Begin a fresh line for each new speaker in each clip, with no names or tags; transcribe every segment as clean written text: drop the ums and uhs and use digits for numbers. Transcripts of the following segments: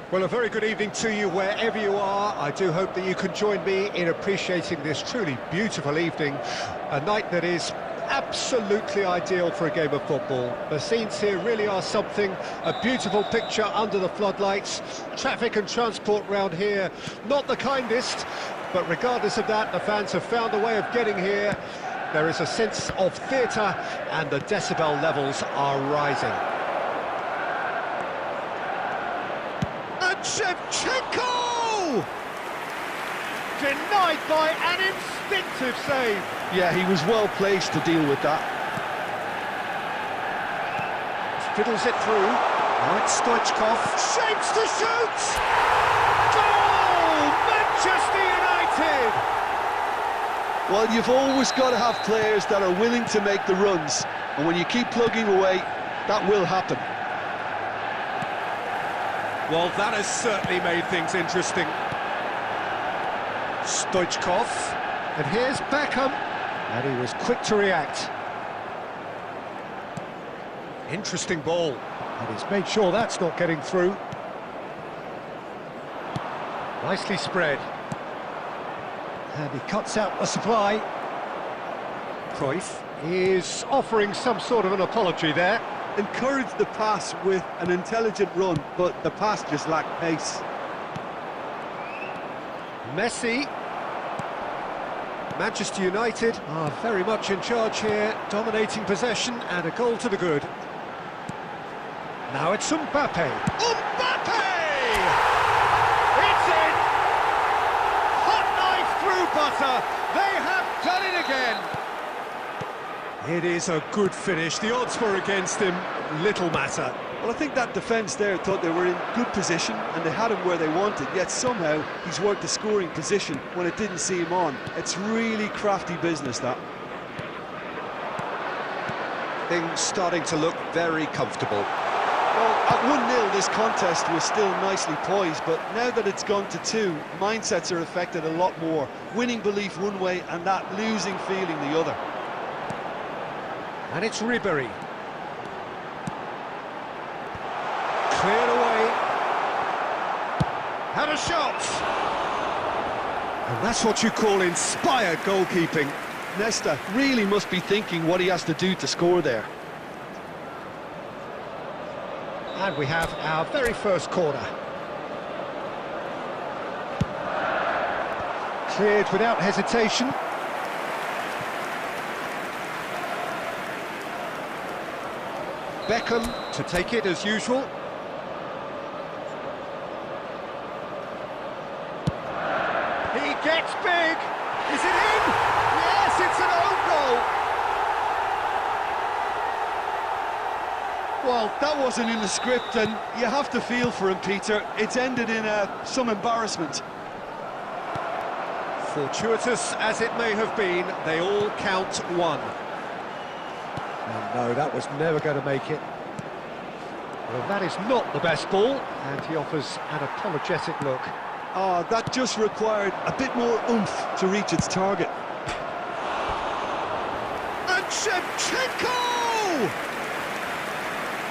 Well, a very good evening to you wherever you are. I do hope that you can join me in appreciating this truly beautiful evening, a night that is absolutely ideal for a game of football. The scenes here really are something, a beautiful picture under the floodlights. Traffic and transport round here, not the kindest, but regardless of that, the fans have found a way of getting here. There is a sense of theatre and the decibel levels are rising. Shevchenko! Denied by an instinctive save.
Yeah, he was well placed to deal with that.
Fiddles it through. Now it's Stoichkov. Shapes to shoot! Goal! Manchester United!
Well, you've always got to have players that are willing to make the runs. And when you keep plugging away, that will happen.
Well, that has certainly made things interesting. Stoichkov, and here's Beckham, and he was quick to react. Interesting ball, and he's made sure that's not getting through. Nicely spread. And he cuts out the supply. Cruyff is offering some sort of an apology there.
Encouraged the pass with an intelligent run, but the pass just lacked pace.
Messi. Manchester United are very much in charge here, dominating possession and a goal to the good. Now it's Mbappe. Mbappe! It's in! Hot knife through butter. They have done it again. It is a good finish. The odds were against him. Little matter.
Well, I think that defence there thought they were in good position and they had him where they wanted, yet somehow he's worked the scoring position when it didn't see him on. It's really crafty business, that.
Things starting to look very comfortable.
Well, at 1-0 this contest was still nicely poised, but now that it's gone to 2, mindsets are affected a lot more. Winning belief one way and that losing feeling the other.
And it's Ribery. Cleared away. Had a shot! And that's what you call inspired goalkeeping.
Nesta really must be thinking what he has to do to score there.
And we have our very first corner. Cleared without hesitation. Beckham to take it as usual. He gets big. Is it in? Yes, it's an own goal.
Well, that wasn't in the script, and you have to feel for him, Peter. It's ended in some embarrassment.
Fortuitous as it may have been, they all count one. And no, that was never going to make it. Well, that is not the best ball, and he offers an apologetic look.
Oh, that just required a bit more oomph to reach its target.
And Shevchenko!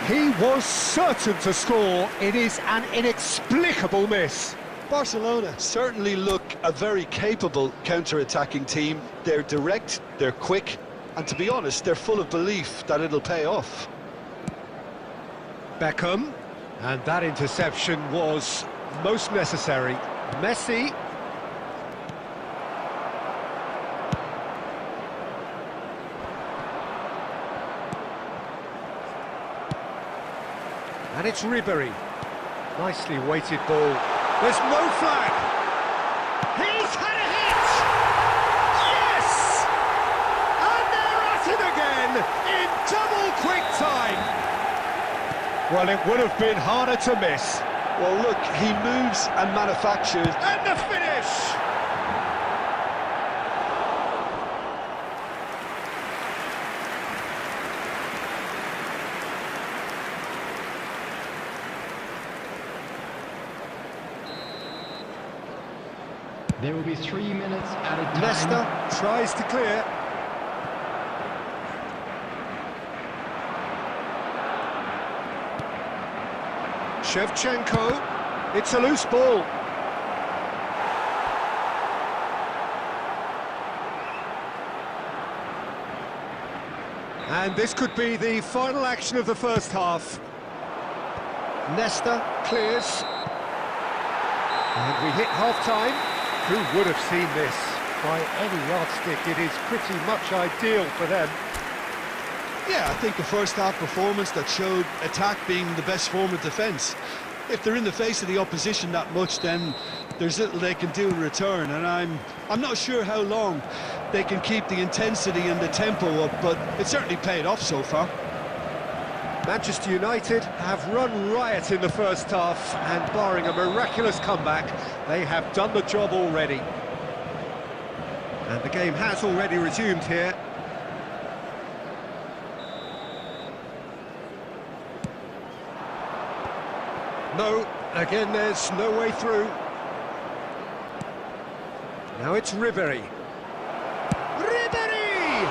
He was certain to score. It is an inexplicable miss.
Barcelona certainly look a very capable counter-attacking team. They're direct, they're quick, and to be honest, they're full of belief that it'll pay off.
Beckham, and that interception was most necessary. Messi. And it's Ribery. Nicely weighted ball. There's no flag. He's had a hit! Yes! And they're at it again in double quick time. Well, it would have been harder to miss.
Well, look, he moves and manufactures.
And the finish!
There will be 3 minutes at a time.
Nesta tries to clear. Shevchenko, it's a loose ball. And this could be the final action of the first half. Nesta clears. And we hit half-time. Who would have seen this? By any yardstick, it is pretty much ideal for them.
Yeah, I think a first-half performance that showed attack being the best form of defence. If they're in the face of the opposition that much, then there's little they can do in return, and I'm not sure how long they can keep the intensity and the tempo up, but it certainly paid off so far.
Manchester United have run riot in the first half, and barring a miraculous comeback, they have done the job already. And the game has already resumed here. No, again there's no way through. Now it's Ribery. Ribery!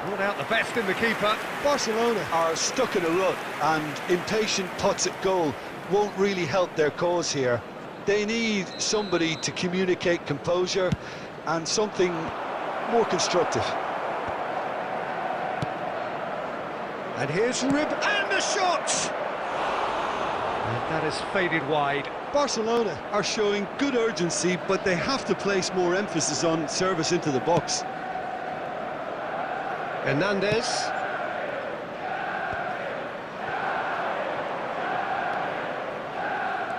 Brought out the best in the keeper.
Barcelona are stuck in a rut, and impatient putts at goal won't really help their cause here. They need somebody to communicate composure and something more constructive.
And here's and the shot! And that has faded wide.
Barcelona are showing good urgency, but they have to place more emphasis on service into the box.
Hernandez.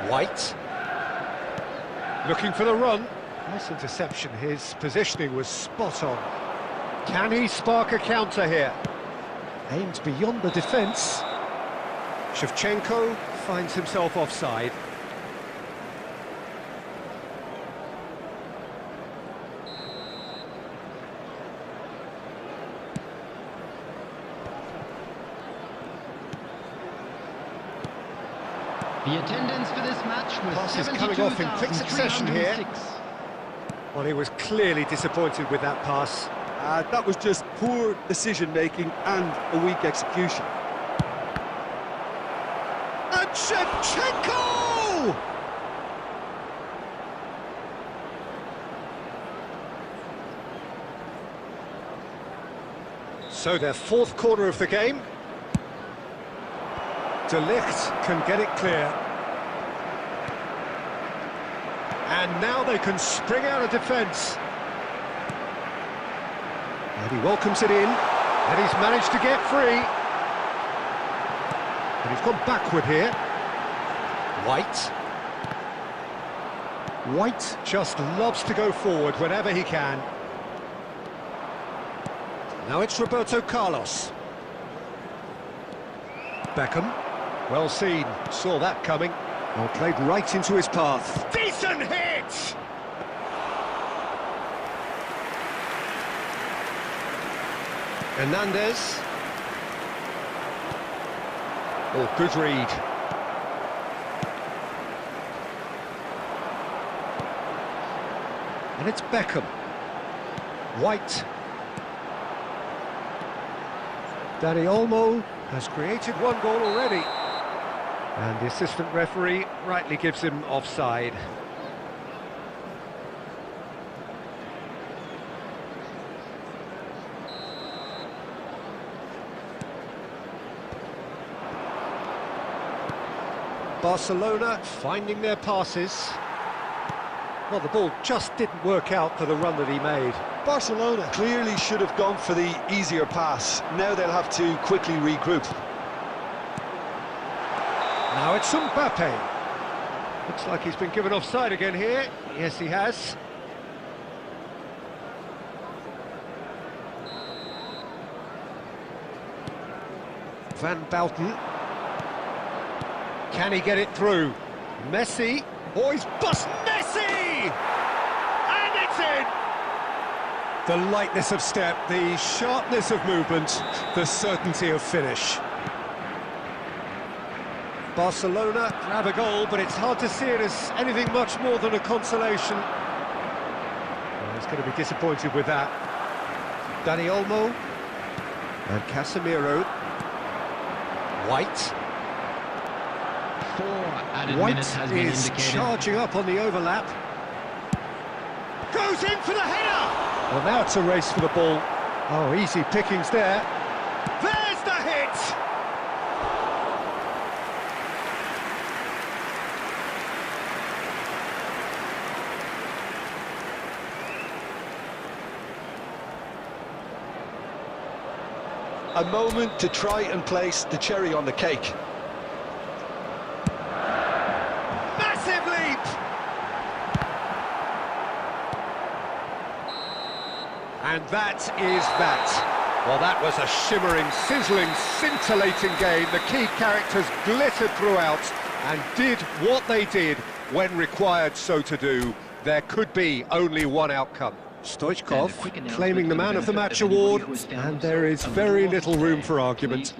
White. Looking for the run. Nice interception. His positioning was spot on. Can he spark a counter here? Aimed beyond the defence. Shevchenko finds himself offside.
The attendance for this match was
Passes coming off in quick succession here. Well, he was clearly disappointed with that pass.
That was just poor decision-making and a weak execution.
And Shevchenko! So their fourth corner of the game. De Ligt can get it clear. And now they can spring out of defence. And he welcomes it in, and he's managed to get free. And he's gone backward here. White. White just loves to go forward whenever he can. Now it's Roberto Carlos. Beckham. Well seen, saw that coming. Well, played right into his path. Decent hit! Hernandez. Oh, good read. And it's Beckham. White. Dani Olmo has created one goal already. And the assistant referee rightly gives him offside. Barcelona finding their passes. Well, the ball just didn't work out for the run that he made.
Barcelona clearly should have gone for the easier pass. Now they'll have to quickly regroup.
Now it's Mbappe. Looks like he's been given offside again here. Yes, he has. Van Bouten. Can he get it through? Messi. Oh, he's bust Messi! And it's in! The lightness of step, the sharpness of movement, the certainty of finish. Barcelona grab a goal, but it's hard to see it as anything much more than a consolation. Well, he's going to be disappointed with that. Dani Olmo and Casemiro. White.
4 added
White
minutes has been
is
indicated.
charging up on the overlap. Goes in for the header! Well, now it's a race for the ball. Oh, easy pickings there. There's the hit!
A moment to try and place the cherry on the cake.
Massive leap! And that is that. Well, that was a shimmering, sizzling, scintillating game. The key characters glittered throughout and did what they did when required so to do. There could be only one outcome. Stoichkov claiming the Man of the Match award, and there is very little room for argument.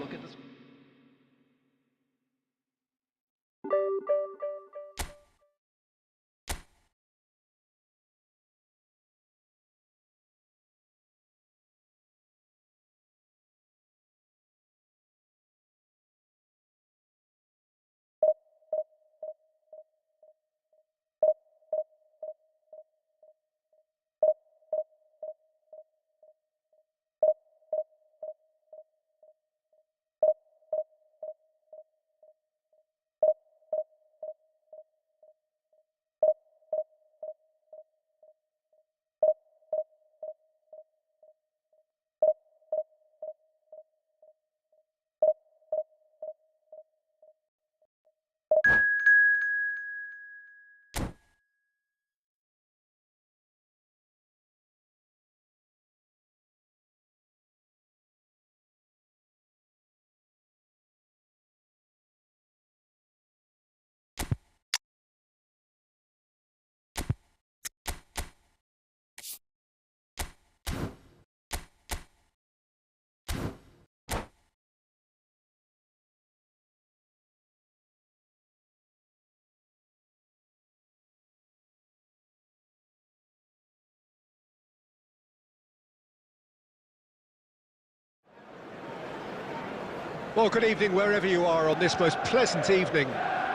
Well, good evening wherever you are on this most pleasant evening.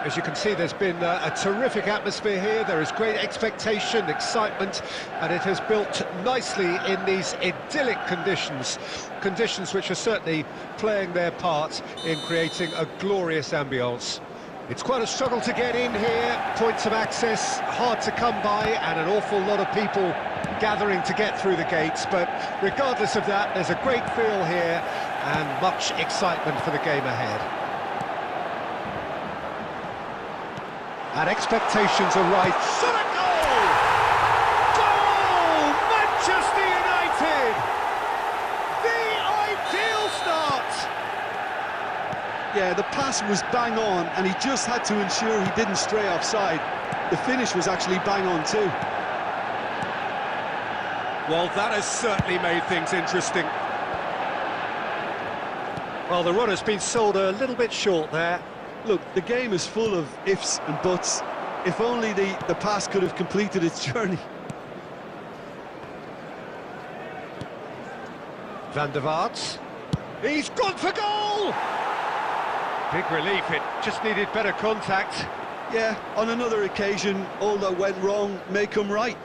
As you can see, there's been a terrific atmosphere here. There is great expectation, excitement, and it has built nicely in these idyllic conditions. Conditions which are certainly playing their part in creating a glorious ambience. It's quite a struggle to get in here, points of access hard to come by, and an awful lot of people gathering to get through the gates. But regardless of that, there's a great feel here and much excitement for the game ahead. And expectations are right. Shot a goal! Goal! Manchester United! The ideal start!
Yeah, the pass was bang on, and he just had to ensure he didn't stray offside. The finish was actually bang on too.
Well, that has certainly made things interesting. Well, the run has been sold a little bit short there.
Look, the game is full of ifs and buts. If only the pass could have completed its journey.
Van der Vaart. He's gone for goal! Big relief, it just needed better contact.
Yeah, on another occasion, all that went wrong may come right.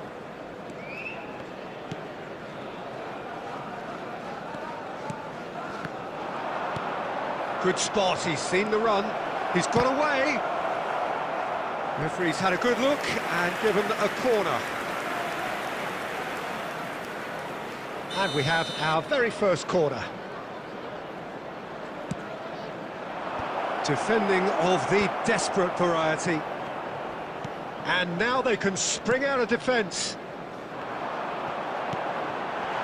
Good spot, he's seen the run. He's got away. Referee's had a good look and given a corner. And we have our very first corner. Defending of the desperate variety. And now they can spring out of defence.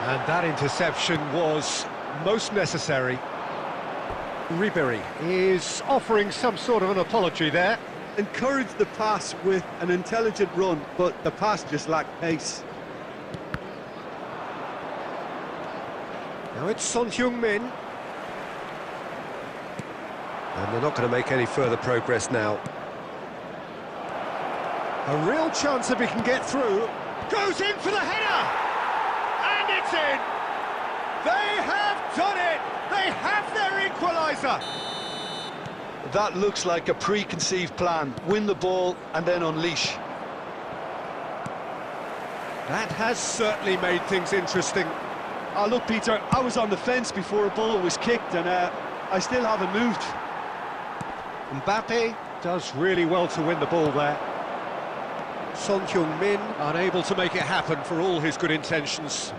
And that interception was most necessary. Ribéry is offering some sort of an apology there.
Encouraged the pass with an intelligent run, but the pass just lacked pace.
Now it's Son Heung-min. And they're not going to make any further progress now. A real chance if he can get through. Goes in for the header! And it's in! They have done it! They have their equaliser!
That looks like a preconceived plan. Win the ball and then unleash.
That has certainly made things interesting.
Oh, look, Peter, I was on the fence before a ball was kicked, and I still haven't moved.
Mbappe does really well to win the ball there. Son Heung-min unable to make it happen for all his good intentions.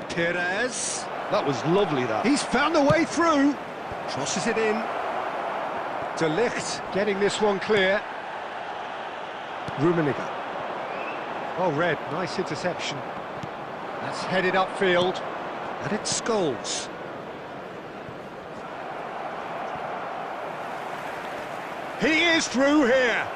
Perez.
That was lovely, that.
He's found a way through. Crosses it in. De Ligt getting this one clear. Rummenigge. Oh, Red, nice interception. That's headed upfield. And it's Scholes. He is through here.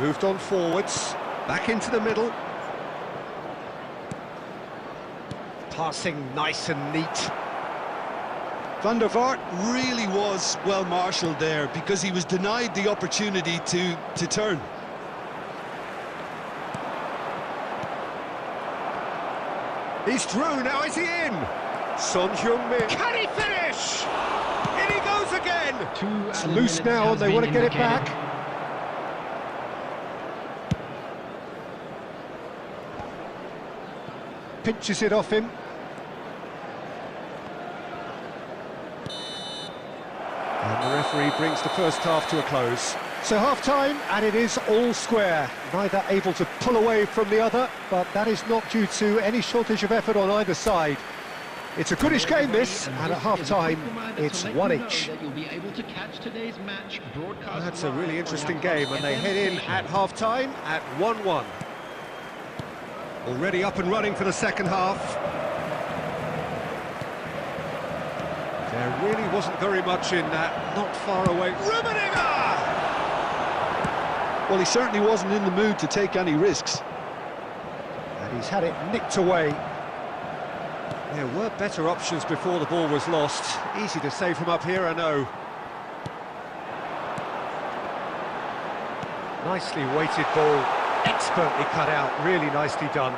Moved on forwards, back into the middle. Passing nice and neat.
Van der Vaart really was well marshalled there because he was denied the opportunity to turn.
He's through, now is he in? Son Heung-min. Can he finish? In he goes again! It's loose now and they want to get it back. Pinches it off him. And the referee brings the first half to a close. So half-time, and it is all square. Neither able to pull away from the other, but that is not due to any shortage of effort on either side. It's a goodish game, this, and at half-time, it's one each. That's a really interesting game, and they head in at half-time at 1-1. Already up and running for the second half. There really wasn't very much in that, not far away. Rummenigge!
Well, he certainly wasn't in the mood to take any risks.
And he's had it nicked away. There were better options before the ball was lost. Easy to say from up here, I know. Nicely weighted ball, expertly cut out, really nicely done.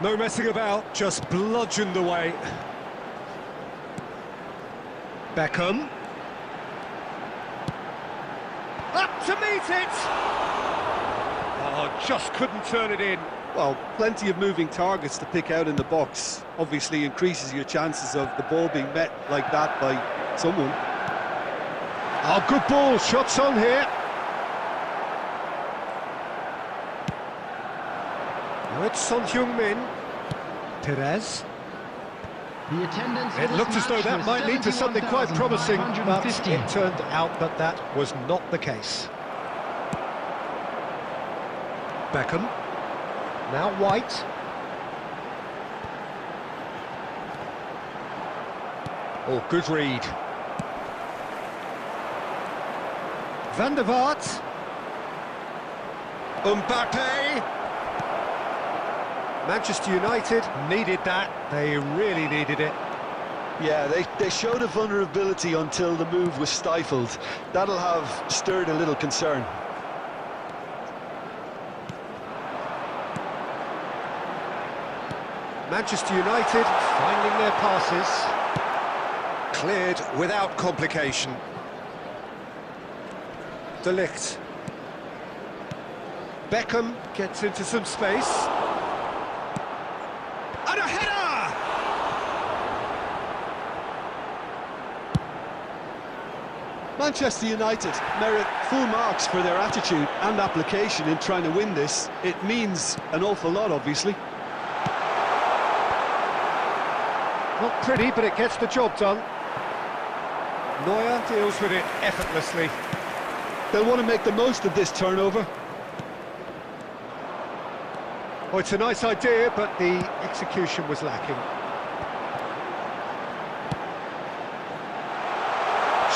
No messing about, just bludgeoned away. Beckham. Up to meet it! Oh, just couldn't turn it in.
Well, plenty of moving targets to pick out in the box. Obviously increases your chances of the ball being met like that by someone.
Oh, good ball, shots on here. Now it's Son Heung-min. Perez.
The attendance
It looked as though that might lead to something quite promising, but it turned out that that was not the case. Beckham. Now White. Oh, good read. Van der Vaart. Mbappe. Manchester United needed that. They really needed it.
Yeah, they showed a vulnerability until the move was stifled. That'll have stirred a little concern.
Manchester United finding their passes. Cleared without complication. De Ligt. Beckham gets into some space. And a header!
Manchester United merit full marks for their attitude and application in trying to win this. It means an awful lot, obviously.
Not pretty, but it gets the job done. Neuer deals with it effortlessly.
They'll want to make the most of this turnover.
Oh, it's a nice idea, but the execution was lacking.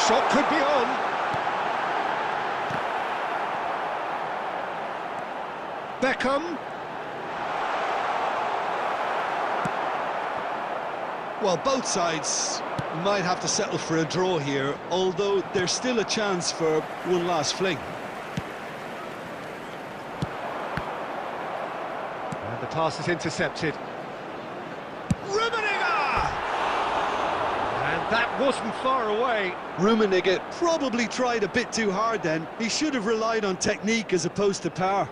Shot could be on. Beckham.
Well, both sides might have to settle for a draw here, although there's still a chance for one last fling.
And the pass is intercepted. Rummenigge! And that wasn't far away.
Rummenigge probably tried a bit too hard then. He should have relied on technique as opposed to power.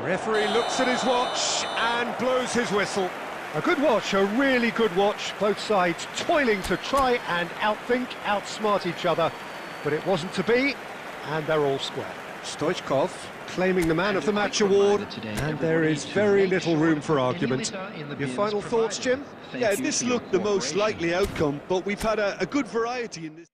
Referee looks at his watch and blows his whistle. A good watch, a really good watch. Both sides toiling to try and outthink, outsmart each other. But it wasn't to be, and they're all square. Stoichkov claiming the Man of the Match award, and there is very little room for argument. Your final thoughts, Jim?
Yeah, this looked the most likely outcome, but we've had a good variety in this.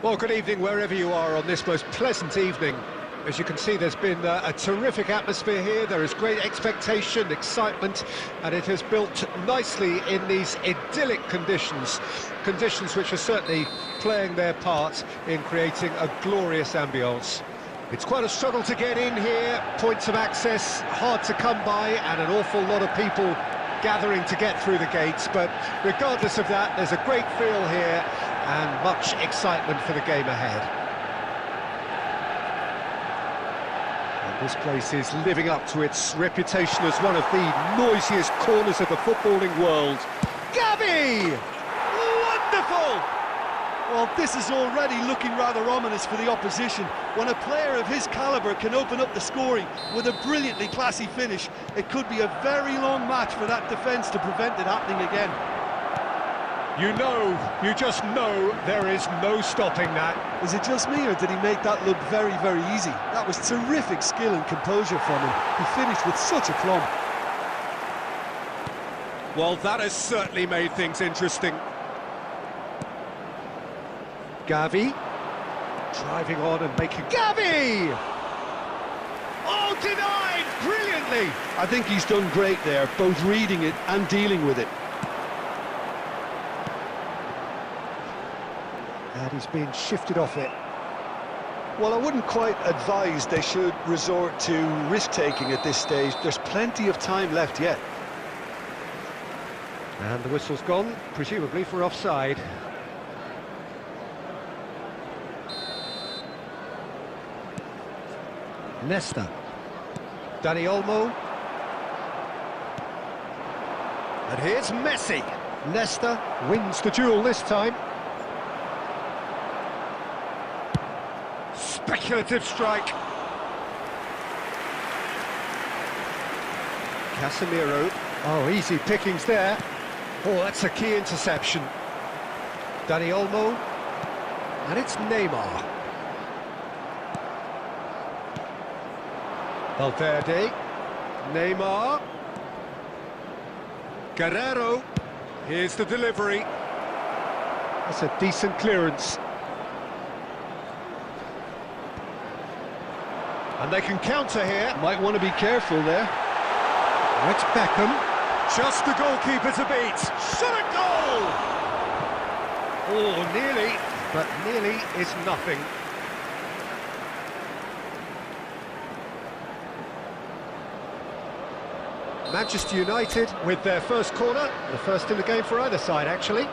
Well, good evening wherever you are on this most pleasant evening. As you can see, there's been a terrific atmosphere here. There is great expectation, excitement, and it has built nicely in these idyllic conditions. Conditions which are certainly playing their part in creating a glorious ambience. It's quite a struggle to get in here, points of access hard to come by, and an awful lot of people gathering to get through the gates, but regardless of that, there's a great feel here and much excitement for the game ahead. And this place is living up to its reputation as one of the noisiest corners of the footballing world. Gavi! Wonderful!
Well, this is already looking rather ominous for the opposition. When a player of his calibre can open up the scoring with a brilliantly classy finish, it could be a very long match for that defence to prevent it happening again.
You just know there is no stopping that.
Is it just me, or did he make that look very, very easy? That was terrific skill and composure from him. He finished with such aplomb.
Well, that has certainly made things interesting. Gavi, driving on and making... Gavi! Oh, denied brilliantly!
I think he's done great there, both reading it and dealing with it.
And he's being shifted off it.
Well, I wouldn't quite advise they should resort to risk-taking at this stage. There's plenty of time left yet.
And the whistle's gone, presumably for offside. Nesta. Dani Olmo. And here's Messi. Nesta wins the duel this time. Speculative strike. Casemiro. Oh, easy pickings there. Oh, that's a key interception. Dani Olmo. And it's Neymar. Valverde. Neymar. Guerrero. Here's the delivery. That's a decent clearance. And they can counter here.
Might want to be careful there.
It's Beckham. Just the goalkeeper to beat. Shot a goal! Oh, nearly, but nearly is nothing. Manchester United with their first corner, the first in the game for either side, actually.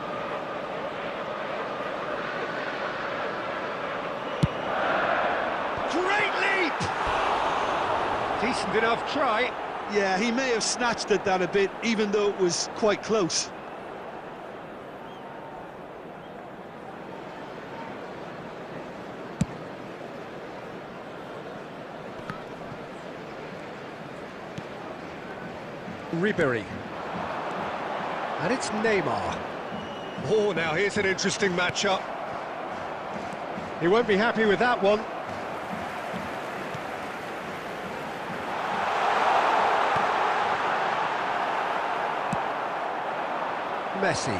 Great leap! Decent enough try.
Yeah, he may have snatched at that a bit, even though it was quite close.
Ribery. And it's Neymar. Oh, now here's an interesting matchup. He won't be happy with that one. Messi.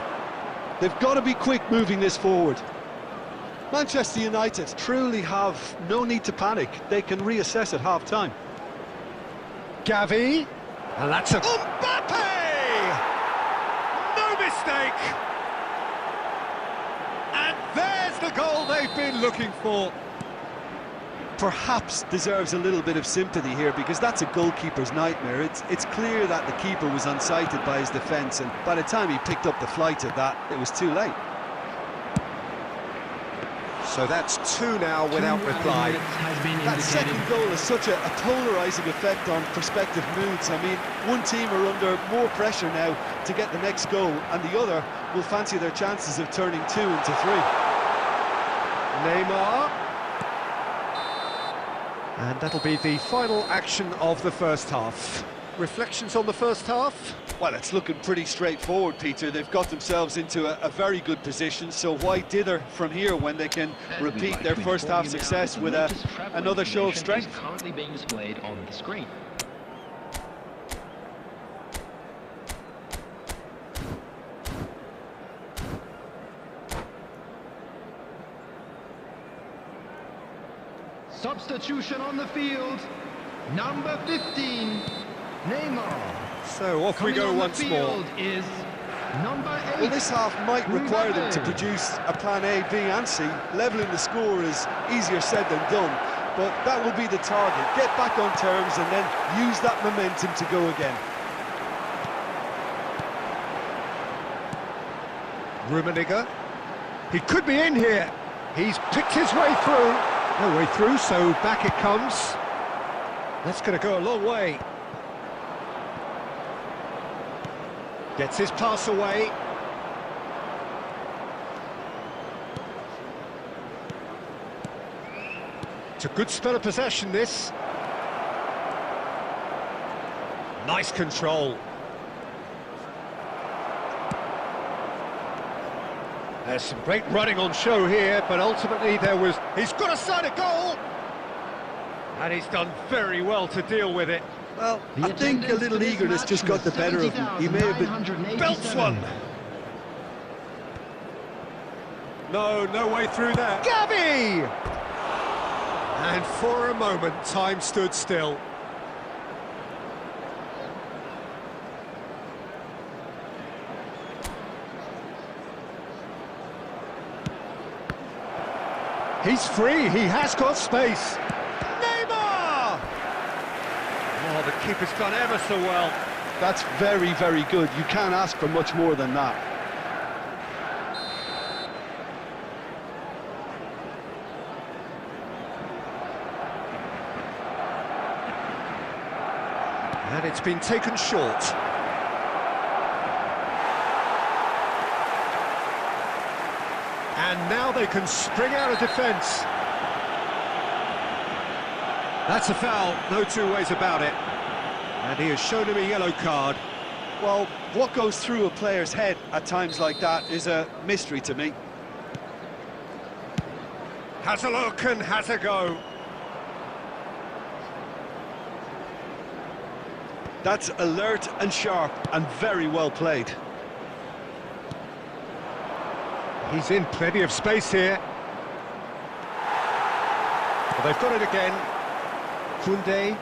They've got to be quick moving this forward. Manchester United truly have no need to panic. They can reassess at half-time.
Gavi. And that's a... Mbappe! No mistake! And there's the goal they've been looking for.
Perhaps deserves a little bit of sympathy here, because that's a goalkeeper's nightmare. It's clear that the keeper was unsighted by his defence, and by the time he picked up the flight of that, it was too late.
So that's two now without reply.
That second goal has such a polarising effect on prospective moods. I mean, one team are under more pressure now to get the next goal, and the other will fancy their chances of turning 2 into 3.
Neymar. And that'll be the final action of the first half. Reflections on the first half?
Well, it's looking pretty straightforward, Peter. They've got themselves into a very good position, so why dither from here when they can repeat their first half success with another show of strength?
Currently being displayed on the screen. Substitution on the field. Number 15, Neymar.
So off we go once more.
Is number 8.
Well, this half might require them to produce a plan A, B and C. Levelling the score is easier said than done, but that will be the target. Get back on terms and then use that momentum to go again.
Rummenigge. He could be in here. He's picked his way through. No way through, so back it comes. That's going to go a long way. Gets his pass away. It's a good spell of possession, this. Nice control. There's some great running on show here, but ultimately he's got a side of goal! And he's done very well to deal with it.
Well, I think a little eagerness just got the better of him. He may have been...
Belts one! No way through there. Gavi! And for a moment, time stood still. He's free, he has got space. Neymar! Oh, the keeper's done ever so well.
That's very, very good. You can't ask for much more than that.
And it's been taken short. And now they can spring out of defence. That's a foul, no two ways about it. And he has shown him a yellow card.
Well, what goes through a player's head at times like that is a mystery to me.
Has a look and has a go.
That's alert and sharp and very well played.
He's in plenty of space here. Well, they've got it again. Koundé.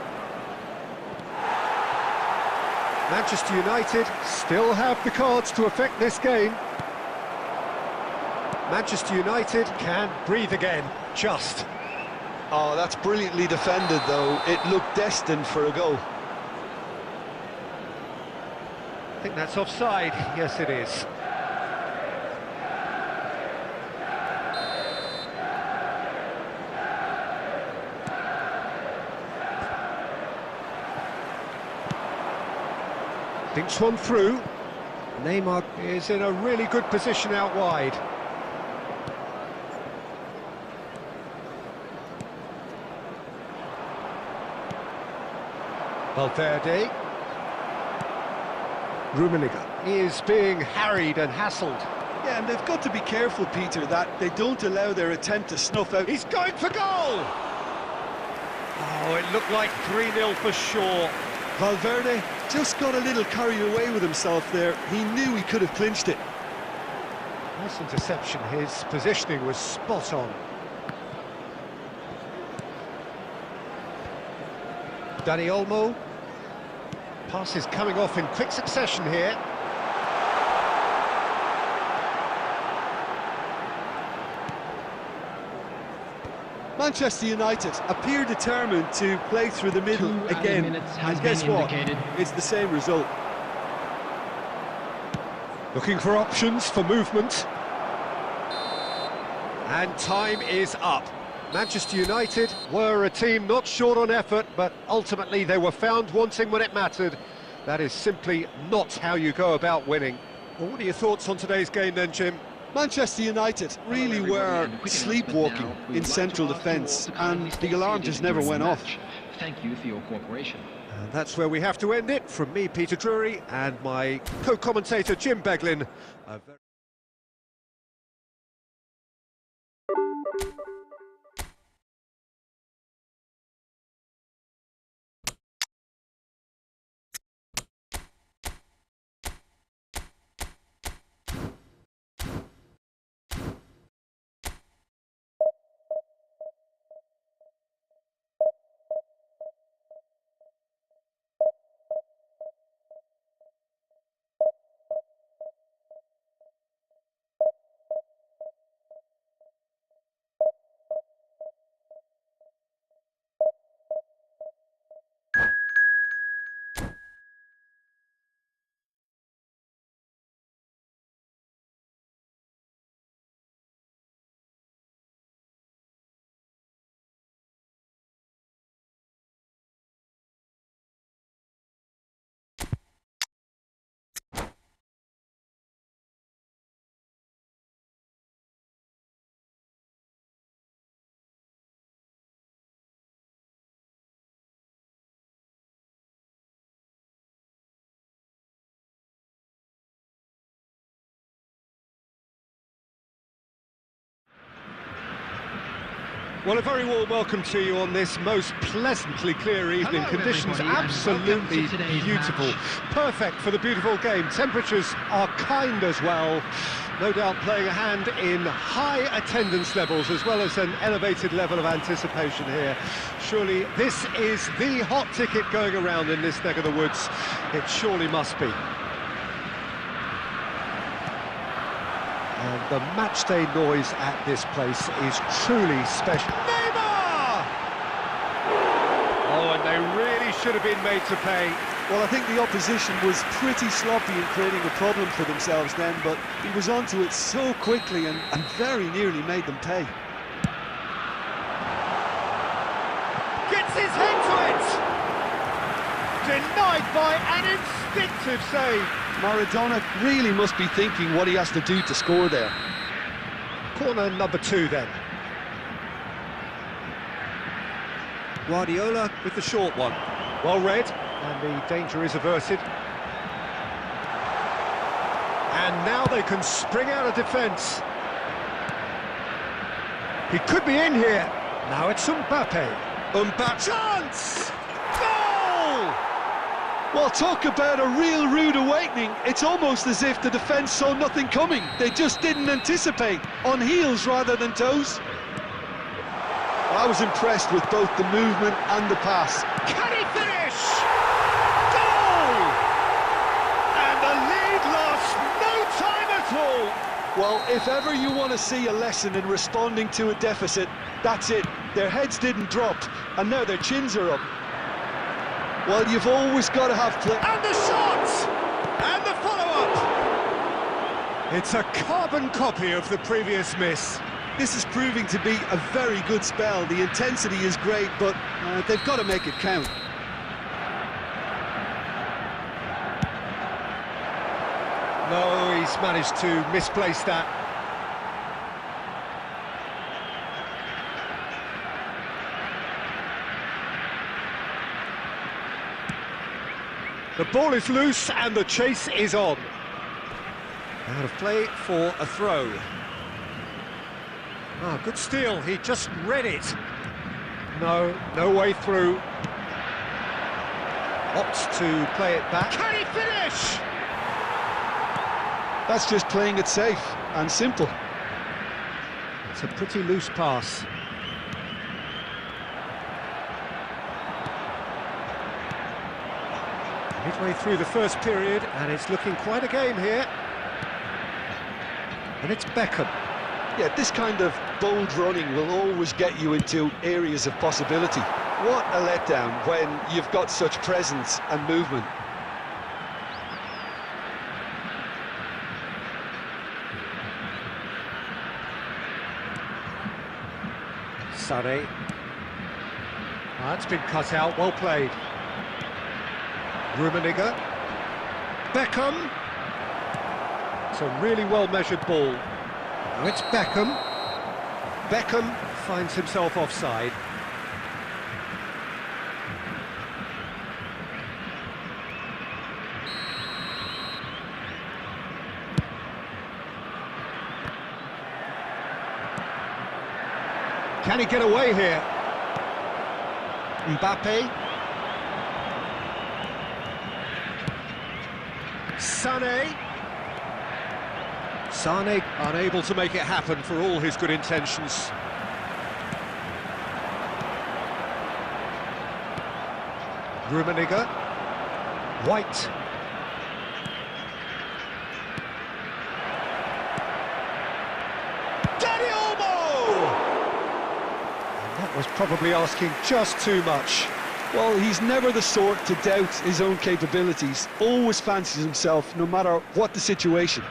Manchester United still have the cards to affect this game. Manchester United can breathe again, just.
Oh, that's brilliantly defended, though. It looked destined for a goal.
I think that's offside. Yes, it is. Thinks one through. Neymar is in a really good position out wide. Valverde. Rummenigge is being harried and hassled.
Yeah, and they've got to be careful, Peter, that they don't allow their attempt to snuff out.
He's going for goal! Oh, it looked like 3-0 for sure.
Valverde just got a little carried away with himself there. He knew he could have clinched it.
Nice interception. His positioning was spot on. Dani Olmo. Passes coming off in quick succession here.
Manchester United appear determined to play through the middle again, and guess what? It's the same result.
Looking for options for movement. And time is up. Manchester United were a team not short on effort, but ultimately they were found wanting when it mattered. That is simply not how you go about winning. Well, what are your thoughts on today's game then, Jim?
Manchester United really were sleepwalking in central defence, and the alarm just never went off.
Thank you for your cooperation.
And that's where we have to end it. From me, Peter Drury, and my co-commentator, Jim Beglin. Well, a very warm welcome to you on this most pleasantly clear evening.
Hello,
Conditions
everybody, and
absolutely
welcome to today's
beautiful.
match.
Perfect for the beautiful game. Temperatures are kind as well. No doubt playing a hand in high attendance levels as well as an elevated level of anticipation here. Surely this is the hot ticket going around in this neck of the woods. It surely must be. And the matchday noise at this place is truly special. Neymar! Oh, and they really should have been made to pay.
Well, I think the opposition was pretty sloppy in creating a problem for themselves then, but he was onto it so quickly and very nearly made them pay.
Gets his head to it! Denied by an instinctive save.
Maradona really must be thinking what he has to do to score there.
Corner number 2 then. Guardiola with the short one. Well read, and the danger is averted. And now they can spring out of defence. He could be in here. Now it's Mbappe. Mbappe. Chance! Goal!
Well, talk about a real rude awakening. It's almost as if the defence saw nothing coming. They just didn't anticipate, on heels rather than toes. I was impressed with both the movement and the pass.
Can he finish? Goal! And the lead lost no time at all.
Well, if ever you want to see a lesson in responding to a deficit, that's it. Their heads didn't drop, and now their chins are up. Well, you've always got to have play.
And the shot! And the follow-up! It's a carbon copy of the previous miss.
This is proving to be a very good spell. The intensity is great, but they've got to make it count.
No, he's managed to misplace that. The ball is loose and the chase is on. Out of play for a throw. Ah, good steal, he just read it. No way through. Opts to play it back. Can he finish?
That's just playing it safe and simple.
It's a pretty loose pass. Midway through the first period, and it's looking quite a game here. And it's Beckham.
Yeah, this kind of bold running will always get you into areas of possibility. What a letdown when you've got such presence and movement.
Sané. That's been cut out, well played. Rummenigge. Beckham. It's a really well-measured ball. Now it's Beckham. Beckham finds himself offside. Can he get away here? Mbappe. Sané. Sané unable to make it happen for all his good intentions. Rummenigge. White. That was probably asking just too much.
Well, he's never the sort to doubt his own capabilities. Always fancies himself, no matter what the situation.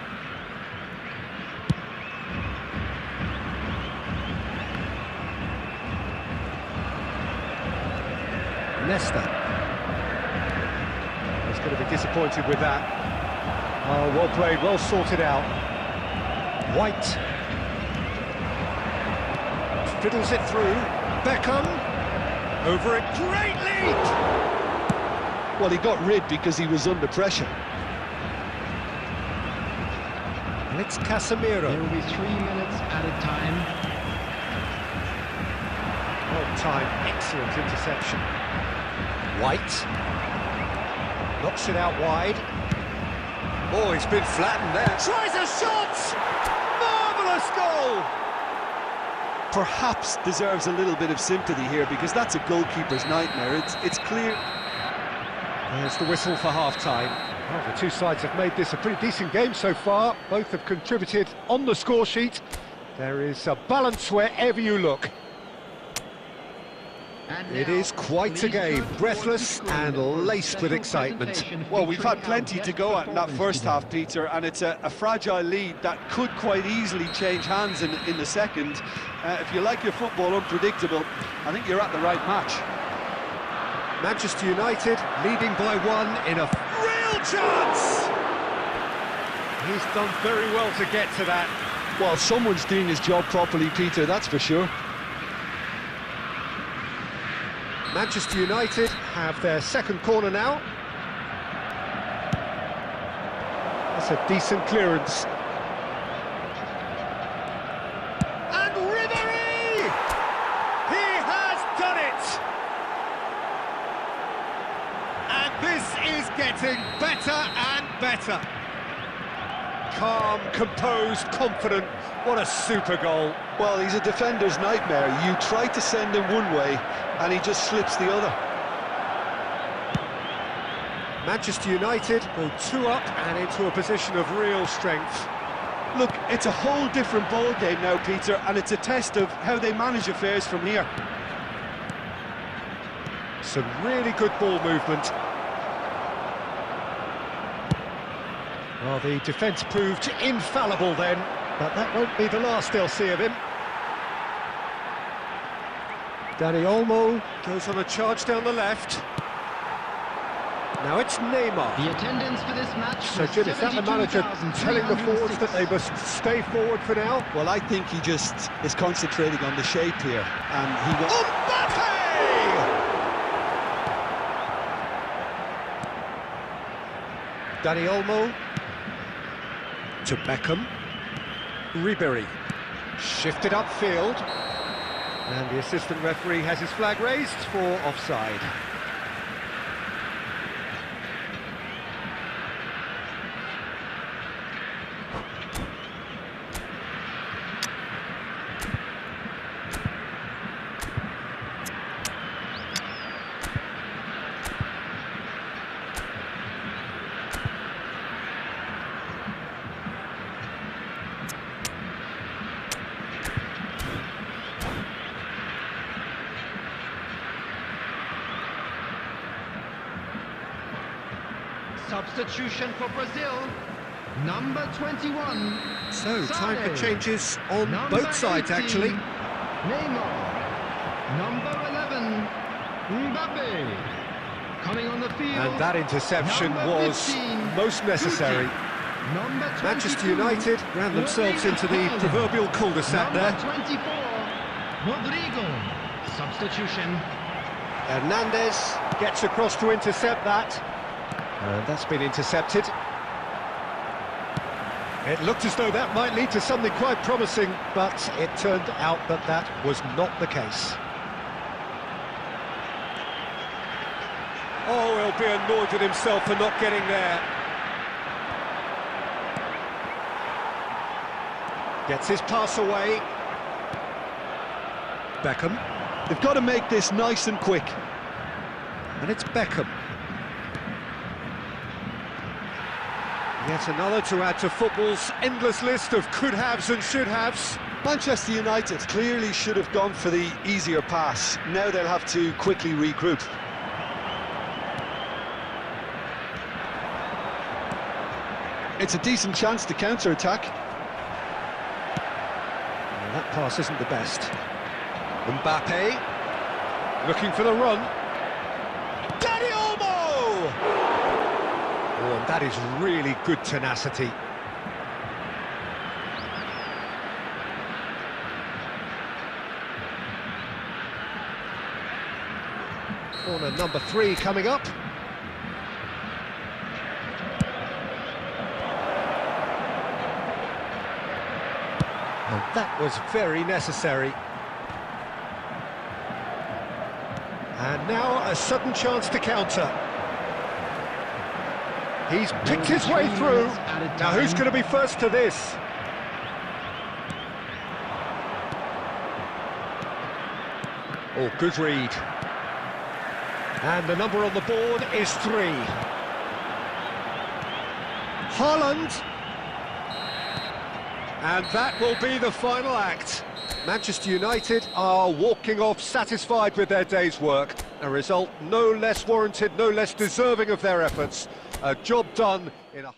Nesta. He's going to be disappointed with that. Oh, well played, well sorted out. White. Fiddles it through. Beckham. Over it. Great leap!
Well, he got rid because he was under pressure.
And it's Casemiro.
There will be 3 minutes added time.
on time, excellent interception. White knocks it out wide. Oh, he's been flattened there. Tries a shot! Marvellous goal!
Perhaps deserves a little bit of sympathy here, because that's a goalkeeper's nightmare. It's clear.
There's the whistle for half-time. Well, the two sides have made this a pretty decent game so far. Both have contributed on the score sheet. There is a balance wherever you look. It is quite a game, breathless and laced with excitement.
Well, we've had plenty to go at in that first half, Peter, and it's a fragile lead that could quite easily change hands in the second. If you like your football unpredictable, I think you're at the right match.
Manchester United leading by one in a real chance! He's done very well to get to that.
Well, someone's doing his job properly, Peter, that's for sure.
Manchester United have their second corner now. That's a decent clearance. And Ribéry! He has done it! And this is getting better and better. Calm, composed, confident. What a super goal.
Well, he's a defender's nightmare. You try to send him one way, and he just slips the other.
Manchester United go 2 up and into a position of real strength.
Look, it's a whole different ball game now, Peter, and it's a test of how they manage affairs from here.
Some really good ball movement. Well, the defence proved infallible then, but that won't be the last they'll see of him. Dani Olmo goes on a charge down the left. Now it's Neymar.
The attendance for this match.
So, Jim, is that the manager telling the forwards that they must stay forward for now?
Well, I think he just is concentrating on the shape here, and he will.
Mbappe! Dani Olmo to Beckham. Ribéry shifted upfield, and the assistant referee has his flag raised for offside.
Substitution for Brazil, number 21.
So, time for changes on both sides, actually.
Neymar, number 11, Mbappe, coming on the field.
And that interception was
15,
most necessary. Manchester United ran themselves into the proverbial cul-de-sac there.
Number 24, Rodrigo, substitution.
Hernandez gets across to intercept that. And that's been intercepted. It looked as though that might lead to something quite promising, but it turned out that that was not the case. Oh, he'll be annoyed with himself for not getting there. Gets his pass away. Beckham.
They've got to make this nice and quick.
And it's Beckham. Yet another to add to football's endless list of could-haves and should-haves.
Manchester United clearly should have gone for the easier pass. Now they'll have to quickly regroup. It's a decent chance to counter-attack.
Well, that pass isn't the best. Mbappe looking for the run. Dani Olmo! Oh, and that is really good tenacity. Corner number 3 coming up. And that was very necessary. And now a sudden chance to counter. He's picked his way through. Now who's going to be first to this? Oh, good read. And the number on the board is 3. Haaland. And that will be the final act. Manchester United are walking off satisfied with their day's work. A result no less warranted, no less deserving of their efforts. A job done in a...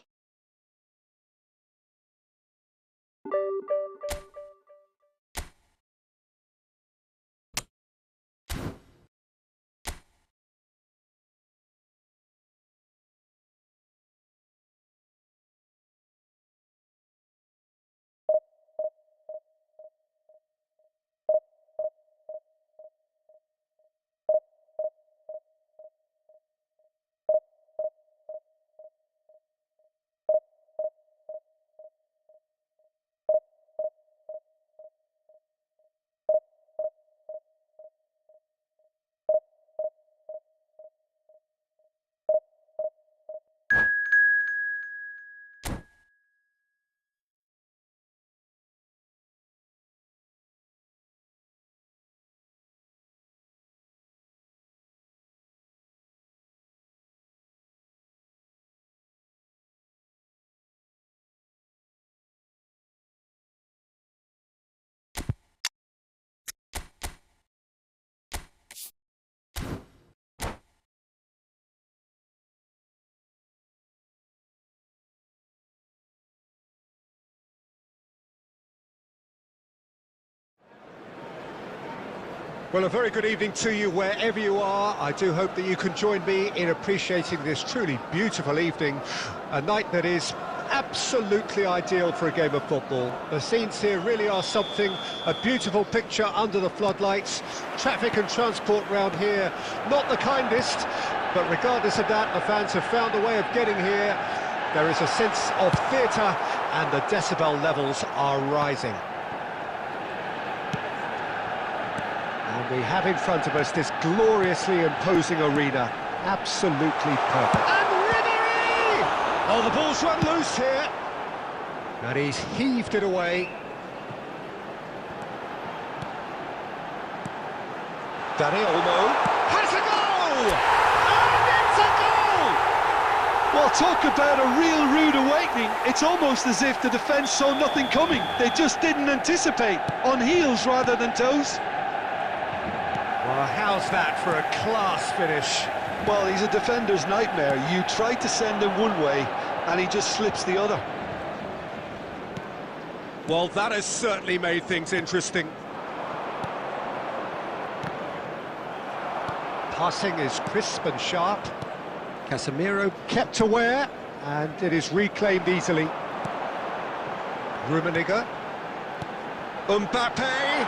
Well, a very good evening to you wherever you are. I do hope that you can join me in appreciating this truly beautiful evening, a night that is absolutely ideal for a game of football. The scenes here really are something, a beautiful picture under the floodlights. Traffic and transport round here, not the kindest, but regardless of that, the fans have found a way of getting here. There is a sense of theatre and the decibel levels are rising. And we have in front of us this gloriously imposing arena. Absolutely perfect. And Ribery! Oh, the ball's run loose here. And he's heaved it away. Dani Olmo has a goal! And it's a goal!
Well, talk about a real rude awakening. It's almost as if the defence saw nothing coming. They just didn't anticipate, on heels rather than toes.
Well, how's that for a class finish?
Well, he's a defender's nightmare. You try to send him one way, and he just slips the other.
Well, that has certainly made things interesting. Passing is crisp and sharp. Casemiro kept aware, and it is reclaimed easily. Rummenigge. Mbappe!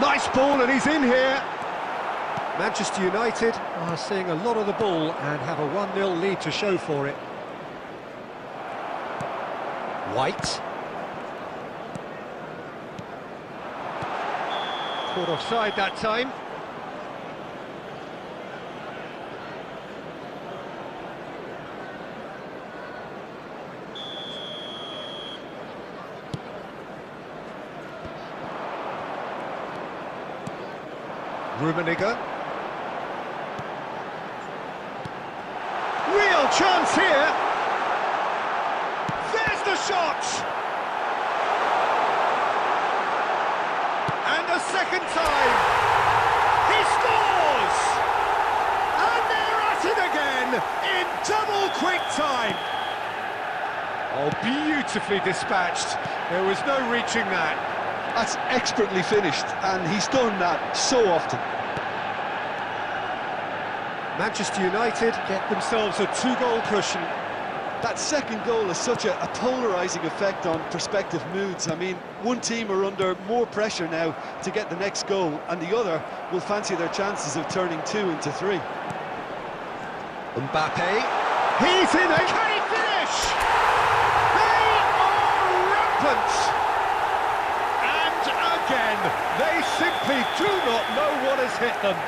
Nice ball, and he's in here. Manchester United are seeing a lot of the ball and have a 1-0 lead to show for it. White. Caught offside that time. Rummenigge. Real chance here. There's the shot. And a second time. He scores. And they're at it again in double quick time. Oh, beautifully dispatched. There was no reaching that.
That's expertly finished, and he's done that so often.
Manchester United get themselves a 2-goal cushion.
That second goal has such a polarising effect on prospective moods. I mean, one team are under more pressure now to get the next goal, and the other will fancy their chances of turning 2 into 3.
Mbappe, he's in it! Can he finish? They are rampant! And again, they simply do not know what has hit them.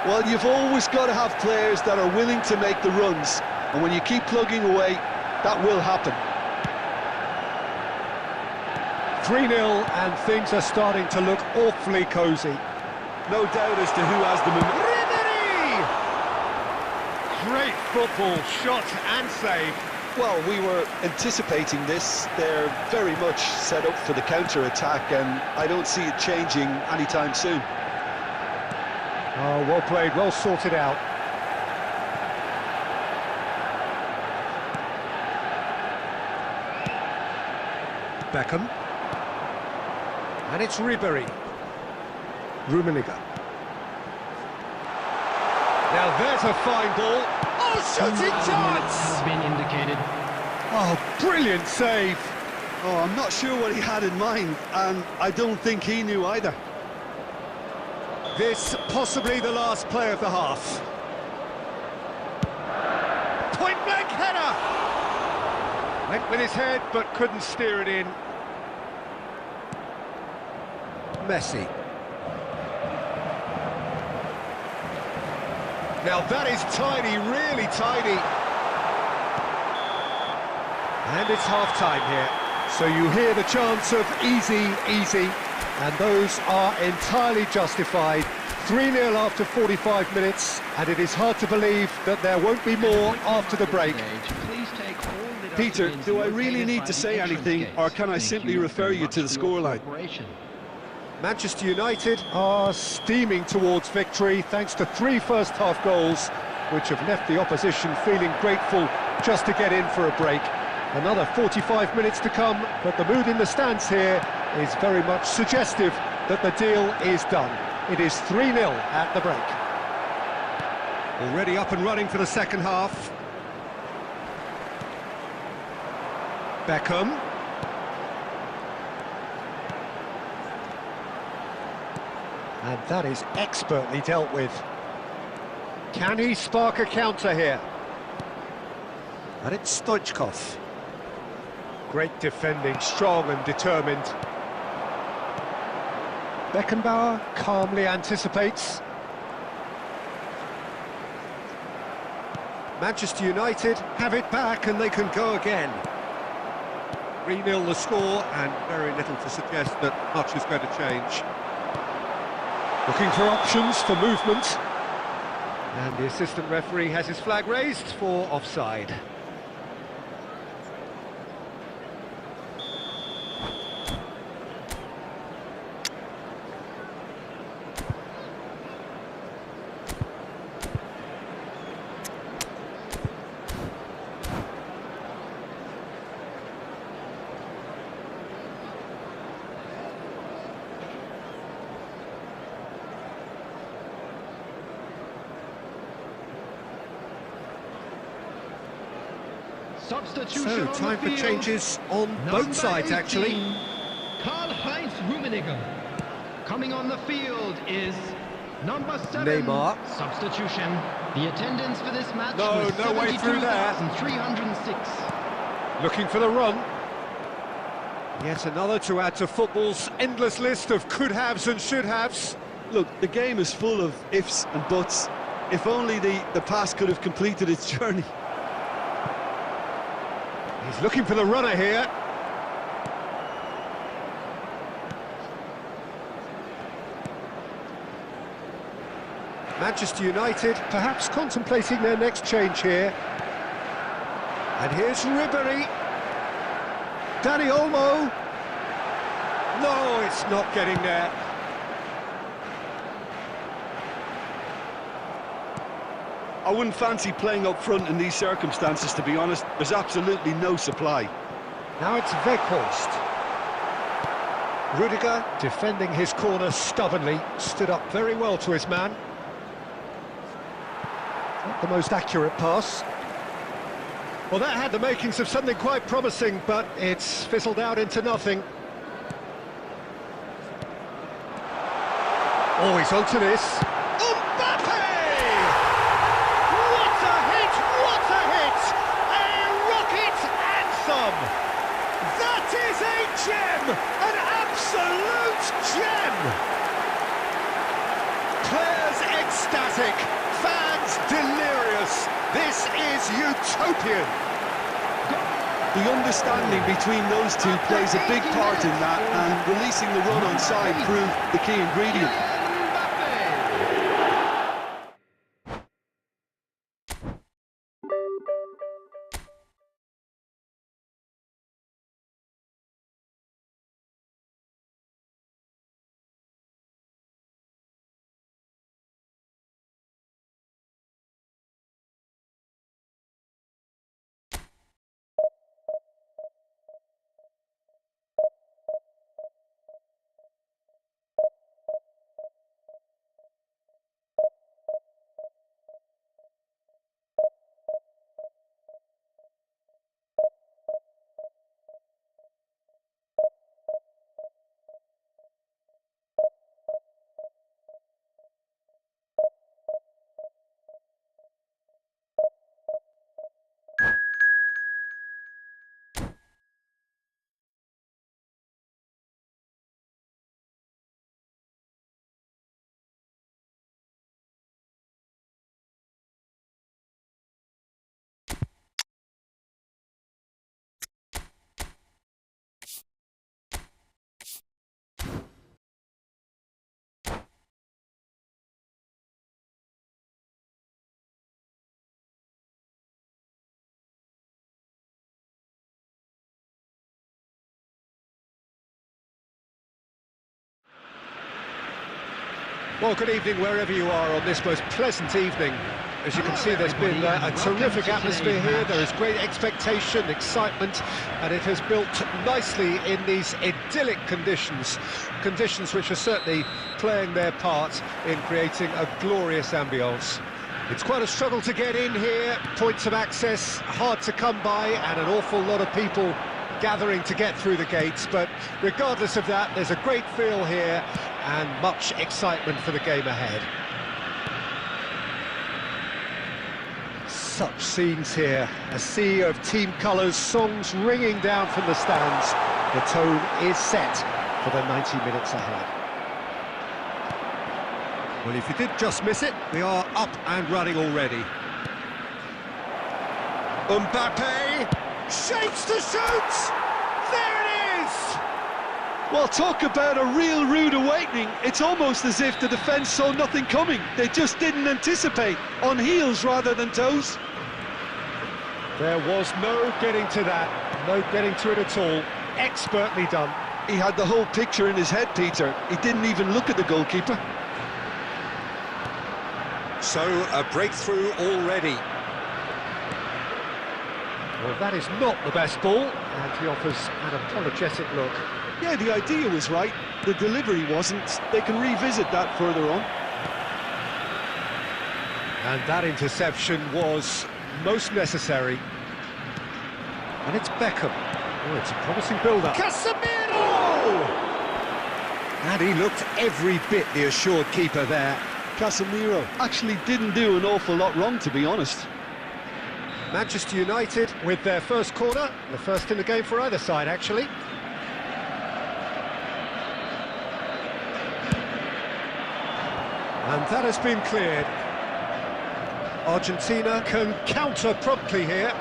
Well, you've always got to have players that are willing to make the runs, and when you keep plugging away, that will happen.
3-0 and things are starting to look awfully cosy.
No doubt as to who has the momentum.
Great football, shot and save.
Well, we were anticipating this. They're very much set up for the counter-attack, and I don't see it changing anytime soon.
Oh, well played, well sorted out. Beckham. And it's Ribery. Rummenigge. Now there's a fine ball. Oh, shooting chance!
Has been indicated.
Oh, brilliant save.
Oh, I'm not sure what he had in mind, and I don't think he knew either.
This possibly the last play of the half. Point-blank header! Went with his head, but couldn't steer it in. Messi. Now that is tidy, really tidy. And it's half-time here. So you hear the chants of easy, easy, and those are entirely justified. 3-0 after 45 minutes, and it is hard to believe that there won't be more after the break.
Peter, do I really need to say anything, or can I simply refer you to the scoreline?
Manchester United are steaming towards victory thanks to 3 first-half goals, which have left the opposition feeling grateful just to get in for a break. Another 45 minutes to come, but the mood in the stands here is very much suggestive that the deal is done. It is 3-0 at the break. Already up and running for the second half. Beckham. And that is expertly dealt with. Can he spark a counter here? And it's Stoichkov. Great defending, strong and determined. Beckenbauer calmly anticipates. Manchester United have it back and they can go again. 3-0 the score, and very little to suggest that much is going to change. Looking for options for movement. And the assistant referee has his flag raised for offside. So, time for changes on both sides, actually.
Karl-Heinz Rummenigge. Coming on the field is number 7.
Neymar.
Substitution. The attendance for this match
No,
was
no way through there.
72,306.
Looking for the run. Yet another to add to football's endless list of could-haves and should-haves.
Look, the game is full of ifs and buts. If only the pass could have completed its journey.
He's looking for the runner here. Manchester United perhaps contemplating their next change here. And here's Ribery. Dani Olmo. No, it's not getting there.
I wouldn't fancy playing up front in these circumstances, to be honest. There's absolutely no supply.
Now it's Weghorst. Rudiger defending his corner stubbornly, stood up very well to his man. Not the most accurate pass. Well, that had the makings of something quite promising, but it's fizzled out into nothing. Oh, he's onto this. Mbappe! What a hit! What a hit! A rocket anthem! That is a gem! An absolute gem! Players ecstatic. Fantastic! Fans delirious! This is utopian!
The understanding between those two plays a big part in that, and releasing the run on side proved the key ingredient.
Well, good evening wherever you are on this most pleasant evening. As you can see, there's been a terrific atmosphere here. There is great expectation, excitement, and it has built nicely in these idyllic conditions. Conditions which are certainly playing their part in creating a glorious ambience. It's quite a struggle to get in here, points of access hard to come by, and an awful lot of people gathering to get through the gates, but regardless of that, there's a great feel here and much excitement for the game ahead. Such scenes here, a sea of team colours, songs ringing down from the stands. The tone is set for the 90 minutes ahead. Well, if you did just miss it, we are up and running already. Mbappe shapes to shoot! There it is!
Well, talk about a real rude awakening. It's almost as if the defence saw nothing coming. They just didn't anticipate, on heels rather than toes.
There was no getting to that, no getting to it at all. Expertly done.
He had the whole picture in his head, Peter. He didn't even look at the goalkeeper.
So, a breakthrough already. Well, that is not the best ball, and he offers an apologetic look.
Yeah, the idea was right, the delivery wasn't. They can revisit that further on.
And that interception was most necessary. And it's Beckham. Oh, it's a promising build-up. Casemiro! And he looked every bit the assured keeper there.
Casemiro actually didn't do an awful lot wrong, to be honest.
Manchester United with their first corner, the first in the game for either side, actually. And that has been cleared. Argentina can counter promptly here.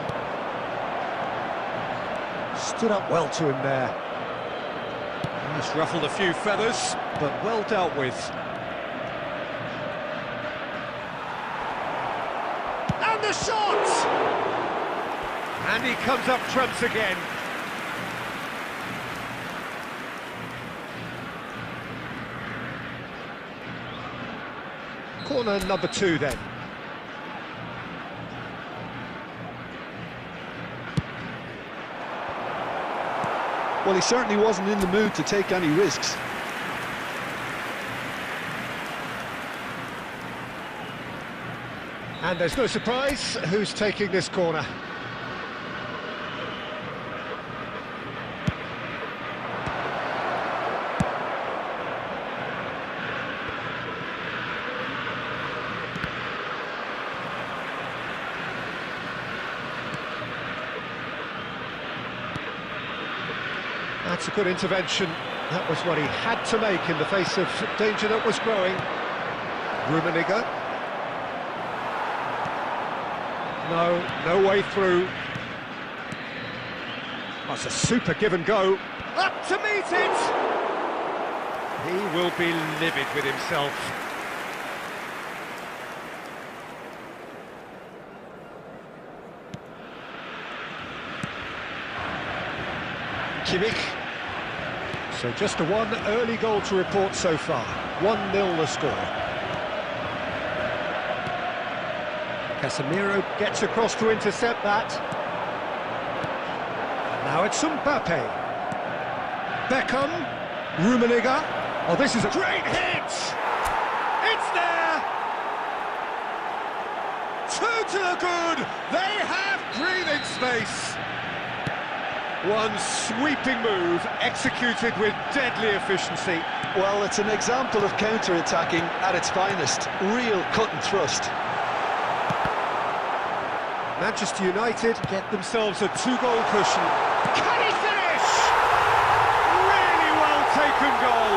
Stood up well to him there. He's ruffled a few feathers, but well dealt with. And the shot! And he comes up trumps again. Corner number 2 then.
Well, he certainly wasn't in the mood to take any risks.
And there's no surprise who's taking this corner. That's a good intervention. That was what he had to make in the face of danger that was growing. Rummenigge. No way through. That's a super give and go. Up to meet it! He will be livid with himself. Kimmich. So just a one early goal to report so far. 1-0 the score. Casemiro gets across to intercept that. Now it's Mbappe. Beckham. Rummenigge. Oh, this is a great hit! It's there! 2 to the good! They have breathing space! One sweeping move, executed with deadly efficiency.
Well, it's an example of counter-attacking at its finest. Real cut and thrust.
Manchester United get themselves a 2-goal cushion. Can he finish? Really well taken goal.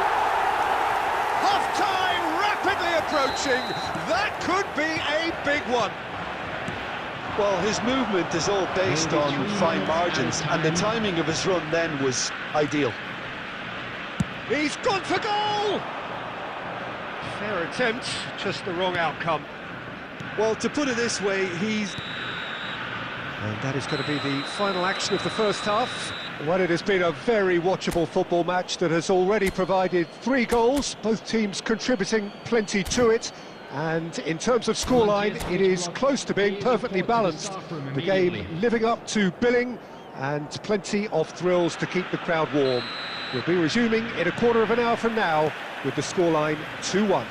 Half-time rapidly approaching. That could be a big one.
Well, his movement is all based on fine margins, and the timing of his run then was ideal.
He's gone for goal! Fair attempt, just the wrong outcome.
Well, to put it this way,
And that is going to be the final action of the first half. Well, it has been a very watchable football match that has already provided 3 goals, both teams contributing plenty to it. And in terms of scoreline, it is close to being perfectly balanced. The game living up to billing and plenty of thrills to keep the crowd warm. We'll be resuming in a quarter of an hour from now with the scoreline 2-1.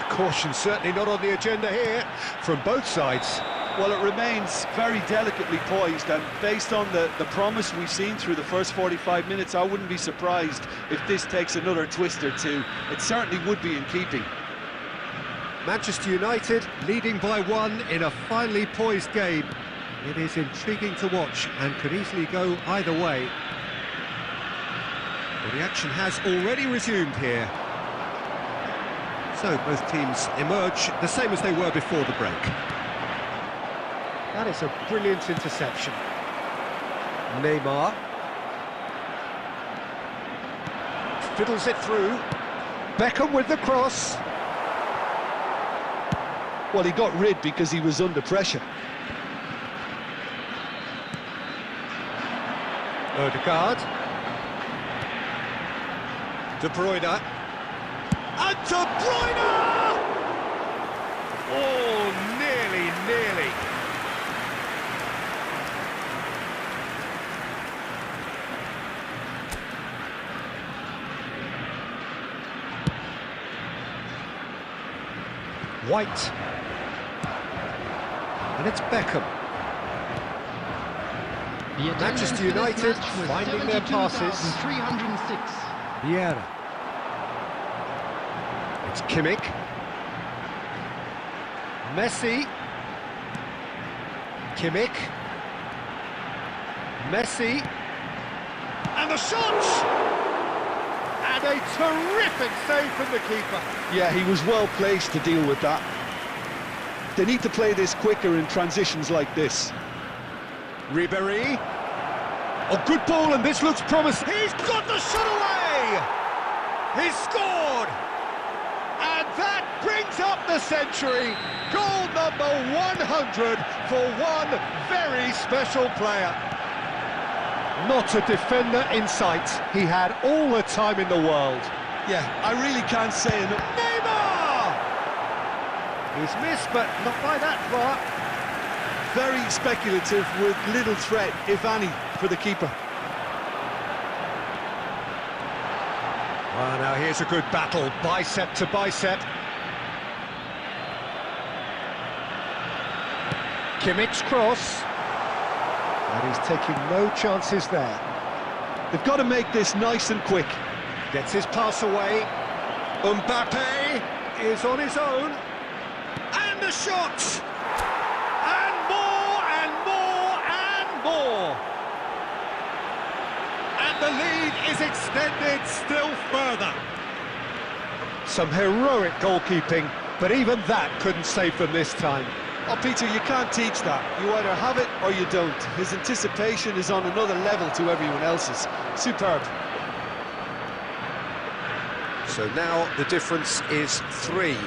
Caution certainly not on the agenda here from both sides.
well, it remains very delicately poised, and based on the promise we've seen through the first 45 minutes, I wouldn't be surprised if this takes another twist or two. It certainly would be in keeping.
Manchester United leading by 1 in a finely poised game. It is intriguing to watch and could easily go either way. Well, the action has already resumed here. So both teams emerge the same as they were before the break. That is a brilliant interception. Neymar fiddles it through. Beckham with the cross.
Well, he got rid because he was under pressure.
Odegaard. De Bruyne. And De Bruyne! Oh, nearly. White. And it's Beckham. Manchester United finding their passes.
306.
Vieira. It's Kimmich. Messi. Kimmich. Messi. And the shot! And a terrific save from the keeper.
Yeah, he was well placed to deal with that. They need to play this quicker in transitions like this.
Ribéry. Oh, good ball, and this looks promising. He's got the shot away! He's scored! And that brings up the century. Goal number 100 for one very special player. Not a defender in sight. He had all the time in the world.
Yeah, I really can't say enough.
Neymar! He's missed, but not by that far.
Very speculative with little threat, if any, for the keeper.
Well, now here's a good battle, bicep to bicep. Kimmich's cross. And he's taking no chances there.
They've got to make this nice and quick.
Gets his pass away. Mbappe is on his own. And the shot! And more, and more, and more! And the lead is extended still further. Some heroic goalkeeping but even that couldn't save them this time.
Oh, Peter, you can't teach that. You either have it or you don't. His anticipation is on another level to everyone else's. Superb.
So now the difference is 3.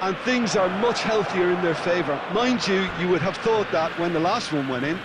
And things are much healthier in their favour. Mind you, you would have thought that when the last one went in.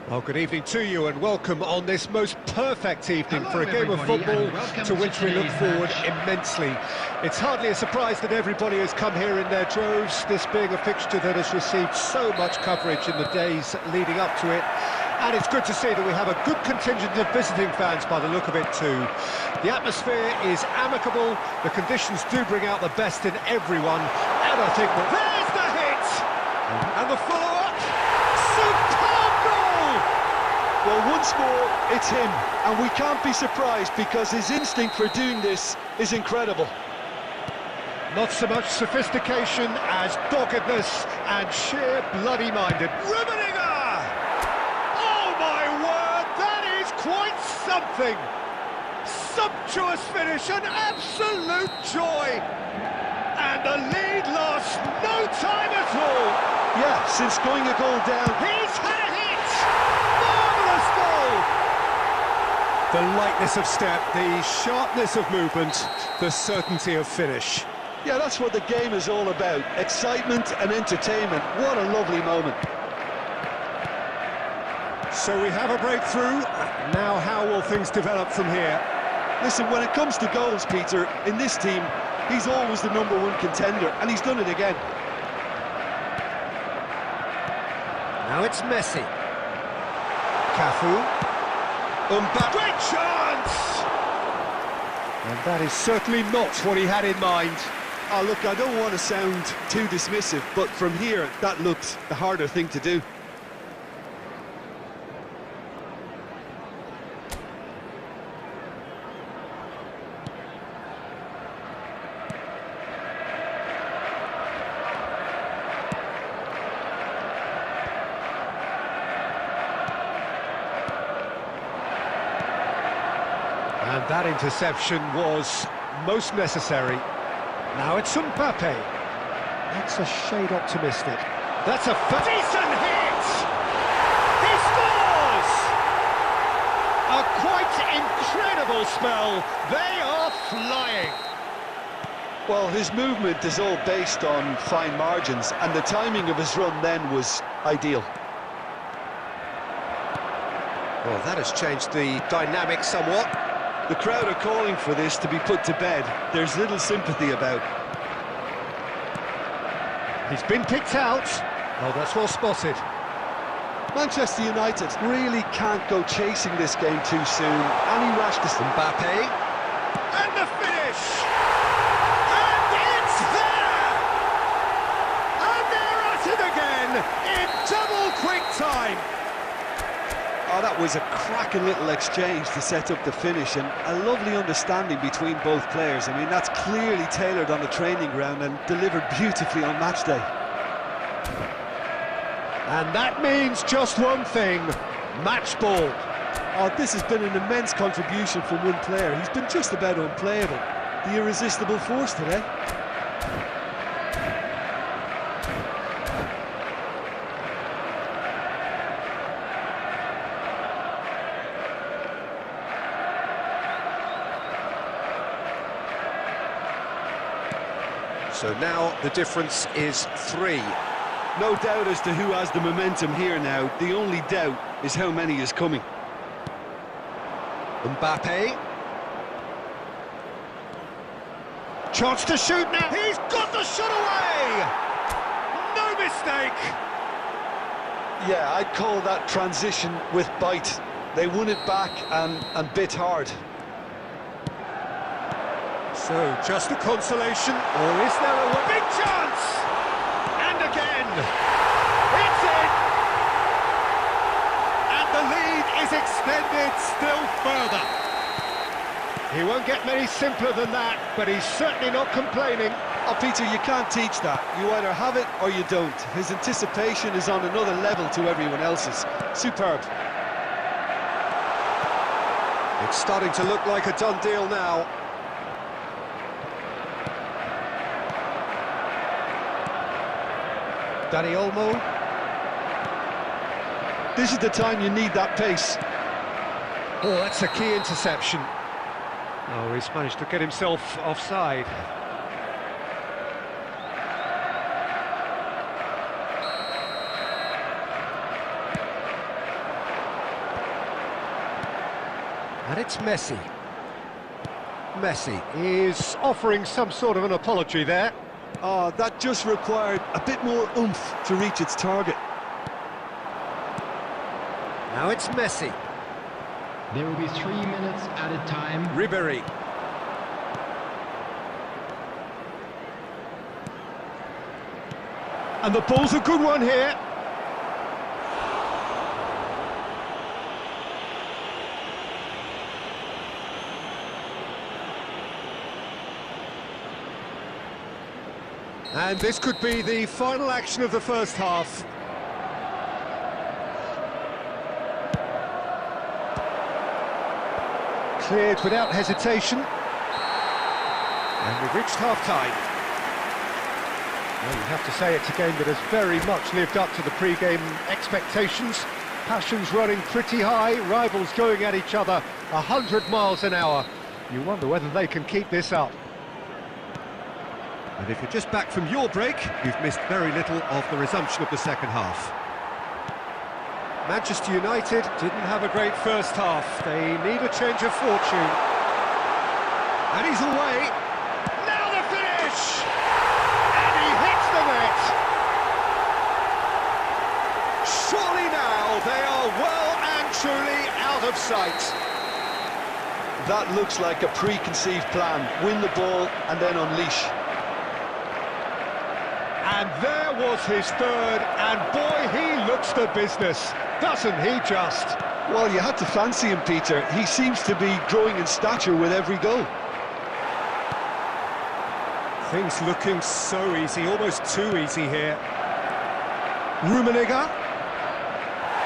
Well, good evening to you and welcome on this most perfect evening for a game of football to which we look forward immensely. It's hardly a surprise that everybody has come here in their droves, this being a fixture that has received so much coverage in the days leading up to it. And it's good to see that we have a good contingent of visiting fans by the look of it too. The atmosphere is amicable, the conditions do bring out the best in everyone, and I think that there's the hit! And the follow-up, superb goal!
Well, once more, it's him, and we can't be surprised because his instinct for doing this is incredible.
Not so much sophistication as doggedness and sheer bloody-minded. Rummenigge! Oh my word, that is quite something! Sumptuous finish, an absolute joy! And the lead lost no time at all!
Yeah, since going a goal down.
He's had a hit! Marvellous goal! The lightness of step, the sharpness of movement, the certainty of finish.
Yeah, that's what the game is all about. Excitement and entertainment. What a lovely moment.
So we have a breakthrough. Now how will things develop from here?
Listen, when it comes to goals, Peter, in this team, he's always the #1 contender, and he's done it again.
Now it's Messi. Cafu. Mbappe. Great chance! And that is certainly not what he had in mind.
Oh, look, I don't want to sound too dismissive, but from here, that looked the harder thing to do.
And that interception was most necessary. Now it's Mbappe. That's a shade optimistic. That's a decent hit! He scores! A quite incredible spell. They are flying.
Well, his movement is all based on fine margins, and the timing of his run then was ideal.
Well, that has changed the dynamic somewhat.
The crowd are calling for this to be put to bed. There's little sympathy about.
He's been picked out. Oh, that's well spotted.
Manchester United really can't go chasing this game too soon. Any rashness.
Mbappe. And the finish! And it's there! And they're at it again in double quick time.
Oh, that was a cracking little exchange to set up the finish, and a lovely understanding between both players. I mean, that's clearly tailored on the training ground and delivered beautifully on match day.
And that means just one thing, match ball.
Oh, this has been an immense contribution from one player. He's been just about unplayable. The irresistible force today.
So now the difference is 3.
No doubt as to who has the momentum here now. The only doubt is how many is coming.
Mbappe. Chance to shoot now. He's got the shot away! No mistake!
Yeah, I'd call that transition with bite. They won it back and bit hard.
So, just a consolation, or is there a big chance? And again, it's in! And the lead is extended still further. He won't get many simpler than that, but he's certainly not complaining.
Oh, Peter, you can't teach that. You either have it or you don't. His anticipation is on another level to everyone else's. Superb.
It's starting to look like a done deal now. Dani Olmo.
This is the time you need that pace.
Oh, that's a key interception. Oh, he's managed to get himself offside. And it's Messi. Messi is offering some sort of an apology there.
Oh, that just required a bit more oomph to reach its target.
Now it's Messi.
There will be 3 minutes at a time.
Ribéry. And the ball's a good one here. And this could be the final action of the first half. Cleared without hesitation. And we've reached half-time. Well, you have to say it's a game that has very much lived up to the pre-game expectations. Passions running pretty high, rivals going at each other 100 miles an hour. You wonder whether they can keep this up. And if you're just back from your break, you've missed very little of the resumption of the second half. Manchester United didn't have a great first half. They need a change of fortune. And he's away. Now the finish! And he hits the net! Surely now they are well and truly out of sight.
That looks like a preconceived plan. Win the ball and then unleash.
And there was his third, and boy, he looks the business, doesn't he just?
Well, you had to fancy him, Peter. He seems to be growing in stature with every goal.
Things looking so easy, almost too easy here. Rummenigge.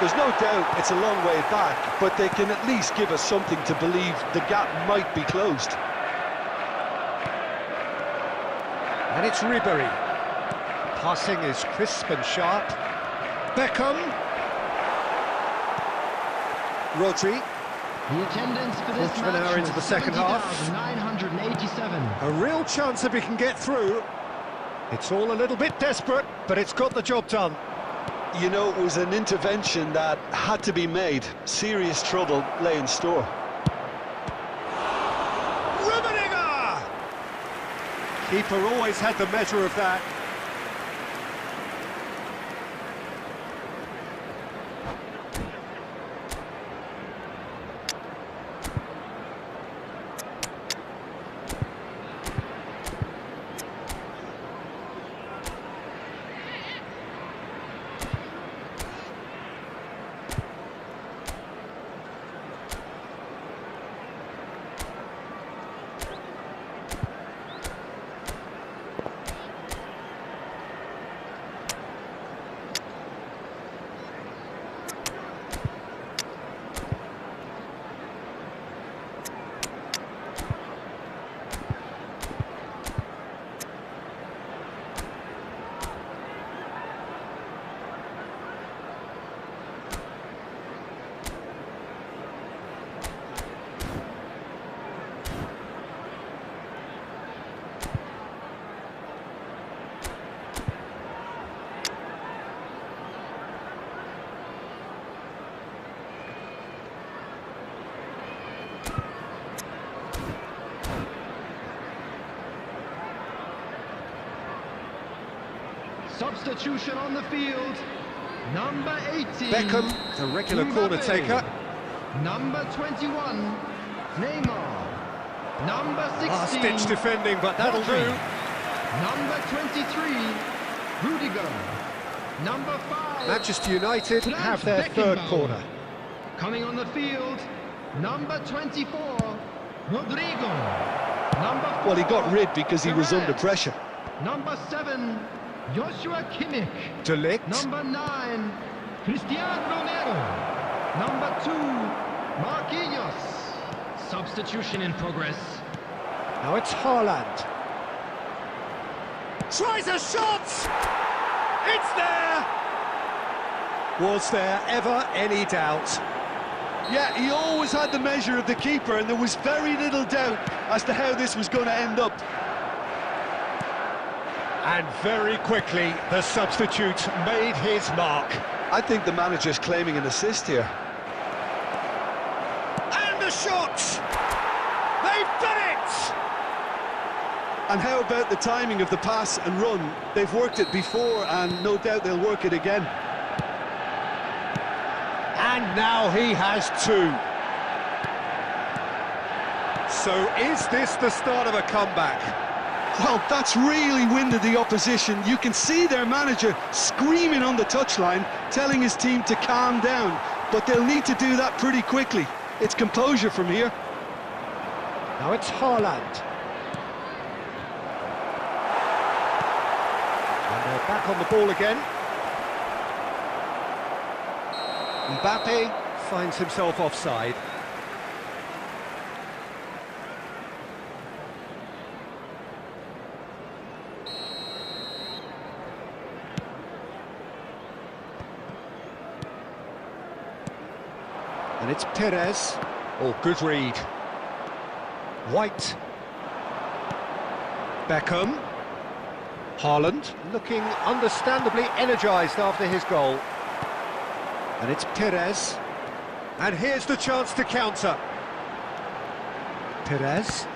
There's no doubt it's a long way back, but they can at least give us something to believe the gap might be closed.
And it's Ribery. Passing is crisp and sharp. Beckham. Rodri.
The attendance for this
Quarter of an hour into the second half.
987.
A real chance if he can get through. It's all a little bit desperate, but it's got the job done.
You know, it was an intervention that had to be made. Serious trouble lay in store.
Rummenigge! Keeper always had the measure of that.
Substitution on the field. Number 18.
Beckham, the regular corner taker.
Number 21. Neymar. Number 16.
Last-ditch defending, but that'll do.
Number 23. Rudiger. Number 5.
Manchester United
Franz
have their third
Beckenbauer.
corner.
Coming on the field. Number 24. Rodrigo. Number 4.
Well, he got rid because he was
Perez.
under pressure.
Number 7. Joshua Kimmich.
De Ligt.
Number 9, Cristiano Romero. Number 2, Marquinhos. Substitution in progress.
Now it's Haaland. Tries a shot! It's there! Was there ever any doubt?
Yeah, he always had the measure of the keeper, and there was very little doubt as to how this was going to end up.
And very quickly, the substitute made his mark.
I think the manager's claiming an assist here.
And the shot! They've done it!
And how about the timing of the pass and run? They've worked it before, and no doubt they'll work it again.
And now he has two. So is this the start of a comeback?
Well, that's really winded the opposition. You can see their manager screaming on the touchline, telling his team to calm down. But they'll need to do that pretty quickly. It's composure from here.
Now it's Haaland. And they're back on the ball again. Mbappe finds himself offside. And it's Perez. Oh, good read. White. Beckham. Haaland, looking understandably energised after his goal. And it's Perez. And here's the chance to counter. Perez.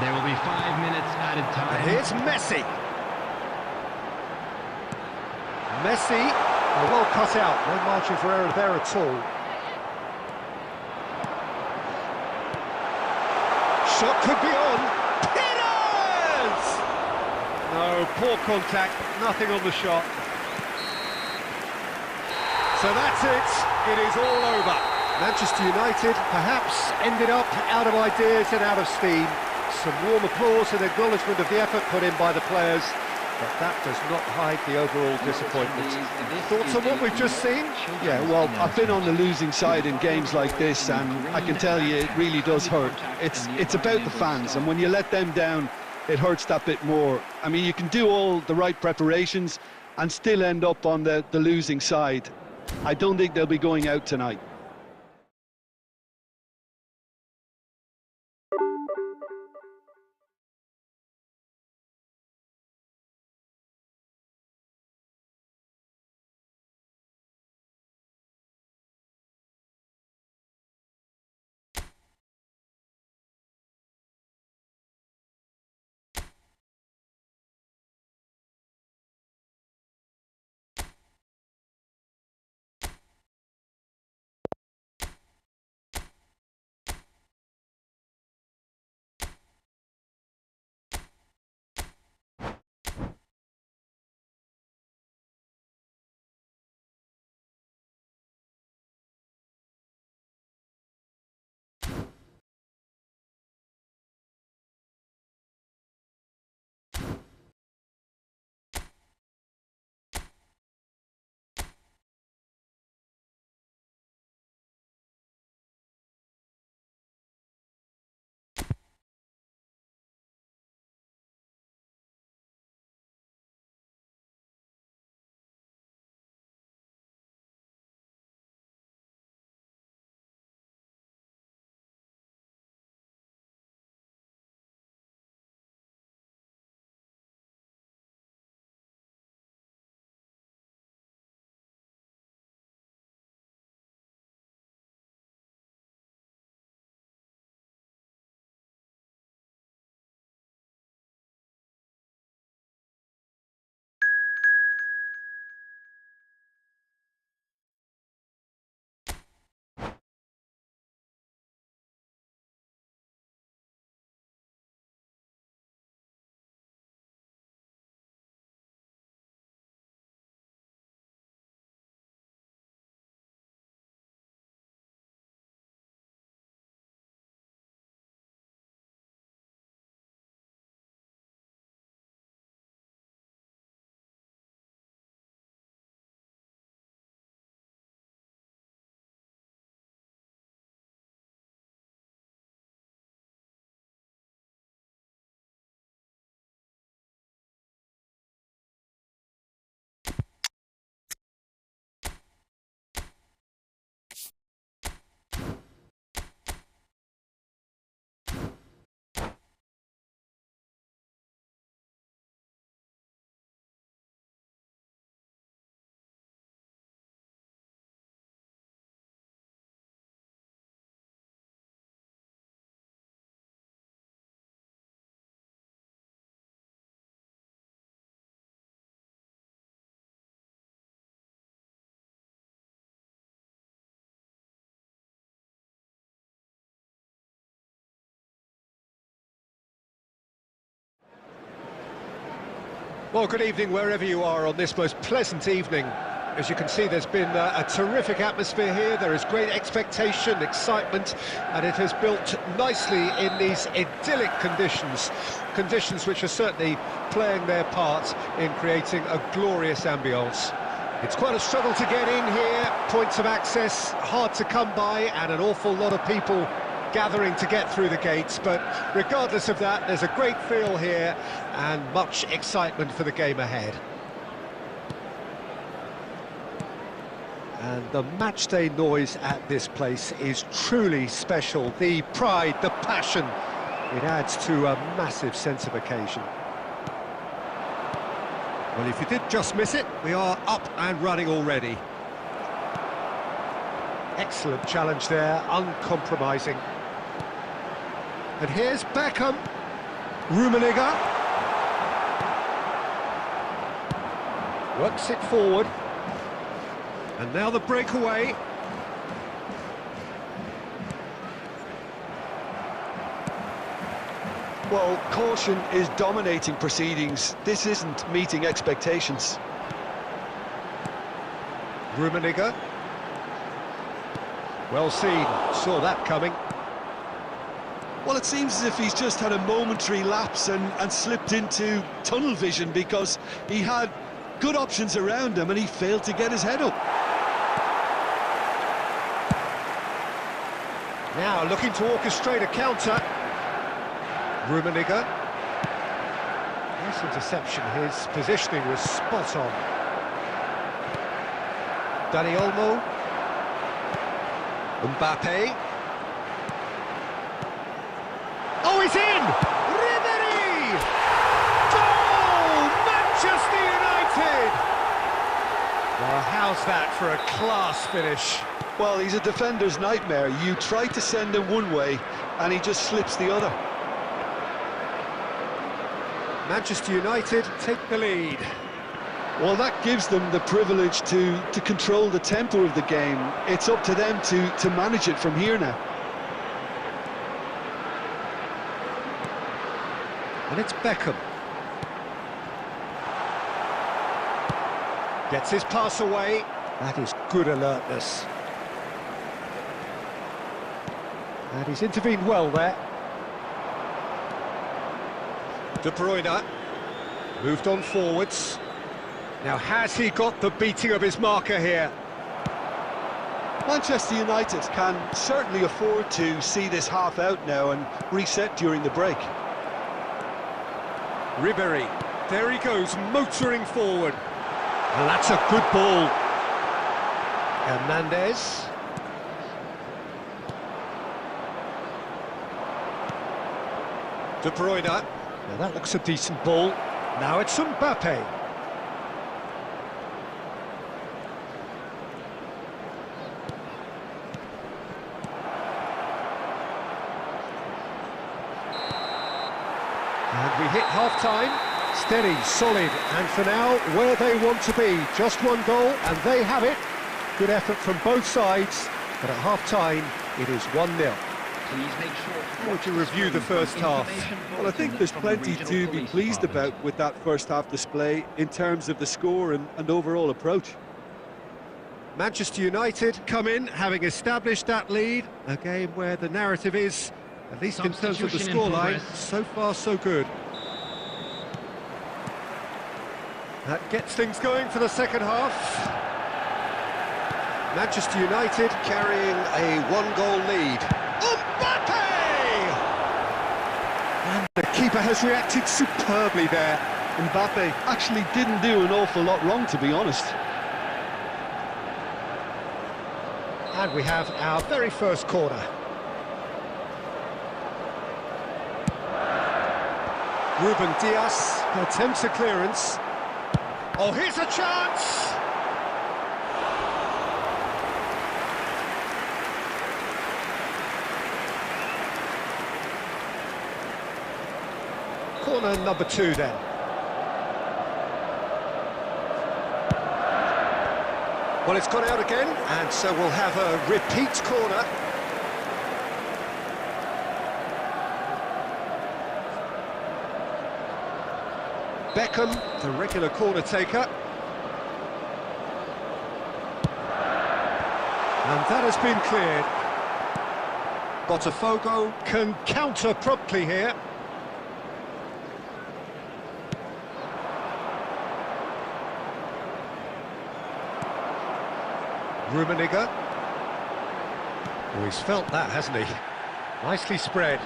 There will be 5 minutes added time.
And here's Messi. Messi, well cut out, no margin for error there at all. Shot could be on. Perez! No, poor contact, nothing on the shot. So that's it, it is all over. Manchester United perhaps ended up out of ideas and out of steam. Some warm applause and acknowledgement of the effort put in by the players, but that does not hide the overall disappointment. Thoughts on what we've just seen?
Yeah, well, I've been on the losing side in games like this, and I can tell you it really does hurt. It's about the fans, and when you let them down, it hurts that bit more. I mean, you can do all the right preparations and still end up on the losing side. I don't think they'll be going out tonight.
Well, good evening wherever you are on this most pleasant evening. As you can see, there's been a terrific atmosphere here. There is great expectation, excitement, and it has built nicely in these idyllic conditions. Conditions which are certainly playing their part in creating a glorious ambience. It's quite a struggle to get in here, points of access hard to come by, and an awful lot of people gathering to get through the gates, but regardless of that, there's a great feel here and much excitement for the game ahead. And the matchday noise at this place is truly special. The pride, the passion, it adds to a massive sense of occasion. Well, if you did just miss it, we are up and running already. Excellent challenge there, uncompromising. And here's Beckham. Rummenigge. Works it forward. And now the breakaway.
Well, caution is dominating proceedings. This isn't meeting expectations.
Rummenigge. Well seen, saw that coming.
Well, it seems as if he's just had a momentary lapse and slipped into tunnel vision, because he had good options around him and he failed to get his head up.
Now looking to orchestrate a counter. Rummenigge. Nice interception, his positioning was spot on. Dani Olmo. Mbappe. Oh, he's in! Ribery! Goal! Manchester United! Well, how's that for a class finish?
Well, he's a defender's nightmare. You try to send him one way and he just slips the other.
Manchester United take the lead.
Well, that gives them the privilege to control the tempo of the game. It's up to them to manage it from here now.
And it's Beckham. Gets his pass away. That is good alertness. And he's intervened well there. De Bruyne moved on forwards. Now, has he got the beating of his marker here?
Manchester United can certainly afford to see this half out now and reset during the break.
Ribery, there he goes, motoring forward. And that's a good ball. Hernandez. De Bruyne. Now that looks a decent ball. Now it's Mbappe. And we hit half-time. Steady, solid, and for now, where they want to be. Just one goal, and they have it. Good effort from both sides, but at half-time, it is 1-0.
Please make sure.
How would you review the first half?
Well, I think there's plenty to be pleased about with that first half display in terms of the score and overall approach.
Manchester United come in, having established that lead. A game where the narrative is, at least in terms of the scoreline, so far so good. That gets things going for the second half. Manchester United carrying a one-goal lead. Mbappe! And the keeper has reacted superbly there.
Mbappe actually didn't do an awful lot wrong, to be honest.
And we have our very first corner. Ruben Dias attempts a clearance. Oh, here's a chance! Corner number 2 then. Well, it's gone out again, and so we'll have a repeat corner. Beckham, the regular corner taker. And that has been cleared. Botafogo can counter promptly here. Rummenigge. Oh, he's felt that, hasn't he? Nicely spread.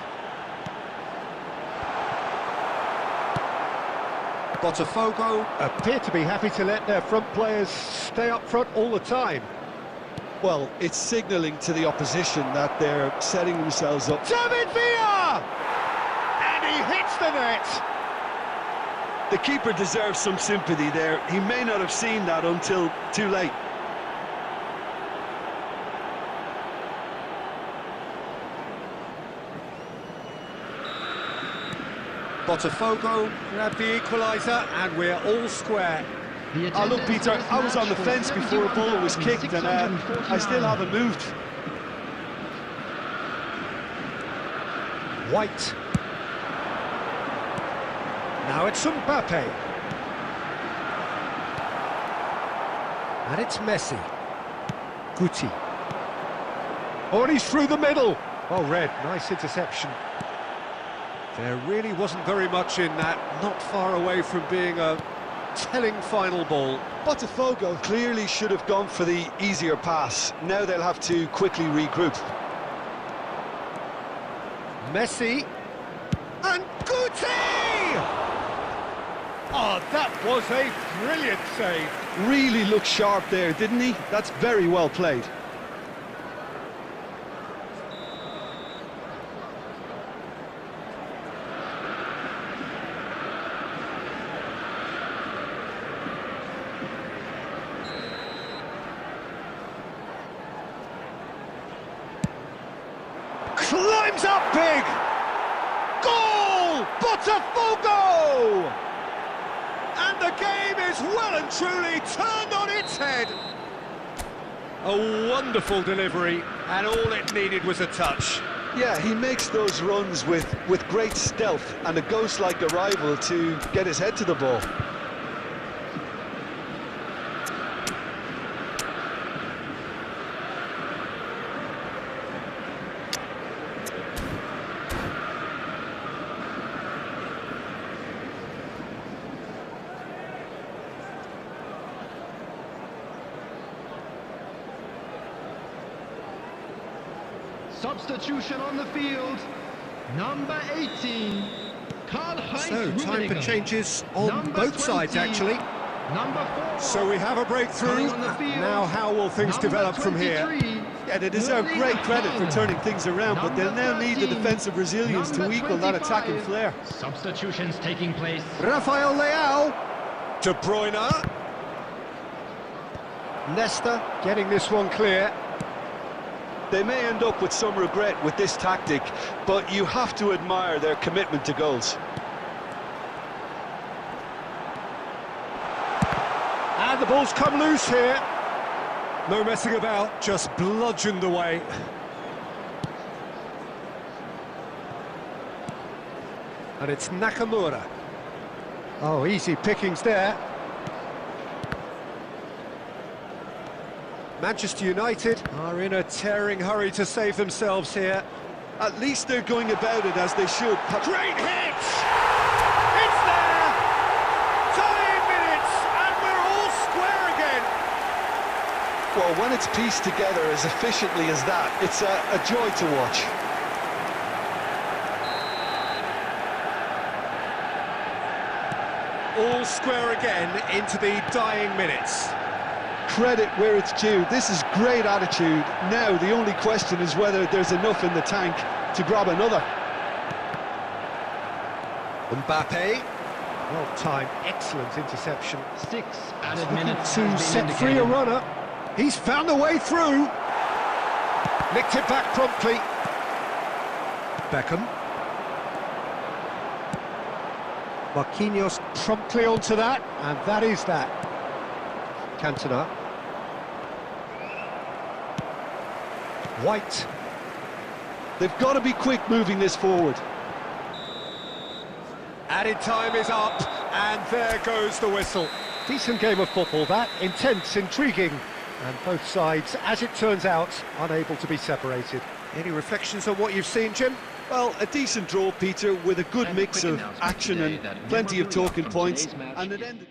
Botafogo appear to be happy to let their front players stay up front all the time.
Well, it's signalling to the opposition that they're setting themselves up.
David Villa! And he hits the net!
The keeper deserves some sympathy there. He may not have seen that until too late.
Botafogo grabbed the equaliser, and we're all square.
Oh, look, Peter, I was on the fence before a ball was kicked, and I still haven't moved.
White. Now it's Mbappe. And it's Messi. Guti. Oh, and he's through the middle. Well read, nice interception. There really wasn't very much in that, not far away from being a telling final ball.
Botafogo clearly should have gone for the easier pass. Now they'll have to quickly regroup.
Messi. And Guti! Oh, that was a brilliant save.
Really looked sharp there, didn't he? That's very well played.
Climbs up big! Goal! Botafogo! And the game is well and truly turned on its head. A wonderful delivery, and all it needed was a touch.
Yeah, he makes those runs with great stealth and a ghost-like arrival to get his head to the ball.
Substitution on the field, number 18, Karl-Heinz
So, time for
Rummenigge.
changes on
Number
both sides,
20,
actually.
Number 4.
So we have a breakthrough.
Coming on the field,
Now, how will things
number
develop from here?
23,
Yeah, they deserve great credit for turning things around, but they'll now need the defensive resilience to equal that attacking flair.
Substitutions taking place.
Rafael Leao. De Bruyne. Nesta getting this one clear.
They may end up with some regret with this tactic, but you have to admire their commitment to goals.
And the ball's come loose here. No messing about, just bludgeoned away. And it's Nakamura. Oh, easy pickings there. Manchester United are in a tearing hurry to save themselves here.
At least they're going about it as they should.
Great hit! It's there! Time minutes, and we're all square again.
Well, when it's pieced together as efficiently as that, it's a joy to watch.
All square again into the dying minutes.
Credit where it's due. This is great attitude. Now the only question is whether there's enough in the tank to grab another.
Mbappe. Well timed, excellent interception.
6 added minutes
To
has been
set free a
indicated.
runner. He's found a way through. Nicked it back promptly. Beckham. Marquinhos promptly onto that, and that is that. Cantona. White.
They've got to be quick moving this forward.
Added time is up, and there goes the whistle. Decent game of football, that. Intense, intriguing, and both sides, as it turns out, unable to be separated. Any reflections on what you've seen, Jim?
Well, a decent draw, Peter, with a good
And a
mix
quick
of
announcement
action
today
and
that
plenty of
memorabilia
talking
from
points,
today's match
and it
is-
ended.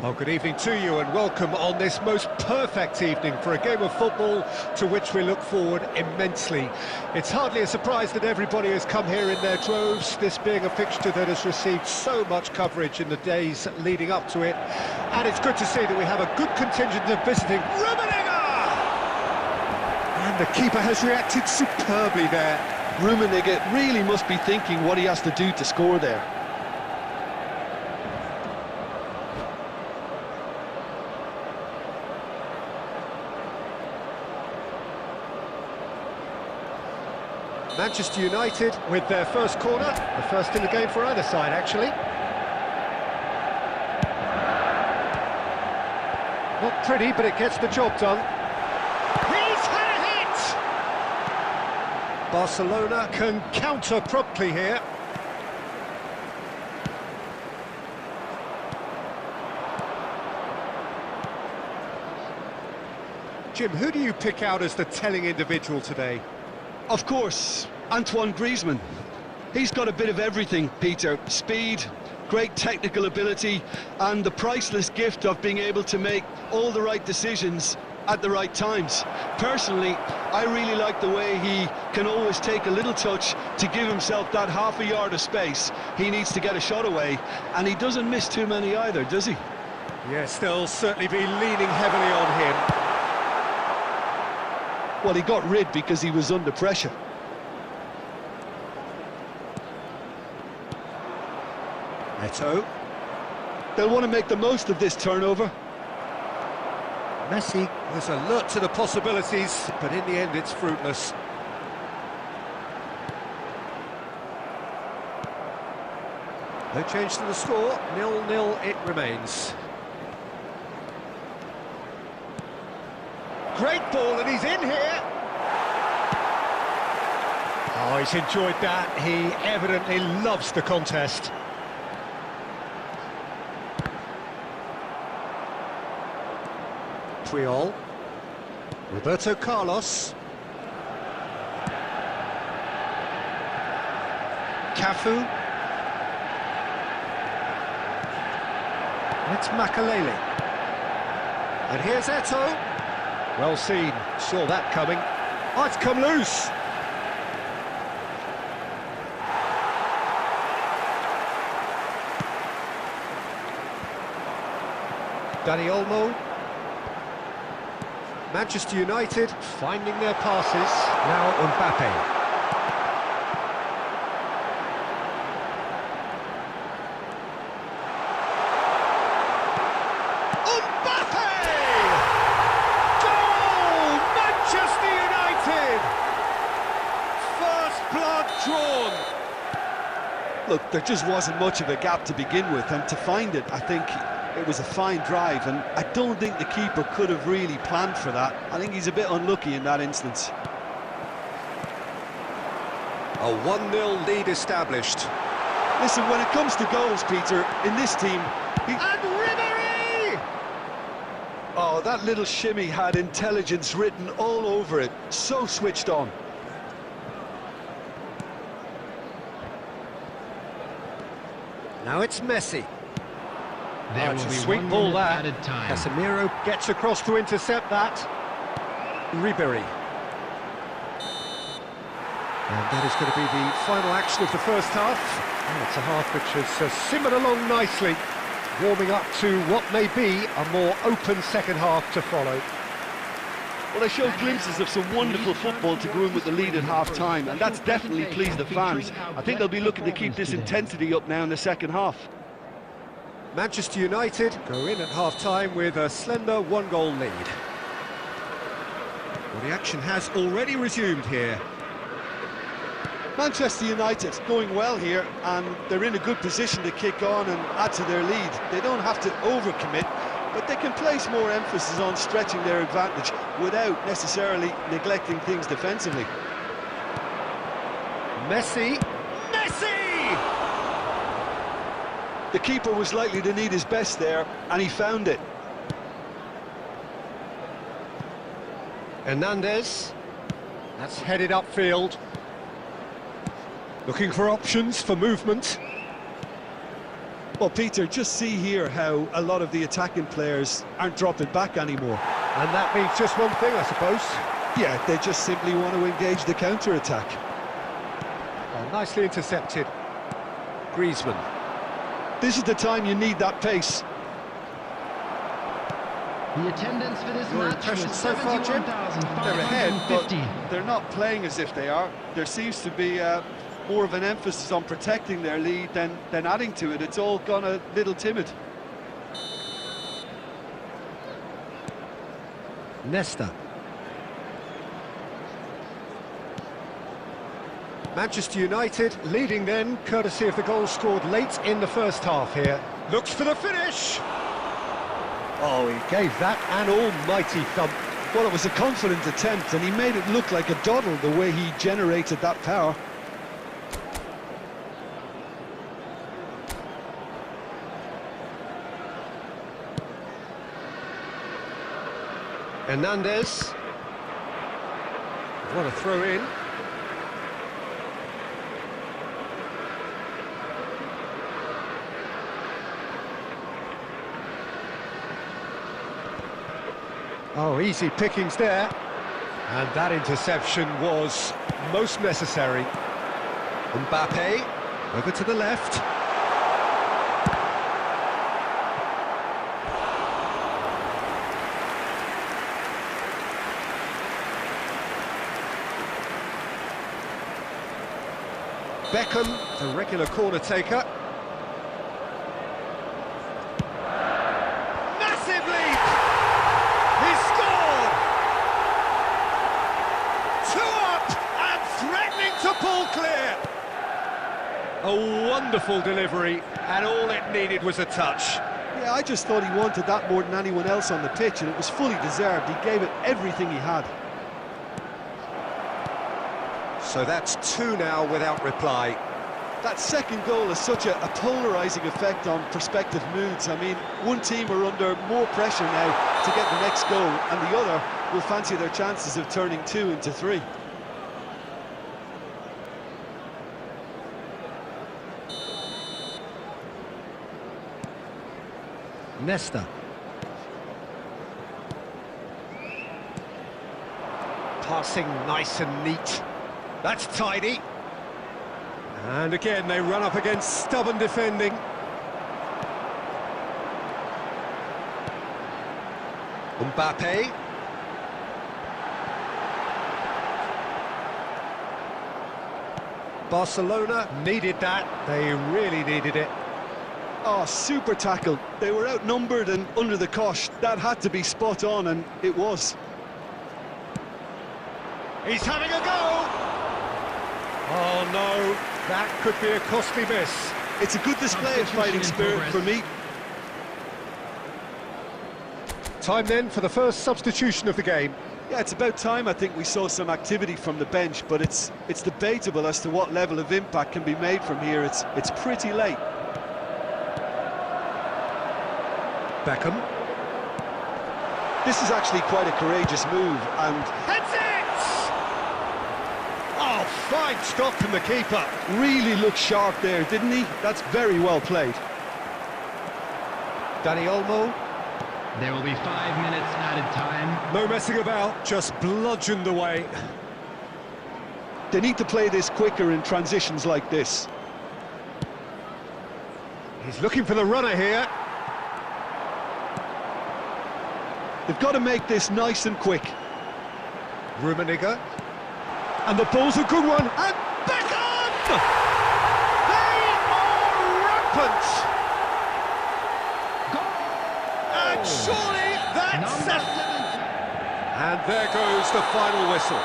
Well, good evening to you and welcome on this most perfect evening for a game of football to which we look forward immensely. It's hardly a surprise that everybody has come here in their droves, this being a fixture that has received so much coverage in the days leading up to it. And it's good to see that we have a good contingent of visiting. Rummenigge! And the keeper has reacted superbly there.
Rummenigge really must be thinking what he has to do to score there.
Manchester United with their first corner, the first in the game for either side, actually. Not pretty, but it gets the job done. He's had a hit! Barcelona can counter promptly here. Jim, who do you pick out as the telling individual today?
Of course, Antoine Griezmann. He's got a bit of everything, Peter. Speed, great technical ability, and the priceless gift of being able to make all the right decisions at the right times. Personally, I really like the way he can always take a little touch to give himself that half a yard of space. He needs to get a shot away, and he doesn't miss too many either, does he?
Yes, they'll certainly be leaning heavily on him.
Well, he got rid because he was under pressure.
Neto.
They'll want to make the most of this turnover.
Messi was alert to the possibilities, but in the end it's fruitless. No change to the score, 0-0 it remains. Great ball, and he's in here! Oh, he's enjoyed that. He evidently loves the contest. Puyol, Roberto Carlos, Cafu, it's Makalele, and here's Eto'o. Well seen, saw that coming. Oh, it's come loose. Dani Olmo. Manchester United finding their passes. Now Mbappe. Mbappe! Goal! Manchester United! First blood drawn.
Look, there just wasn't much of a gap to begin with, and to find it, I think it was a fine drive, and I don't think the keeper could have really planned for that. I think he's a bit unlucky in that instance.
A 1-0 lead established.
Listen, when it comes to goals, Peter, in this team...
And Ribery!
Oh, that little shimmy had intelligence written all over it. So switched on.
Now it's Messi.
There
It's
will
a
be
sweet
1
ball
minute
that.
added time.
Casemiro gets across to intercept that. Ribery. And that is going to be the final action of the first half. And it's a half which has simmered along nicely, warming up to what may be a more open second half to follow.
Well, they showed glimpses of some wonderful football to go in with the lead at half-time, and that's definitely pleased the fans. I think they'll be looking to keep this intensity up now in the second half.
Manchester United go in at half-time with a slender one-goal lead. Well, the action has already resumed here.
Manchester United going well here, and they're in a good position to kick on and add to their lead. They don't have to overcommit, but they can place more emphasis on stretching their advantage without necessarily neglecting things defensively.
Messi.
The keeper was likely to need his best there, and he found it.
Hernandez. That's headed upfield. Looking for options for movement.
Well, Peter, just see here how a lot of the attacking players aren't dropping back anymore.
And that means just one thing, I suppose.
Yeah, they just simply want to engage the counter-attack.
Oh, nicely intercepted. Griezmann.
This is the time you need that pace.
The attendance for this
Your
match
impressions
was
so far, Jim?
They're ahead, but
71,550.
they're not playing as if they are. There seems to be more of an emphasis on protecting their lead than adding to it. It's all gone a little timid.
Nesta. Manchester United leading then, courtesy of the goal scored late in the first half here. Looks for the finish! Oh, he gave that an almighty thump.
Well, it was a confident attempt, and he made it look like a doddle the way he generated that power.
Hernandez. What a throw in. Oh, easy pickings there. And that interception was most necessary. Mbappe, over to the left. Beckham, the regular corner taker. Massive leap! He's scored! 2 up and threatening to pull clear. A wonderful delivery, and all it needed was a touch.
Yeah, I just thought he wanted that more than anyone else on the pitch, and it was fully deserved. He gave it everything he had.
So that's 2 now without reply.
That second goal has such a polarising effect on prospective moods. I mean, one team are under more pressure now to get the next goal, and the other will fancy their chances of turning 2 into 3.
Nesta. Passing nice and neat. That's tidy. And again, they run up against stubborn defending. Mbappe. Barcelona needed that. They really needed it.
Oh, super tackle. They were outnumbered and under the cosh. That had to be spot on, and it was.
He's having a go! Oh no, that could be a costly miss.
It's a good display of fighting spirit for me.
Time then for the first substitution of the game.
Yeah, it's about time I think we saw some activity from the bench, but it's debatable as to what level of impact can be made from here. It's pretty late.
Beckham.
This is actually quite a courageous move, and
Heads it! Oh, fine stop from the keeper.
really looked sharp there, didn't he? That's very well played.
Dani Olmo.
There will be 5 minutes added time.
No messing about, just bludgeoned away.
They need to play this quicker in transitions like this.
He's looking for the runner here.
They've got to make this nice and quick.
Rummenigge. And the ball's a good one. And Beckham! They are rampant! And surely that's settled. And there goes the final whistle.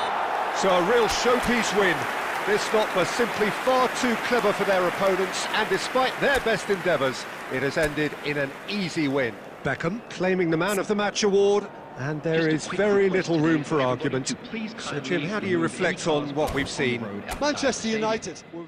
So a real showpiece win. This lot was simply far too clever for their opponents, and despite their best endeavours, it has ended in an easy win. Beckham claiming the Man of the Match award, and there is very little room for argument. So Jim, how do you reflect on what we've seen?
Manchester United were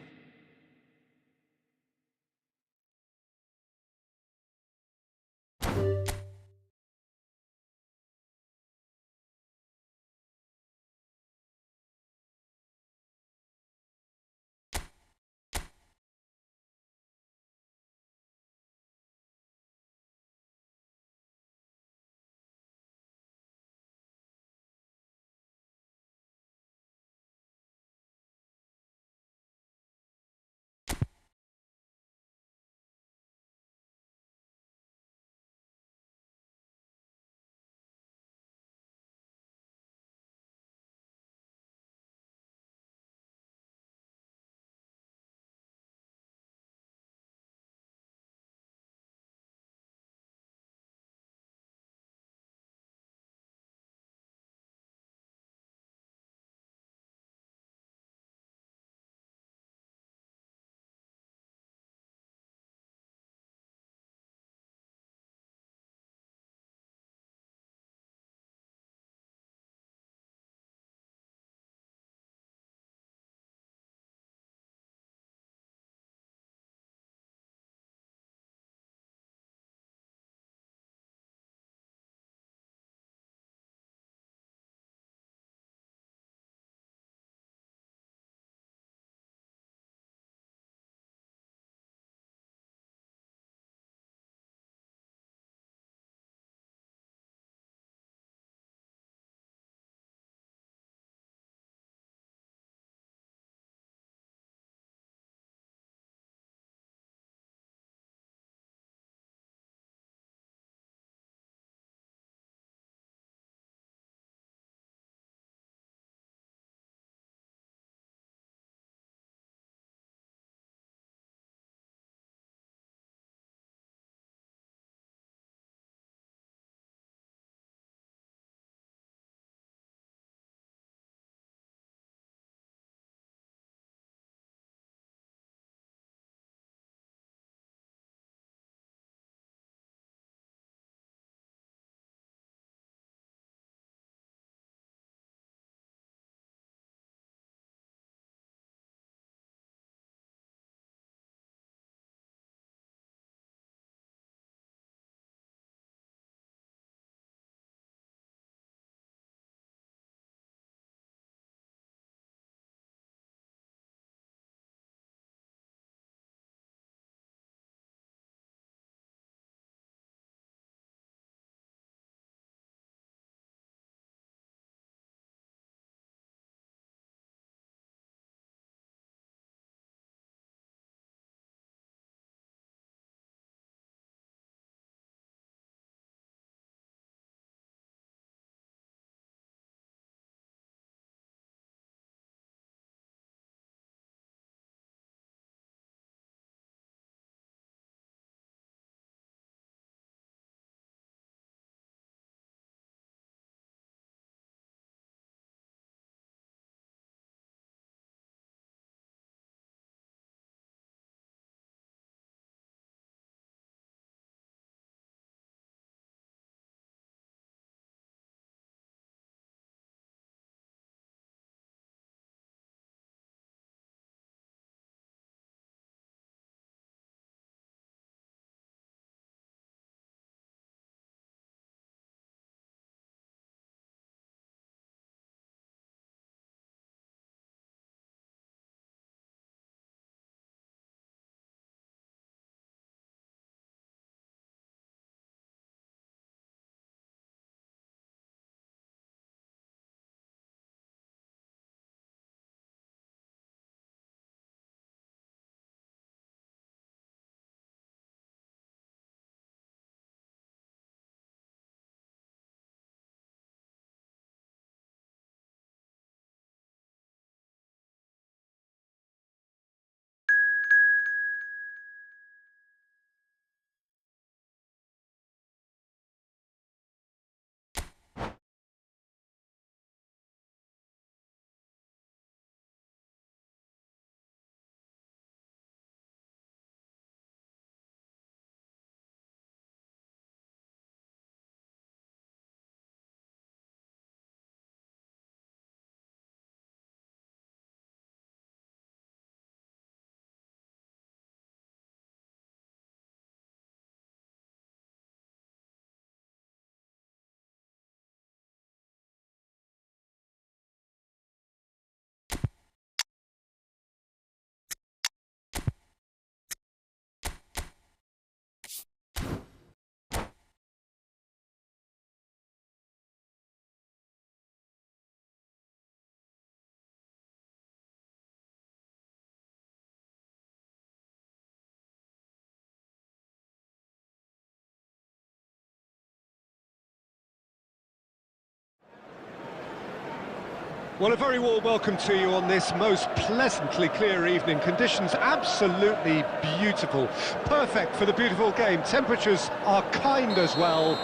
Well, a very warm welcome to you on this most pleasantly clear evening. Conditions absolutely beautiful. Perfect for the beautiful game. Temperatures are kind as well.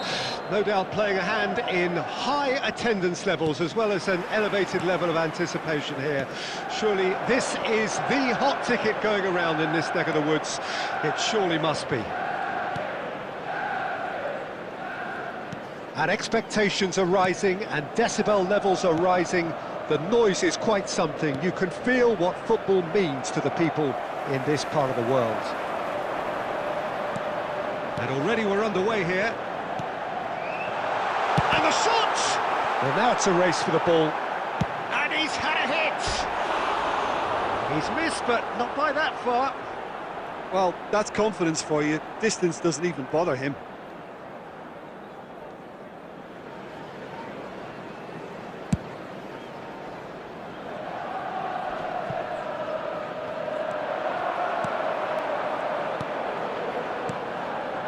No doubt playing a hand in high attendance levels as well as an elevated level of anticipation here. Surely this is the hot ticket going around in this neck of the woods. It surely must be. And expectations are rising and decibel levels are rising. The noise is quite something. You can feel what football means to the people in this part of the world. And already we're underway here. And the shot! Well, now it's a race for the ball. And he's had a hit! He's missed, but not by that far.
Well, that's confidence for you. Distance doesn't even bother him.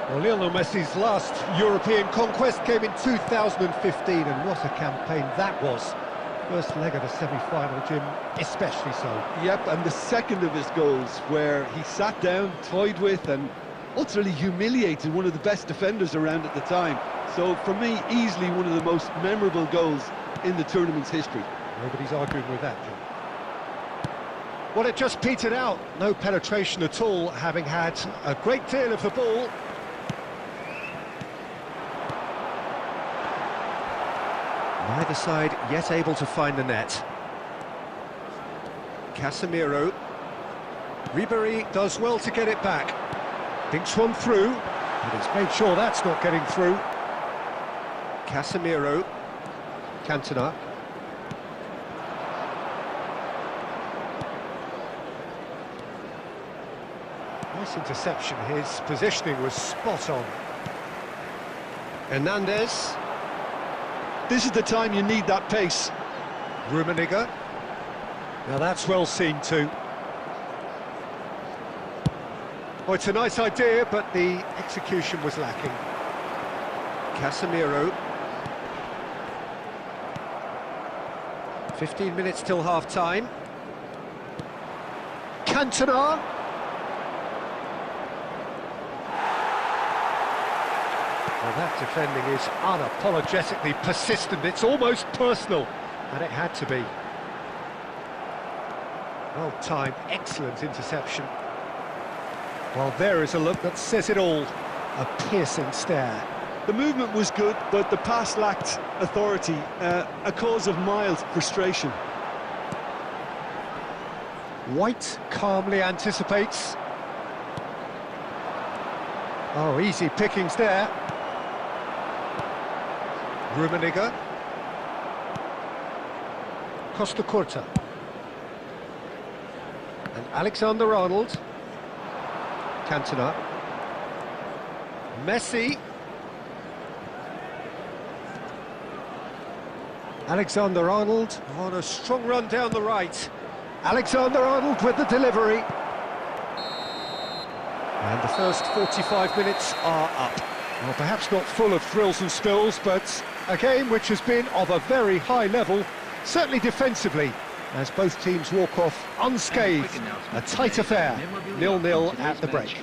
Well, Lionel Messi's last European conquest came in 2015, and what a campaign that was. First leg of a semi-final, Jim, especially so.
Yep, and the second of his goals, where he sat down, toyed with, and utterly humiliated one of the best defenders around at the time. So, for me, easily one of the most memorable goals in the tournament's history.
Nobody's arguing with that, Jim. Well, it just petered out. No penetration at all, having had a great deal of the ball. Neither side yet able to find the net. Casemiro. Ribery does well to get it back. Dinks one through, but he's made sure that's not getting through. Casemiro. Cantona. Nice interception. His positioning was spot on. Hernandez.
This is the time you need that pace.
Rummenigge. Now that's well seen too. Oh, it's a nice idea, but the execution was lacking. Casemiro. 15 minutes till half-time. Cantona. Well, that defending is unapologetically persistent. It's almost personal, and it had to be. Well-timed, excellent interception. Well, there is a look that says it all. A piercing stare.
The movement was good, but the pass lacked authority, a cause of mild frustration.
White calmly anticipates. Oh, easy pickings there. Rummenigge. Costa Curta. And Alexander-Arnold. Cantona. Messi. Alexander-Arnold on a strong run down the right. Alexander-Arnold with the delivery. And the first 45 minutes are up. Well, perhaps not full of thrills and spills, but a game which has been of a very high level, certainly defensively, as both teams walk off unscathed. A tight affair, 0-0 at the break.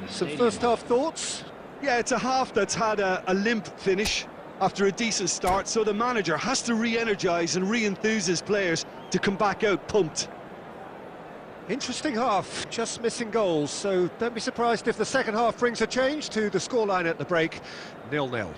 Some first-half thoughts?
Yeah, it's a half that's had a limp finish after a decent start, so the manager has to re-energise and re-enthuse his players to come back out pumped.
Interesting half, just missing goals, so don't be surprised if the second half brings a change to the scoreline at the break, 0-0.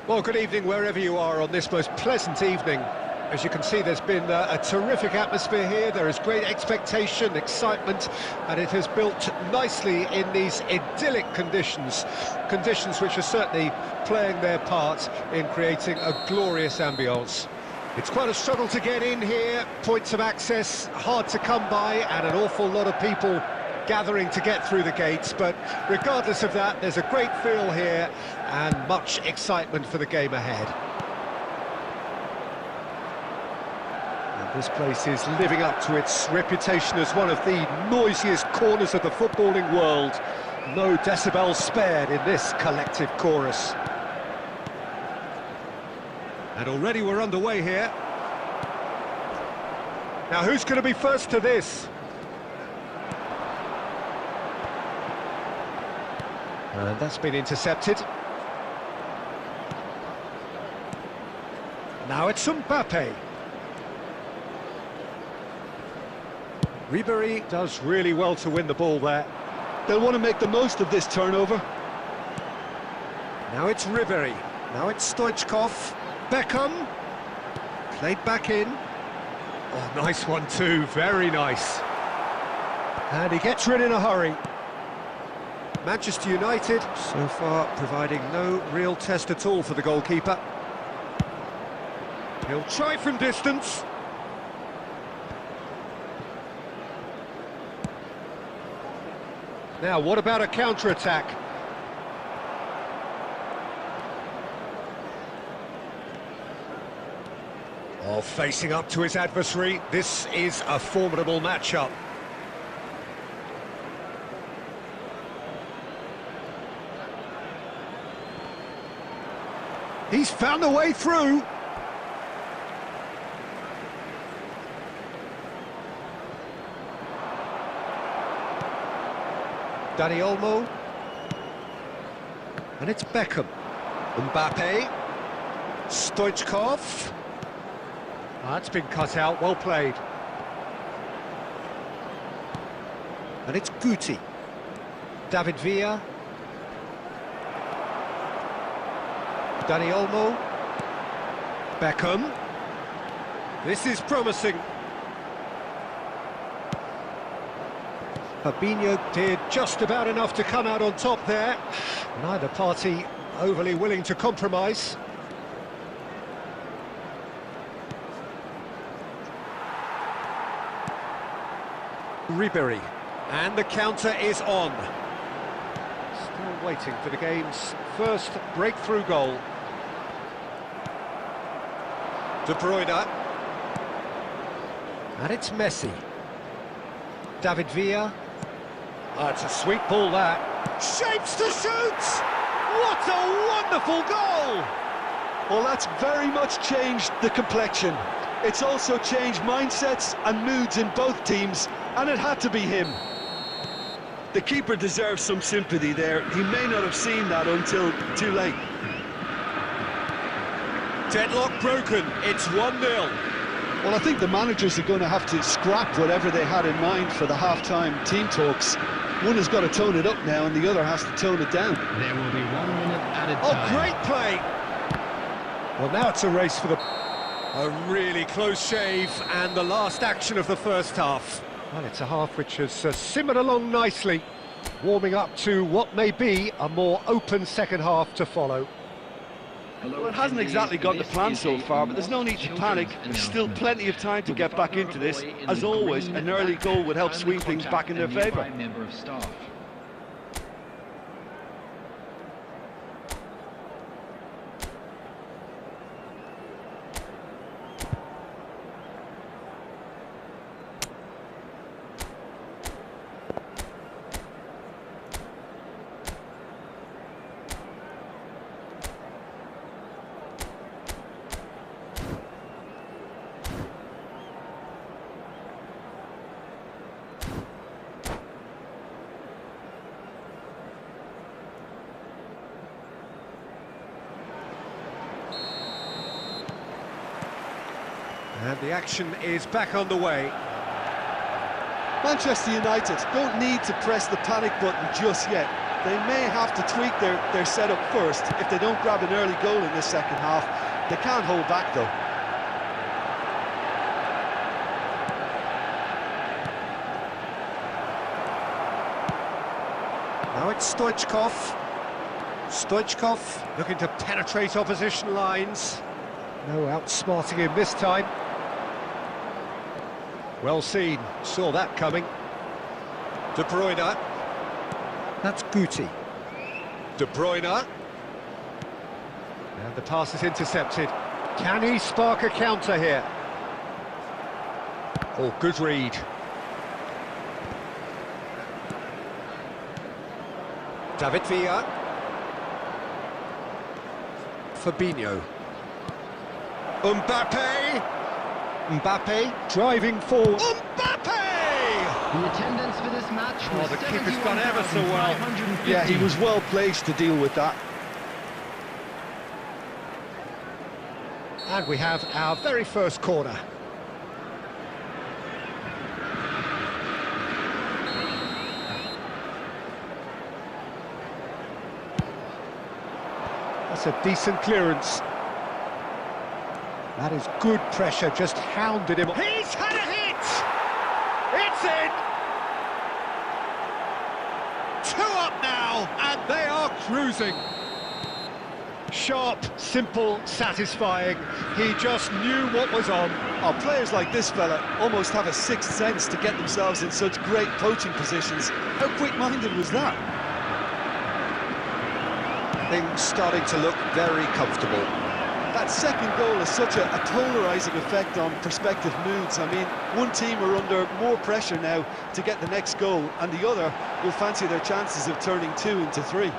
Well, good evening wherever you are on this most pleasant evening. As you can see, there's been a terrific atmosphere here. There is great expectation, excitement, and it has built nicely in these idyllic conditions. Conditions which are certainly playing their part in creating a glorious ambience. It's quite a struggle to get in here, points of access hard to come by, and an awful lot of people gathering to get through the gates, but regardless of that, there's a great feel here and much excitement for the game ahead. And this place is living up to its reputation as one of the noisiest corners of the footballing world. No decibels spared in this collective chorus. And already we're underway here. Now who's going to be first to this? And that's been intercepted. Now it's Mbappe. Ribéry does really well to win the ball there.
They'll want to make the most of this turnover.
Now it's Ribéry. Now it's Stoichkov. Beckham. Played back in. Oh, nice one too, very nice. And he gets rid in a hurry. Manchester United, so far, providing no real test at all for the goalkeeper. He'll try from distance. Now, what about a counter-attack? Oh, facing up to his adversary, this is a formidable matchup. He's found a way through. Dani Olmo. And it's Beckham. Mbappe. Stoichkov. That's been cut out, well played. And it's Guti. David Villa. Dani Olmo. Beckham. This is promising. Fabinho did just about enough to come out on top there. Neither party overly willing to compromise. Ribéry. And the counter is on. Still waiting for the game's first breakthrough goal. De Bruyne. And it's Messi. David Villa. Oh, it's a sweet ball, that. Shapes to shoot! What a wonderful goal!
Well, that's very much changed the complexion. It's also changed mindsets and moods in both teams, and it had to be him. The keeper deserves some sympathy there. He may not have seen that until too late.
Deadlock broken, it's 1-0.
Well, I think the managers are going to have to scrap whatever they had in mind for the half-time team talks. One has got to tone it up now, and the other has to tone it down.
There will be 1 minute added
Oh,
time.
great play! Well, now it's a race for the... A really close shave, and the last action of the first half. Well, it's a half which has simmered along nicely, warming up to what may be a more open second half to follow.
Well, it hasn't exactly gone to plan so far, but there's no need to panic. There's still plenty of time to get back into this. As always, an early goal would help swing things back in their favour.
And the action is back underway.
Manchester United don't need to press the panic button just yet. They may have to tweak their setup first. If they don't grab an early goal in this second half, they can't hold back though.
Now it's Stoichkov. Stoichkov looking to penetrate opposition lines. No outsmarting him this time. Well seen, saw that coming. De Bruyne. That's Guti. De Bruyne. And the pass is intercepted. Can he spark a counter here? Oh, good read. David Villa. Fabinho. Mbappe driving forward.
The attendance for this match was
the keeper's done ever so well.
71,550.
Yeah, he was well placed to deal with that.
And we have our very first corner. That's a decent clearance. That is good pressure, just hounded him. He's had a hit! It's in! 2 up now, and they are cruising. Sharp, simple, satisfying. He just knew what was on.
Oh, players like this fella almost have a sixth sense to get themselves in such great poaching positions. How quick-minded was that?
Things starting to look very comfortable.
That second goal has such a polarising effect on prospective moods. I mean, one team are under more pressure now to get the next goal, and the other will fancy their chances of turning 2 into 3.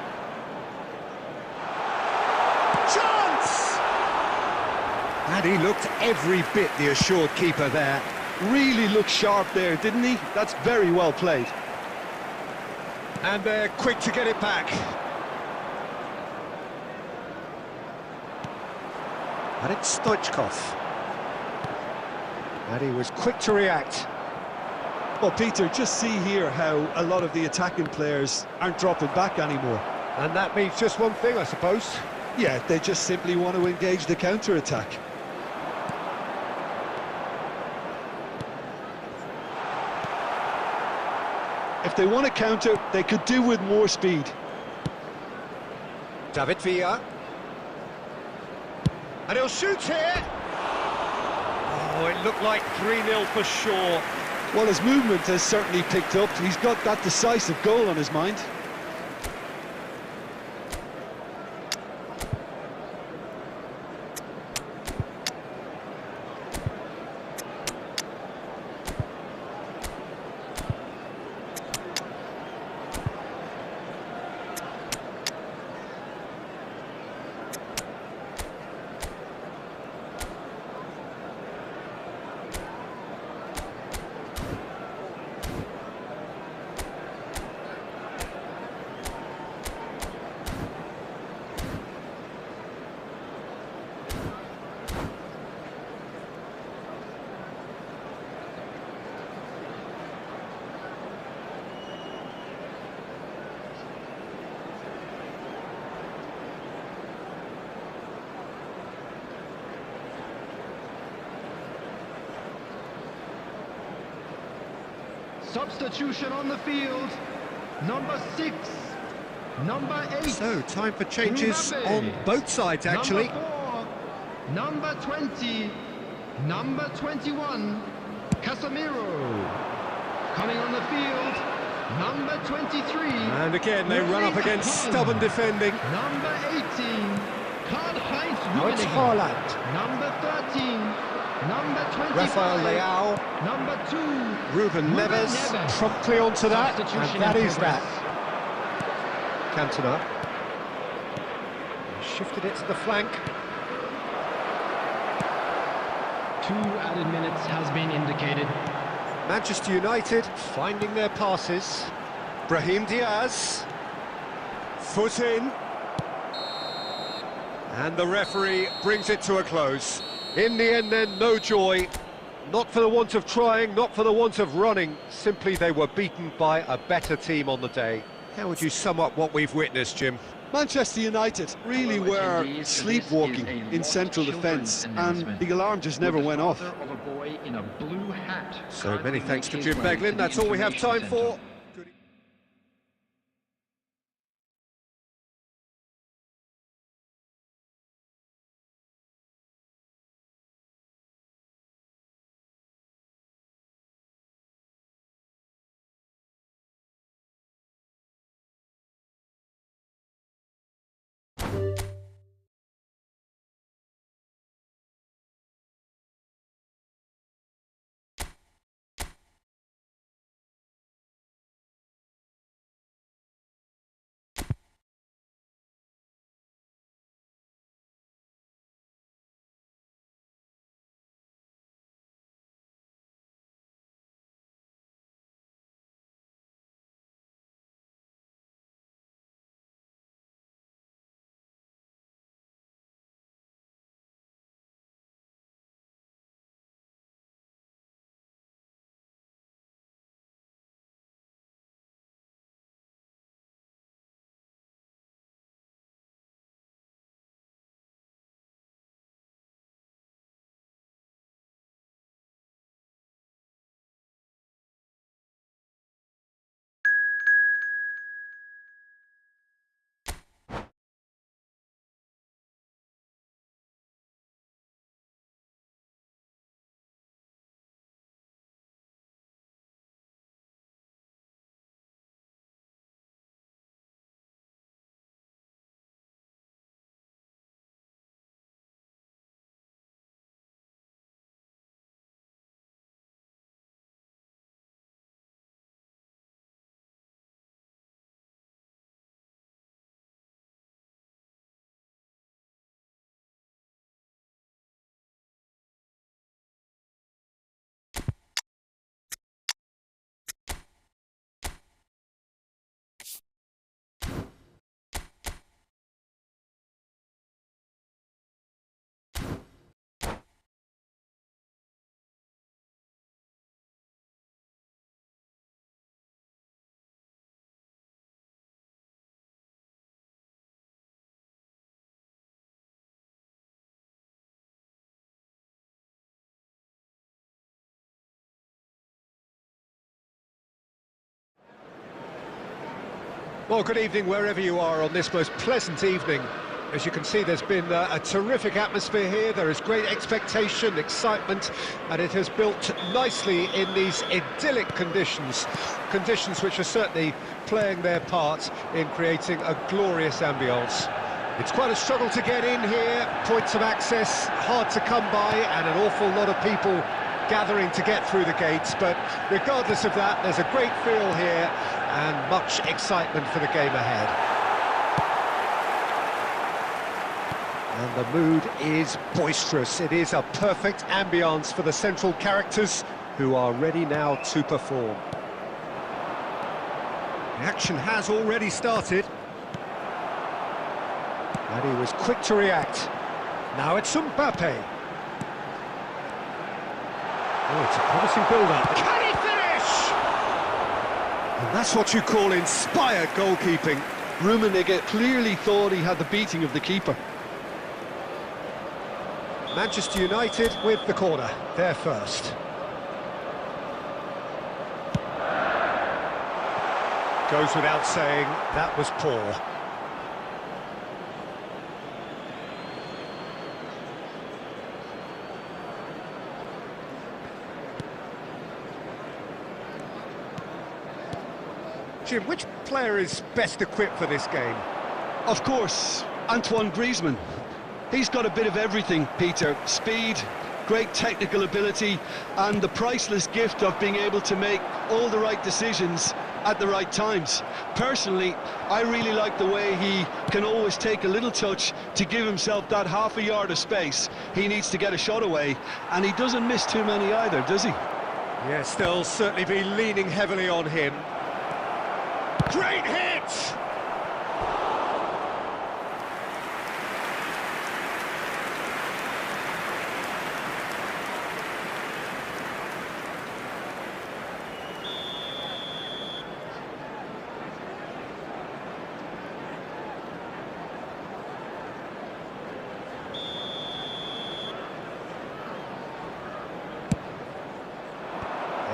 Chance! And he looked every bit the assured keeper there.
Really looked sharp there, didn't he? That's very well played.
And they're quick to get it back. And it's Stoichkov. And he was quick to react.
Well, Peter, just see here how a lot of the attacking players aren't dropping back anymore.
And that means just one thing, I suppose.
Yeah, they just simply want to engage the counter-attack. If they want to counter, they could do with more speed.
David Villa. And he'll shoot here. Oh, it looked like 3-0 for sure.
Well, his movement has certainly picked up. He's got that decisive goal on his mind.
Substitution on the field. Number 6. Number 8.
So, time for changes
Mbappe.
on both sides, actually.
Number 4. Number 20. Number 21. Casemiro. Coming on the field. Number 23.
And again, they run up against stubborn defending.
Number 18. Karl-Heinz
Now it's
Rummenigge.
Haaland.
Number 13. Number 25.
Rafael Leao.
Number 2.
Ruben Neves promptly onto that,
Substitution
and that
in
is
progress.
that. Cantona. Shifted it to the flank.
2 added minutes has been indicated.
Manchester United finding their passes. Brahim Diaz. Foot in. And the referee brings it to a close. In the end then, no joy. Not for the want of trying, not for the want of running. Simply they were beaten by a better team on the day. How would you sum up what we've witnessed, Jim?
Manchester United really were sleepwalking in central defence, and the alarm just never went off.
So many thanks to Jim Beglin. That's all we have time for. Well, good evening wherever you are on this most pleasant evening. As you can see, there's been a terrific atmosphere here. There is great expectation, excitement, and it has built nicely in these idyllic conditions. Conditions which are certainly playing their part in creating a glorious ambience. It's quite a struggle to get in here, points of access hard to come by, and an awful lot of people gathering to get through the gates, but regardless of that, there's a great feel here and much excitement for the game ahead. And the mood is boisterous. It is a perfect ambience for the central characters who are ready now to perform. The action has already started. And he was quick to react. Now it's Mbappe. Oh, it's a promising build-up. Can he finish? And that's what you call inspired goalkeeping.
Rummenigge clearly thought he had the beating of the keeper.
Manchester United with the corner, they're first. Goes without saying, that was poor. Jim, which player is best equipped for this game?
Of course, Antoine Griezmann. He's got a bit of everything, Peter. Speed, great technical ability, and the priceless gift of being able to make all the right decisions at the right times. Personally, I really like the way he can always take a little touch to give himself that half a yard of space. He needs to get a shot away, and he doesn't miss too many either, does he?
Yes, they'll certainly be leaning heavily on him. Great hit!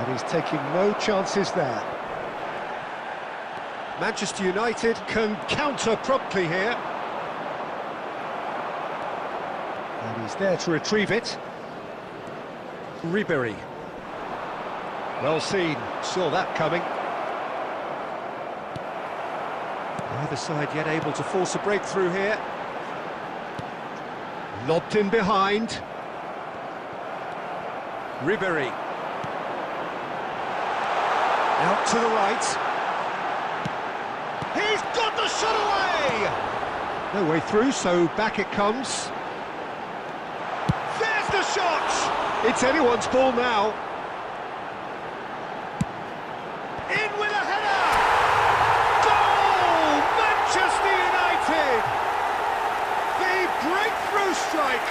And he's taking no chances there. Manchester United can counter promptly here. And he's there to retrieve it. Ribery. Well seen, saw that coming. Neither side yet able to force a breakthrough here. Lobbed in behind. Ribery. Out to the right. He's got the shot away! No way through, so back it comes. There's the shot! It's anyone's ball now. In with a header! Goal! Manchester United! The breakthrough strike!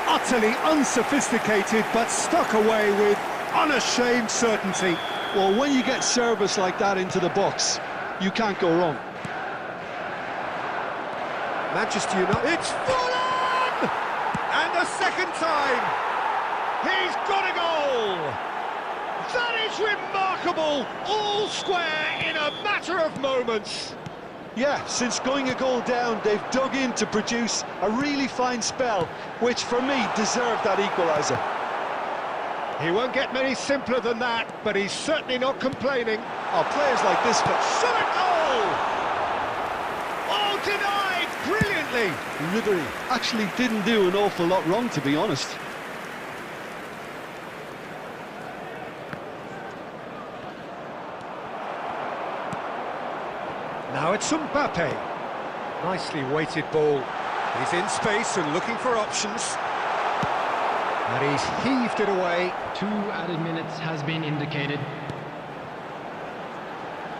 Utterly unsophisticated, but stuck away with unashamed certainty.
Well, when you get service like that into the box, you can't go wrong.
Manchester United, it's full on! And a second time, he's got a goal! That is remarkable, all square in a matter of moments.
Yeah, since going a goal down, they've dug in to produce a really fine spell, which for me deserved that equaliser.
He won't get many simpler than that, but he's certainly not complaining.
Oh, players like this can...
Shot at goal! Oh, denied brilliantly!
Ribery actually didn't do an awful lot wrong, to be honest.
Now it's Mbappe. Nicely weighted ball. He's in space and looking for options. And he's heaved it away.
2 added minutes has been indicated.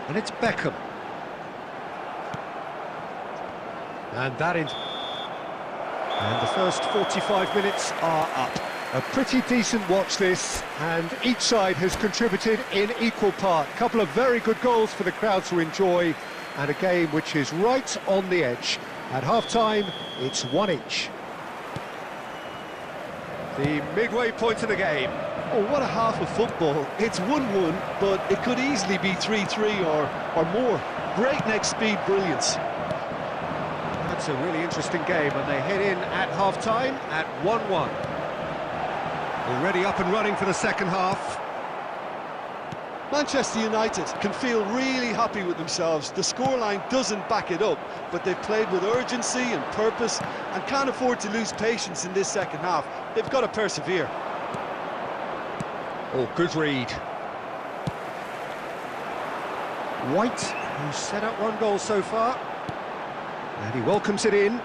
And it's Beckham. And that is... And the first 45 minutes are up. A pretty decent watch this, and each side has contributed in equal part. A couple of very good goals for the crowd to enjoy, and a game which is right on the edge. At half-time, it's 1 each. The midway point of the game.
Oh, what a half of football. It's 1-1, but it could easily be 3-3 or more. Breakneck speed brilliance.
That's a really interesting game, and they head in at half-time at 1-1. Already up and running for the second half.
Manchester United can feel really happy with themselves. The scoreline doesn't back it up, but they've played with urgency and purpose and can't afford to lose patience in this second half. They've got to persevere.
Oh, good read. White, who's set up 1 goal so far. And he welcomes it in.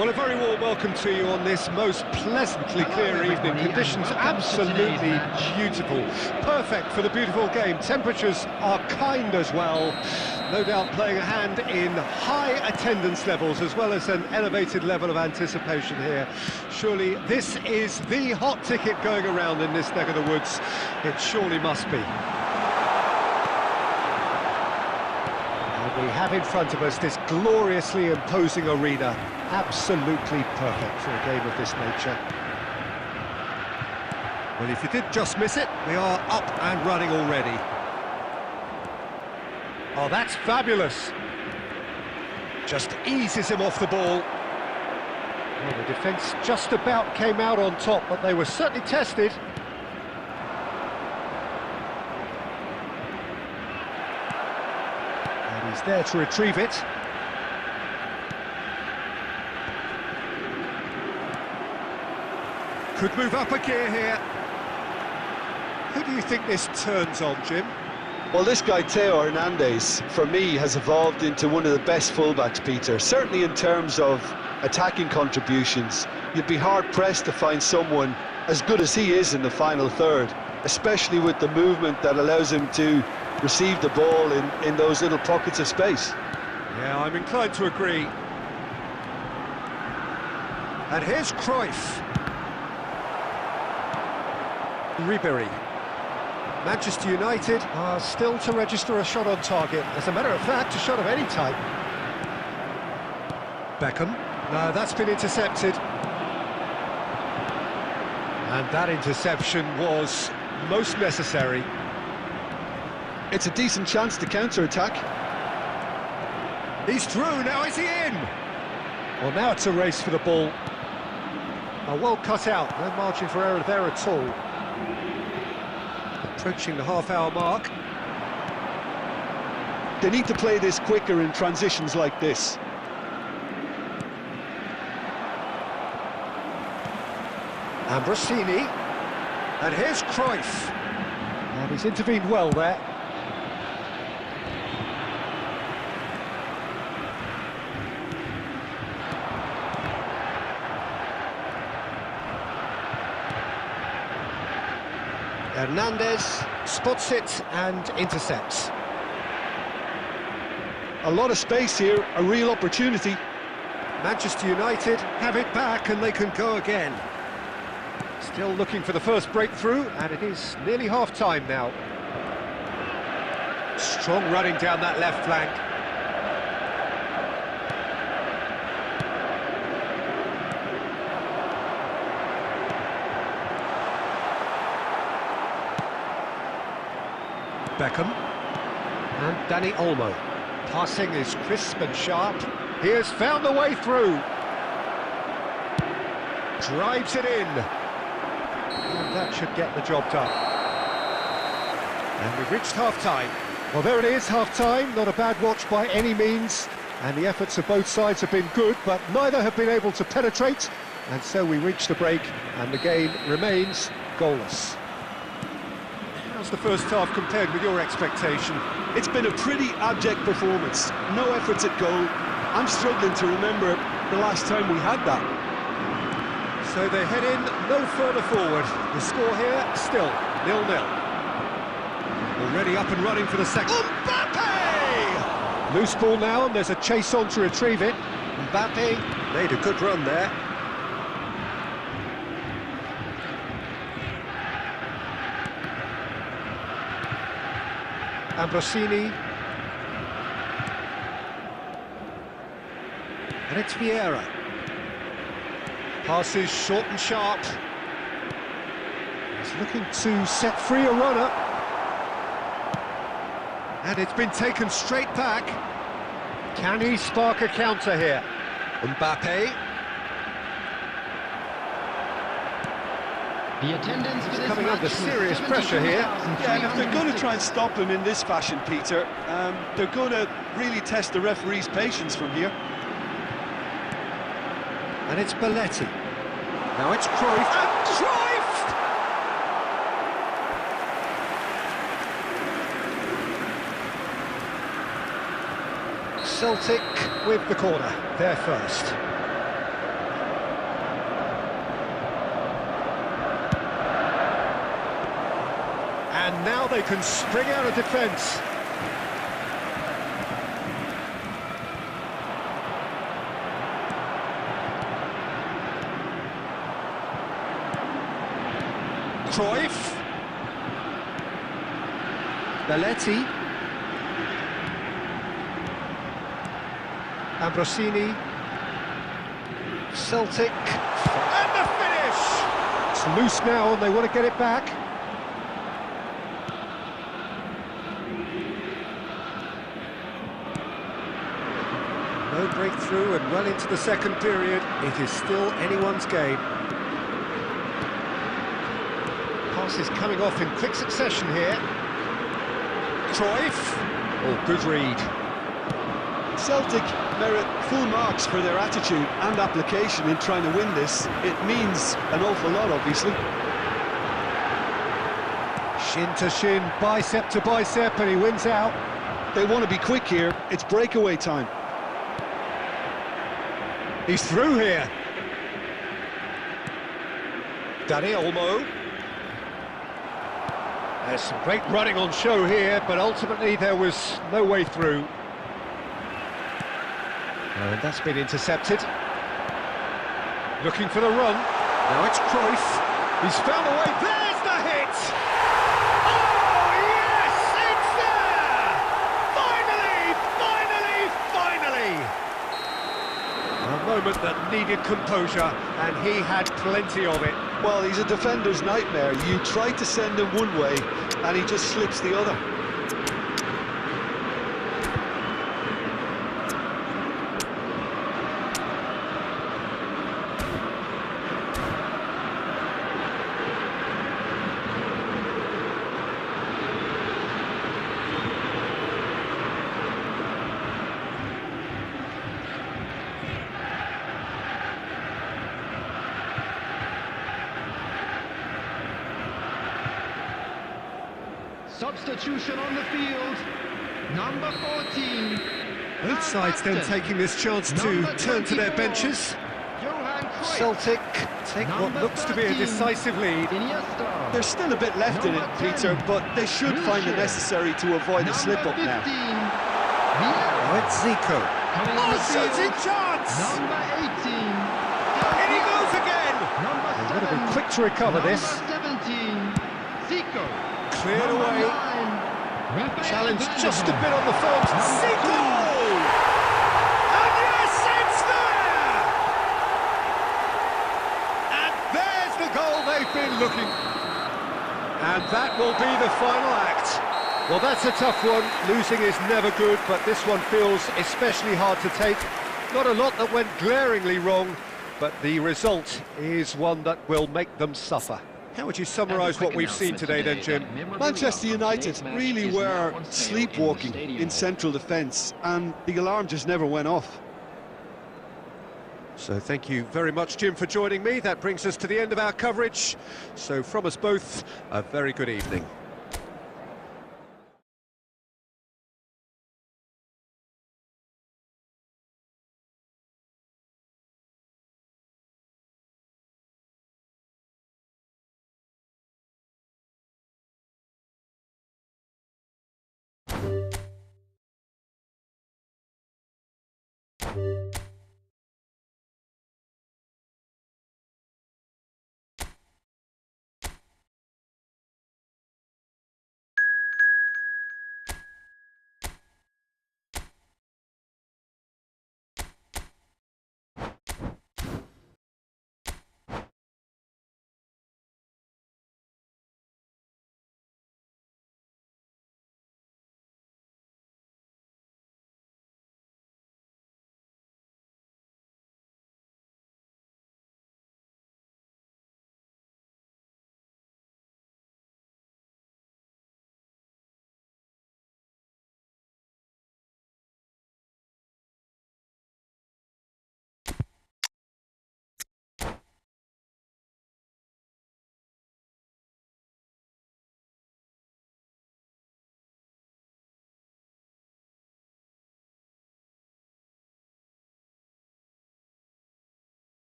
Well, a very warm welcome to you on this most pleasantly clear evening. Conditions absolutely beautiful. Perfect for the beautiful game. Temperatures are kind as well. No doubt playing a hand in high attendance levels as well as an elevated level of anticipation here. Surely this is the hot ticket going around in this neck of the woods. It surely must be. We have in front of us this gloriously imposing arena. Absolutely perfect for a game of this nature. Well, if you did just miss it, we are up and running already. Oh, that's fabulous. Just eases him off the ball. Well, the defence just about came out on top, but they were certainly tested. And he's there to retrieve it. Could move up a gear here. Who do you think this turns on, Jim?
Well, this guy, Theo Hernandez, for me, has evolved into one of the best fullbacks, Peter. Certainly in terms of attacking contributions, you'd be hard-pressed to find someone as good as he is in the final third, especially with the movement that allows him to receive the ball in those little pockets of space.
Yeah, I'm inclined to agree. And here's Cruyff. Ribery. Manchester United are still to register a shot on target. As a matter of fact, a shot of any type. Beckham. No, that's been intercepted. And that interception was most necessary.
It's a decent chance to counter-attack.
He's through, now is he in? Well, now it's a race for the ball. Well cut out, no margin for error there at all. Approaching the half-hour mark.
They need to play this quicker in transitions like this.
Ambrosini. And here's Cruyff. And he's intervened well there. Hernandez spots it and intercepts.
A lot of space here, a real opportunity.
Manchester United have it back and they can go again. Still looking for the first breakthrough, and it is nearly half-time now. Strong running down that left flank. Beckham. And Danny Olmo. Passing is crisp and sharp. He has found the way through. Drives it in. And that should get the job done. And we've reached half-time. Well, there it is, half-time. Not a bad watch by any means. And the efforts of both sides have been good, but neither have been able to penetrate. And so we reach the break, and the game remains goalless. How's the first half compared with your expectation?
It's been a pretty abject performance. No efforts at goal. I'm struggling to remember the last time we had that.
So they head in no further forward. The score here, still 0-0. Already up and running for the second. Mbappe! Loose ball now, and there's a chase on to retrieve it. Mbappe made a good run there. Ambrosini. And it's Vieira. Passes short and sharp. He's looking to set free a runner. And it's been taken straight back. Can he spark a counter here? Mbappe.
The attendance for this
Coming
match
under
was
serious pressure here.
Yeah, and if they're going to try and stop him in this fashion, Peter, they're going to really test the referee's patience from here.
And it's Belletti. Now it's Cruyff. And Cruyff! Celtic with the corner. They're first. And now they can spring out of defence. Cruyff. Belletti. Ambrosini. Celtic. And the finish! It's loose now and they want to get it back. No breakthrough and well into the second period. It is still anyone's game. Passes coming off in quick succession here. Cruyff. Oh, good read.
Celtic merit full marks for their attitude and application in trying to win this. It means an awful lot, obviously.
Shin to shin, bicep to bicep, and he wins out.
They want to be quick here. It's breakaway time.
He's through here. Dani Olmo. There's some great running on show here, but ultimately there was no way through. And that's been intercepted. Looking for the run. Now it's Cruyff. He's found a way. There's the hit! Oh, yes! It's there! Finally! A moment that needed composure, and he had plenty of it.
Well, he's a defender's nightmare. You try to send him one way, and he just slips the other.
Substitution on the field, number 14.
Both sides then taking this chance to turn to their benches. Celtic take what looks to be a decisive lead.
There's still a bit left in it, Peter, but they should find it necessary to avoid a slip-up now.
Now it's Zico. Oh, shooting chance!
Number 18.
In he goes again! They've got to be quick to recover this.
Number 17. Zico.
Cleared away. Challenge just a bit on the front. Zico! And yes, it's there! And there's the goal they've been looking. And that will be the final act. Well, that's a tough one. Losing is never good, but this one feels especially hard to take. Not a lot that went glaringly wrong, but the result is one that will make them suffer. How would you summarise what we've seen today then, Jim?
Manchester United really were sleepwalking in central defence, and the alarm just never went off.
So thank you very much, Jim, for joining me. That brings us to the end of our coverage. So from us both, a very good evening.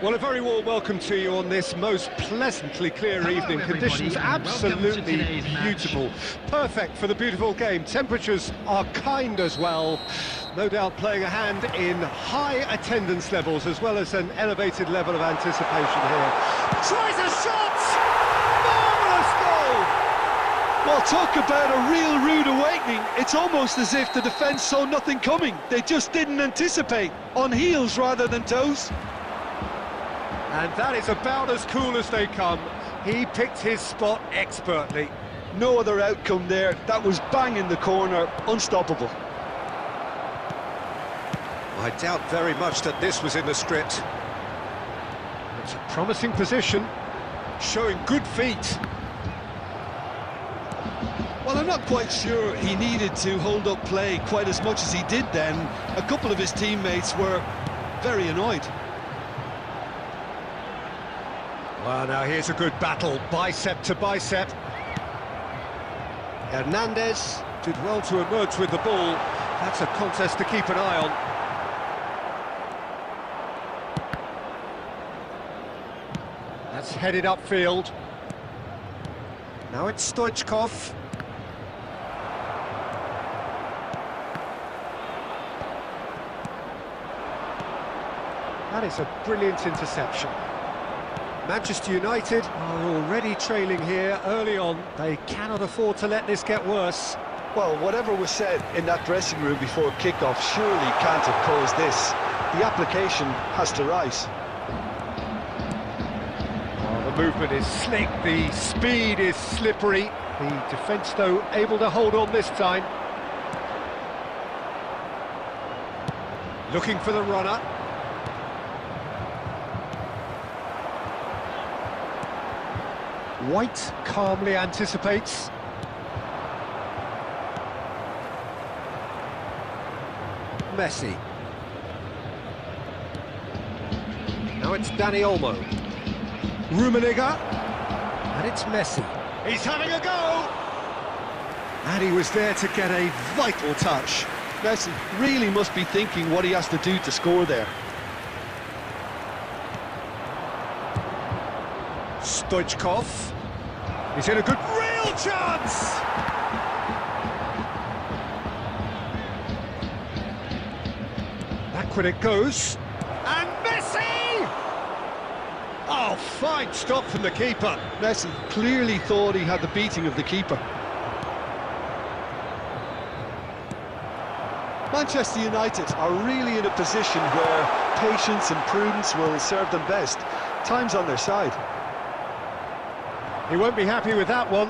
Well, a very warm welcome to you on this most pleasantly clear evening. Conditions absolutely beautiful. Perfect for the beautiful game. Temperatures are kind as well. No doubt playing a hand in high attendance levels as well as an elevated level of anticipation here. Tries a shot! Marvellous goal!
Well, talk about a real rude awakening. It's almost as if the defence saw nothing coming. They just didn't anticipate. On heels rather than toes.
And that is about as cool as they come. He picked his spot expertly.
No other outcome there. That was bang in the corner, unstoppable.
I doubt very much that this was in the script. It's a promising position, showing good feet.
Well, I'm not quite sure he needed to hold up play quite as much as he did then. A couple of his teammates were very annoyed.
Well, now here's a good battle, bicep to bicep. Hernandez did well to emerge with the ball. That's a contest to keep an eye on. That's headed upfield. Now it's Stoichkov. That is a brilliant interception. Manchester United are already trailing here early on. They cannot afford to let this get worse.
Well, whatever was said in that dressing room before kick-off surely can't have caused this. The application has to rise.
Well, the movement is slick, the speed is slippery. The defence, though, able to hold on this time. Looking for the runner. White calmly anticipates. Messi. Now it's Dani Olmo. Rummenigge. And it's Messi. He's having a go! And he was there to get a vital touch.
Messi really must be thinking what he has to do to score there.
Stoichkov. He's in a good real chance! Back when it goes. And Messi! Oh, fine stop from the keeper.
Messi clearly thought he had the beating of the keeper. Manchester United are really in a position where patience and prudence will serve them best. Time's on their side.
He won't be happy with that one.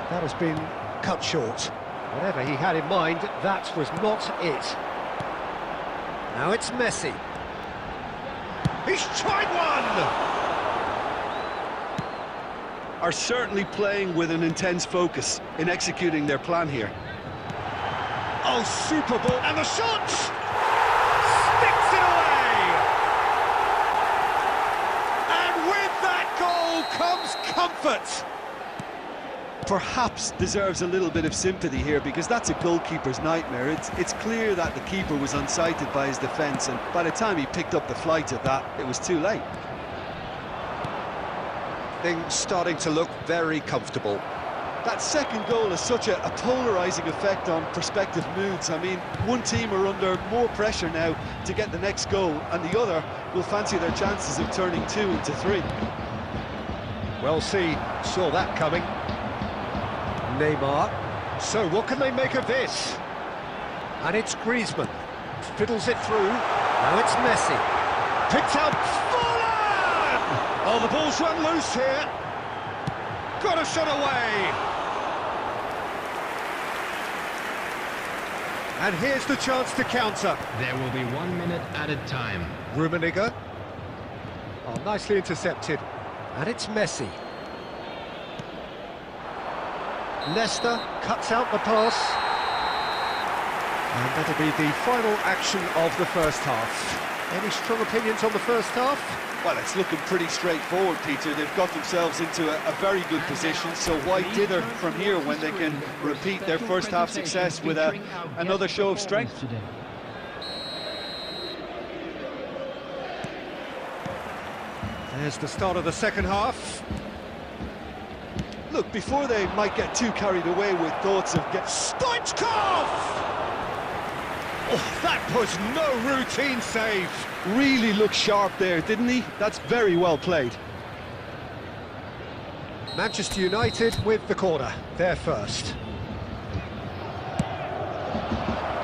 That has been cut short. Whatever he had in mind, that was not it. Now it's Messi. He's tried one!
Are certainly playing with an intense focus in executing their plan here.
Oh, super ball, and the shot! Sticks it away! And with that goal comes comfort!
Perhaps deserves a little bit of sympathy here, because that's a goalkeeper's nightmare. It's clear that the keeper was unsighted by his defence, and by the time he picked up the flight of that, it was too late.
Things starting to look very comfortable.
That second goal has such a polarising effect on prospective moods. I mean, one team are under more pressure now to get the next goal, and the other will fancy their chances of turning 2 into 3.
Well seen, saw that coming. Neymar. So what can they make of this? And it's Griezmann. Fiddles it through. Now it's Messi. Picked out Fulham! Oh, the ball's run loose here. Got a shot away. And here's the chance to counter.
There will be 1 minute added time.
Rummenigge. Oh, nicely intercepted. And it's Messi. Leicester cuts out the pass. And that'll be the final action of the first half. Any strong opinions on the first half?
Well, it's looking pretty straightforward, Peter. They've got themselves into a very good position, so why dither from here when they can repeat their first half success with another show of strength?
There's the start of the second half.
Look, before they might get too carried away with thoughts of
Stoichkov! Oh, that was no routine save.
Really looked sharp there, didn't he? That's very well played.
Manchester United with the corner, they're first.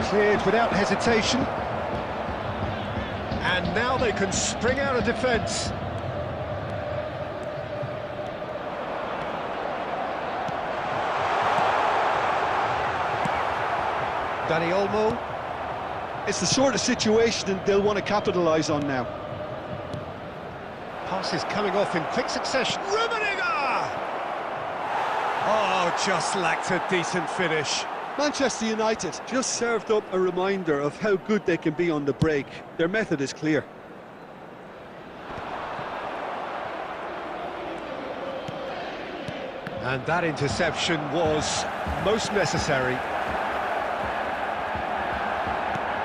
Cleared without hesitation. And now they can spring out of defence. Dani Olmo.
It's the sort of situation they'll want to capitalise on now.
Passes coming off in quick succession. Rummenigge! Oh, just lacked a decent finish.
Manchester United just served up a reminder of how good they can be on the break. Their method is clear.
And that interception was most necessary.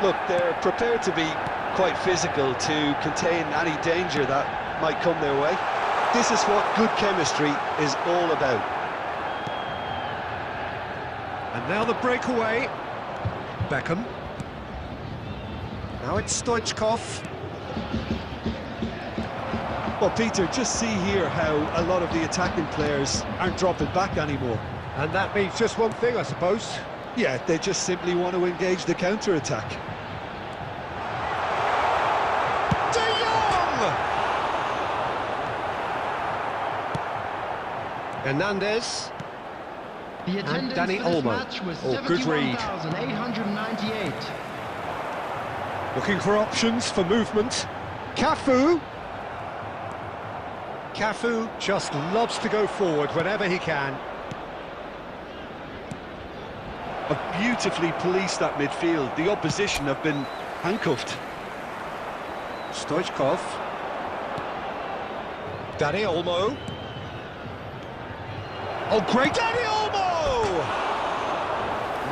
Look, they're prepared to be quite physical to contain any danger that might come their way. This is what good chemistry is all about.
And now the breakaway. Beckham. Now it's Stoichkov.
Well, Peter, just see here how a lot of the attacking players aren't dropping back anymore.
And that means just one thing, I suppose.
Yeah, they just simply want to engage the counter-attack.
De Jong! Hernandez.
The attendance
Dani
for this
Olmo.
match was
Oh, good read.
71,898.
Looking for options for movement. Cafu. Cafu just loves to go forward whenever he can.
Have beautifully policed that midfield. The opposition have been handcuffed.
Stoichkov. Dani Olmo. Oh, great! Dani Olmo!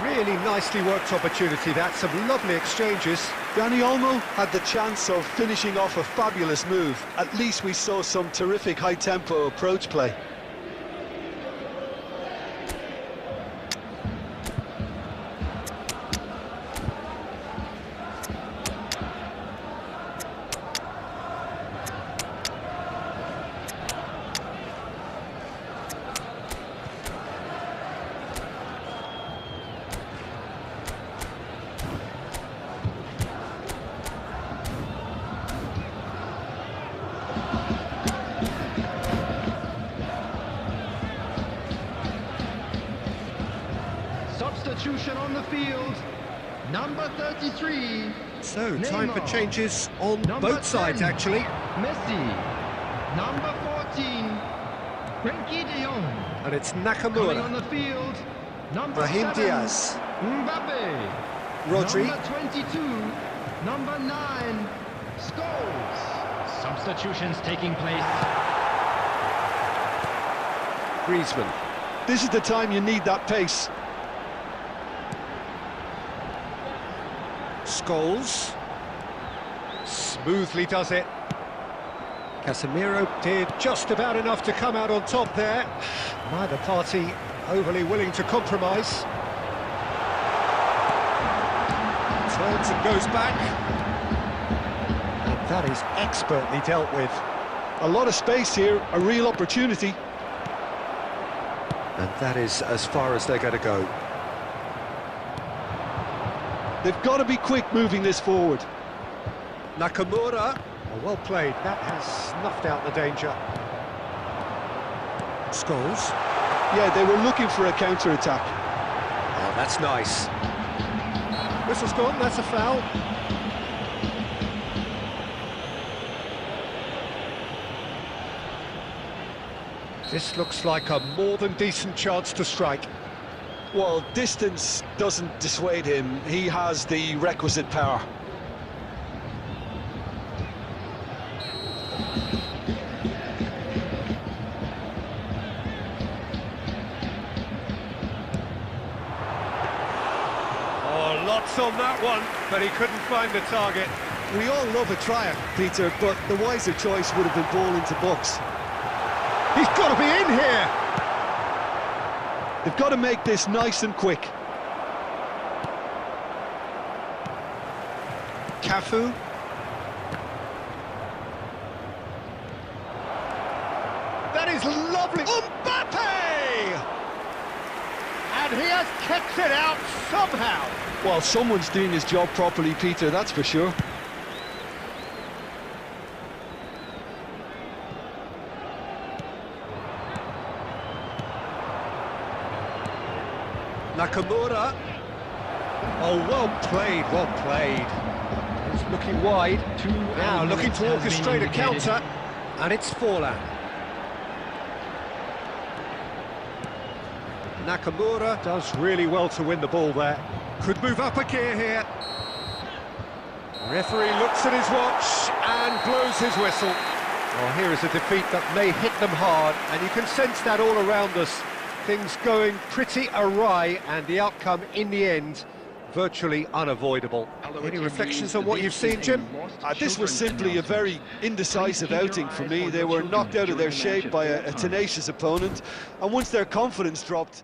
Really nicely worked opportunity, that's some lovely exchanges.
Dani Olmo had the chance of finishing off a fabulous move. At least we saw some terrific high-tempo approach play.
Substitution on the field, number 33.
So, time for
Neymar.
changes on
Number
both sides,
10,
actually.
Messi. Number 14, Frenkie de Jong.
And it's
Coming on
Nakamura.
the field, number
Brahim
7,
Diaz.
Mbappe.
Rodri.
Number 22, number 9, Scholes. Substitutions taking place.
Griezmann.
This is the time you need that pace.
Scholes. Smoothly does it. Casemiro did just about enough to come out on top there. Neither party overly willing to compromise. Turns and goes back. And that is expertly dealt with.
A lot of space here, a real opportunity.
And that is as far as they're going to go.
They've got to be quick moving this forward.
Nakamura. Oh, well played. That has snuffed out the danger. Scholes.
Yeah, they were looking for a counter-attack.
Oh, that's nice. Whistle's gone, that's a foul. This looks like a more than decent chance to strike.
Well, distance doesn't dissuade him. He has the requisite power.
Oh, lots on that one, but he couldn't find the target.
We all love a triumph, Peter, but the wiser choice would have been ball into box.
He's got to be in here!
They've got to make this nice and quick.
Cafu. That is lovely. Mbappe! And he has kept it out somehow.
Well, someone's doing his job properly, Peter, that's for sure.
Nakamura. Oh, well played, well played. He's looking wide. Now looking to orchestrate a counter. And it's Forlan. Nakamura does really well to win the ball there. Could move up a gear here. Referee looks at his watch and blows his whistle. Well, here is a defeat that may hit them hard, and you can sense that all around us. Things going pretty awry, and the outcome in the end virtually unavoidable. Any reflections on what you've seen, Jim?
This was simply a very indecisive outing for me. They were knocked out of their shape by a tenacious opponent, and once their confidence dropped...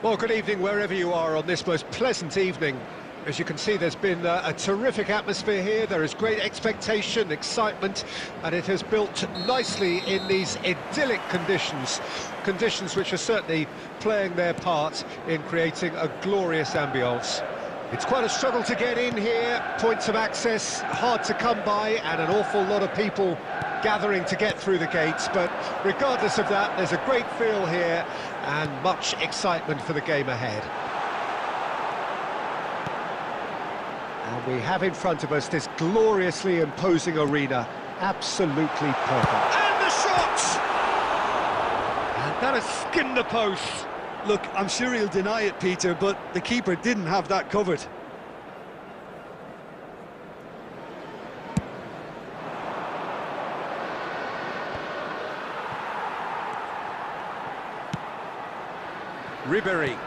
Well, good evening wherever you are on this most pleasant evening. As you can see, there's been a terrific atmosphere here. There is great expectation, excitement, and it has built nicely in these idyllic conditions. Conditions which are certainly playing their part in creating a glorious ambience. It's quite a struggle to get in here, points of access hard to come by, and an awful lot of people gathering to get through the gates, but regardless of that, there's a great feel here and much excitement for the game ahead. And we have in front of us this gloriously imposing arena, absolutely perfect. And the shot! And that has skimmed the post.
Look, I'm sure he'll deny it, Peter, but the keeper didn't have that covered.
Ribéry.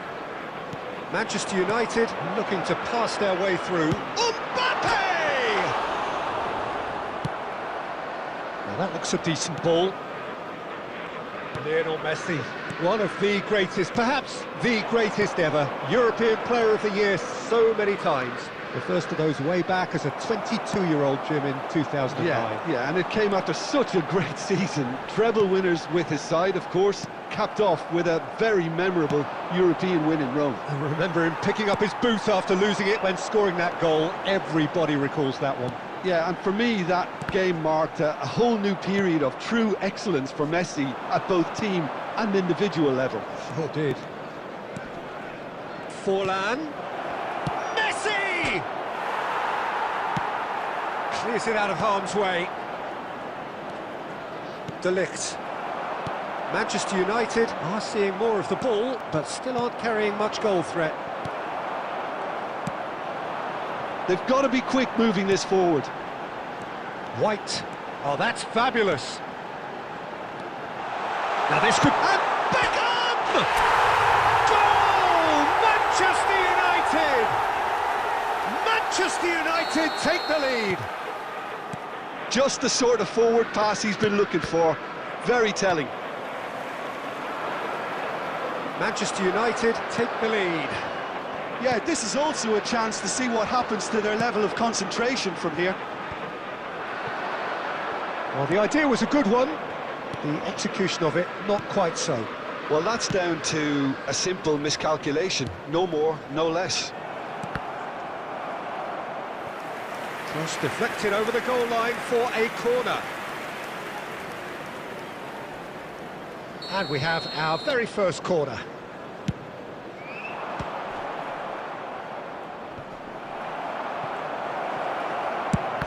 Manchester United looking to pass their way through. Mbappe! Now that looks a decent ball. Lionel Messi, one of the greatest, perhaps the greatest ever, European Player of the Year so many times. The first of those way back as a 22-year-old, Jim, in 2009.
Yeah, and it came after such a great season. Treble winners with his side, of course, capped off with a very memorable European win in Rome.
I remember him picking up his boot after losing it when scoring that goal. Everybody recalls that one.
Yeah, and for me, that game marked a whole new period of true excellence for Messi at both team and individual level.
Sure did. Forlan. Messi! Clears it out of harm's way. De Ligt. Manchester United are seeing more of the ball, but still aren't carrying much goal threat.
They've got to be quick moving this forward.
White. Oh, that's fabulous. Now this could... And Beckham! Goal! Manchester United! Manchester United take the lead.
Just the sort of forward pass he's been looking for. Very telling.
Manchester United take the lead.
Yeah, this is also a chance to see what happens to their level of concentration from here.
Well, the idea was a good one. The execution of it, not quite so.
Well, that's down to a simple miscalculation. No more, no less.
Cross deflected over the goal line for a corner. And we have our very first corner.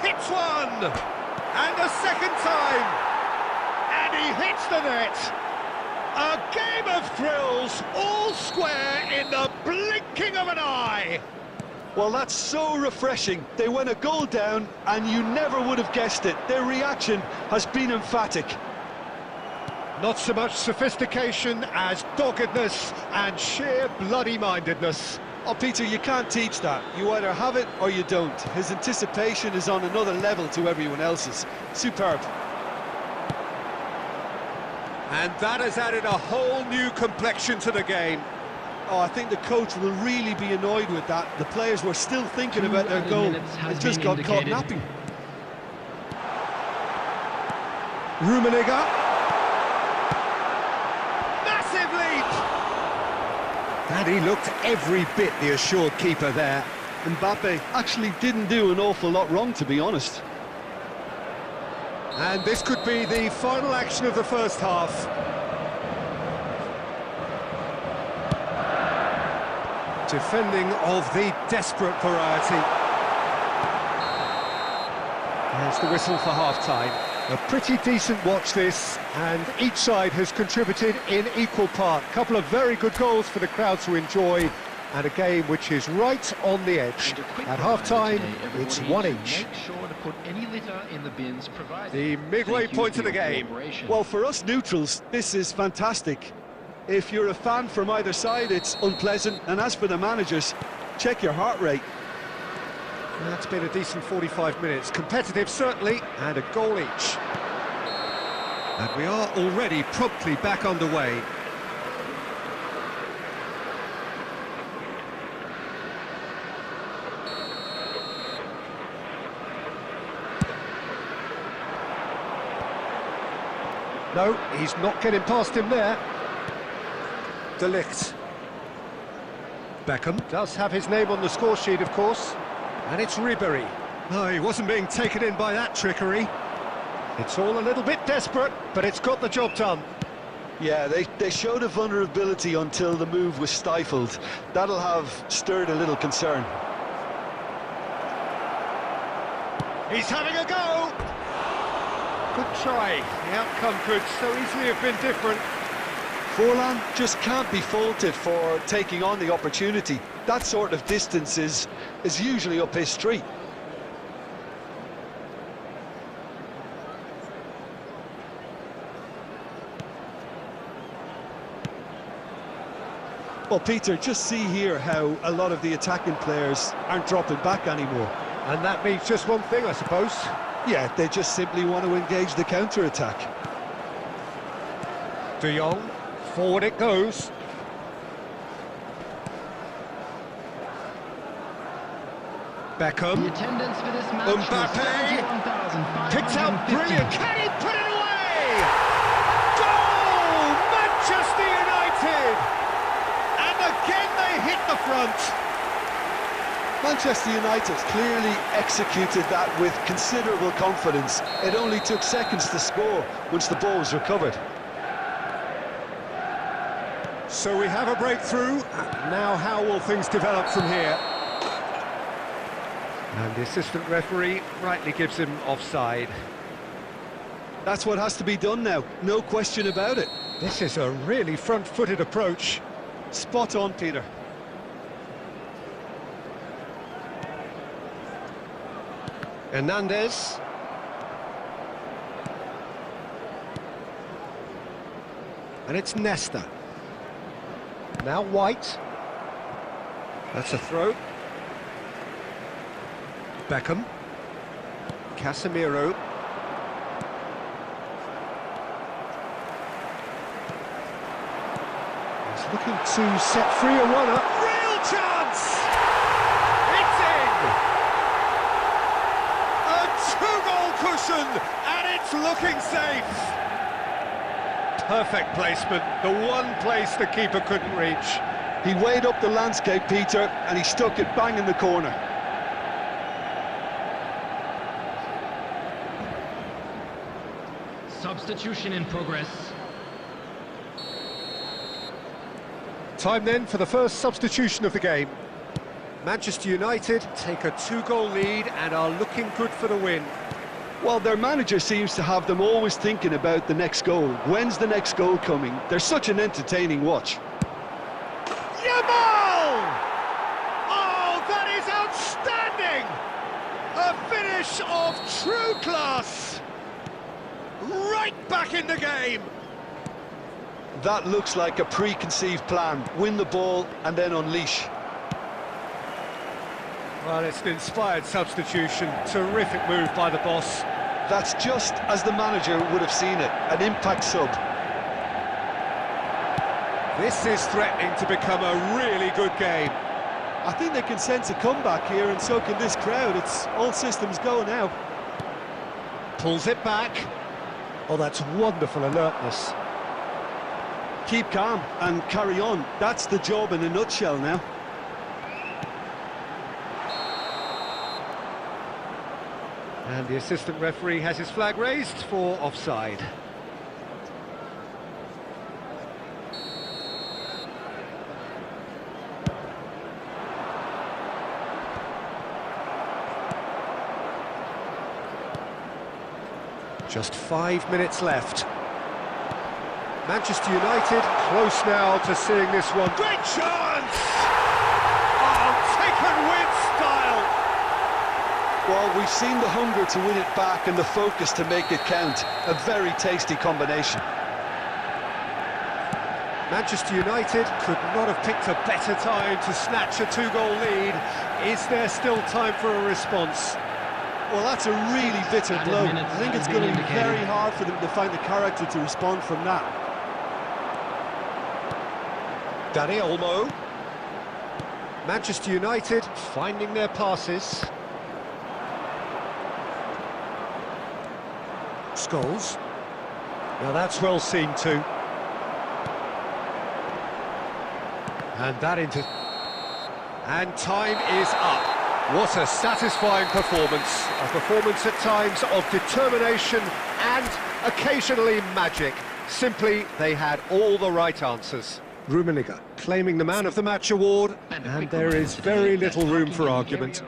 Hits one! And a second time! And he hits the net! A game of thrills, all square in the blinking of an eye!
Well, that's so refreshing. They went a goal down, and you never would have guessed it. Their reaction has been emphatic.
Not so much sophistication as doggedness and sheer bloody-mindedness.
Oh, Peter, you can't teach that. You either have it or you don't. His anticipation is on another level to everyone else's. Superb.
And that has added a whole new complexion to the game.
Oh, I think the coach will really be annoyed with that. The players were still thinking about their goal. It just got caught napping.
Rummenigge. Massive leap! And he looked every bit the assured keeper there.
Mbappe actually didn't do an awful lot wrong, to be honest.
And this could be the final action of the first half. Defending of the desperate variety. There's the whistle for half-time. A pretty decent watch this, and each side has contributed in equal part. A couple of very good goals for the crowd to enjoy, and a game which is right on the edge. At half-time, it's one each.
Make sure to put any litter in the bins provided.
The midway point of the game.
Well, for us neutrals, this is fantastic. If you're a fan from either side, it's unpleasant. And as for the managers, check your heart rate.
That's been a decent 45 minutes. Competitive, certainly, and a goal each. And we are already promptly back underway. No, he's not getting past him there. De Ligt. Beckham does have his name on the score sheet, of course. And it's Ribéry. No, he wasn't being taken in by that trickery. It's all a little bit desperate, but it's got the job done.
Yeah, they showed a vulnerability until the move was stifled. That'll have stirred a little concern.
He's having a go! Good try. The outcome could so easily have been different.
Forlan just can't be faulted for taking on the opportunity. That sort of distance is usually up his street. Well, Peter, just see here how a lot of the attacking players aren't dropping back anymore.
And that means just one thing, I suppose.
Yeah, they just simply want to engage the counter-attack.
De Jong, forward it goes. Beckham.
The attendance for this match
Mbappe picked out brilliant. Can he put it away? Goal! Manchester United! And again they hit the front.
Manchester United clearly executed that with considerable confidence. It only took seconds to score once the ball was recovered.
So we have a breakthrough. Now how will things develop from here? And the assistant referee rightly gives him offside.
That's what has to be done now, no question about it.
This is a really front-footed approach.
Spot on, Peter.
Hernandez. And it's Nesta. Now White. That's a throw. Beckham. Casemiro. He's looking to set free a runner. Real chance! It's in! A two-goal cushion, and it's looking safe. Perfect placement, the one place the keeper couldn't reach.
He weighed up the landscape, Peter, and he stuck it bang in the corner.
Substitution in progress.
Time then for the first substitution of the game. Manchester United take a two-goal lead and are looking good for the win.
Well, their manager seems to have them always thinking about the next goal. When's the next goal coming? They're such an entertaining watch.
Yamal! Oh, that is outstanding! A finish of true class! Right back in the game!
That looks like a preconceived plan. Win the ball and then unleash.
Well, it's an inspired substitution. Terrific move by the boss.
That's just as the manager would have seen it. An impact sub.
This is threatening to become a really good game.
I think they can sense a comeback here, and so can this crowd. It's all systems go now.
Pulls it back. Oh, that's wonderful alertness.
Keep calm and carry on. That's the job in a nutshell now.
And the assistant referee has his flag raised for offside. Just 5 minutes left. Manchester United close now to seeing this one. Great chance! Oh, taken with style!
Well, we've seen the hunger to win it back and the focus to make it count. A very tasty combination.
Manchester United could not have picked a better time to snatch a two-goal lead. Is there still time for a response?
Well, that's a really bitter blow. I think it's going to be
indicated.
very hard for them to find the character to respond from that.
Dani Olmo. Manchester United finding their passes. Scholes. Now that's well seen too. And that into... And time is up. What a satisfying performance. A performance at times of determination and occasionally magic. Simply, they had all the right answers. Rummenigge claiming the Man of the Match award, and there is very little room for argument.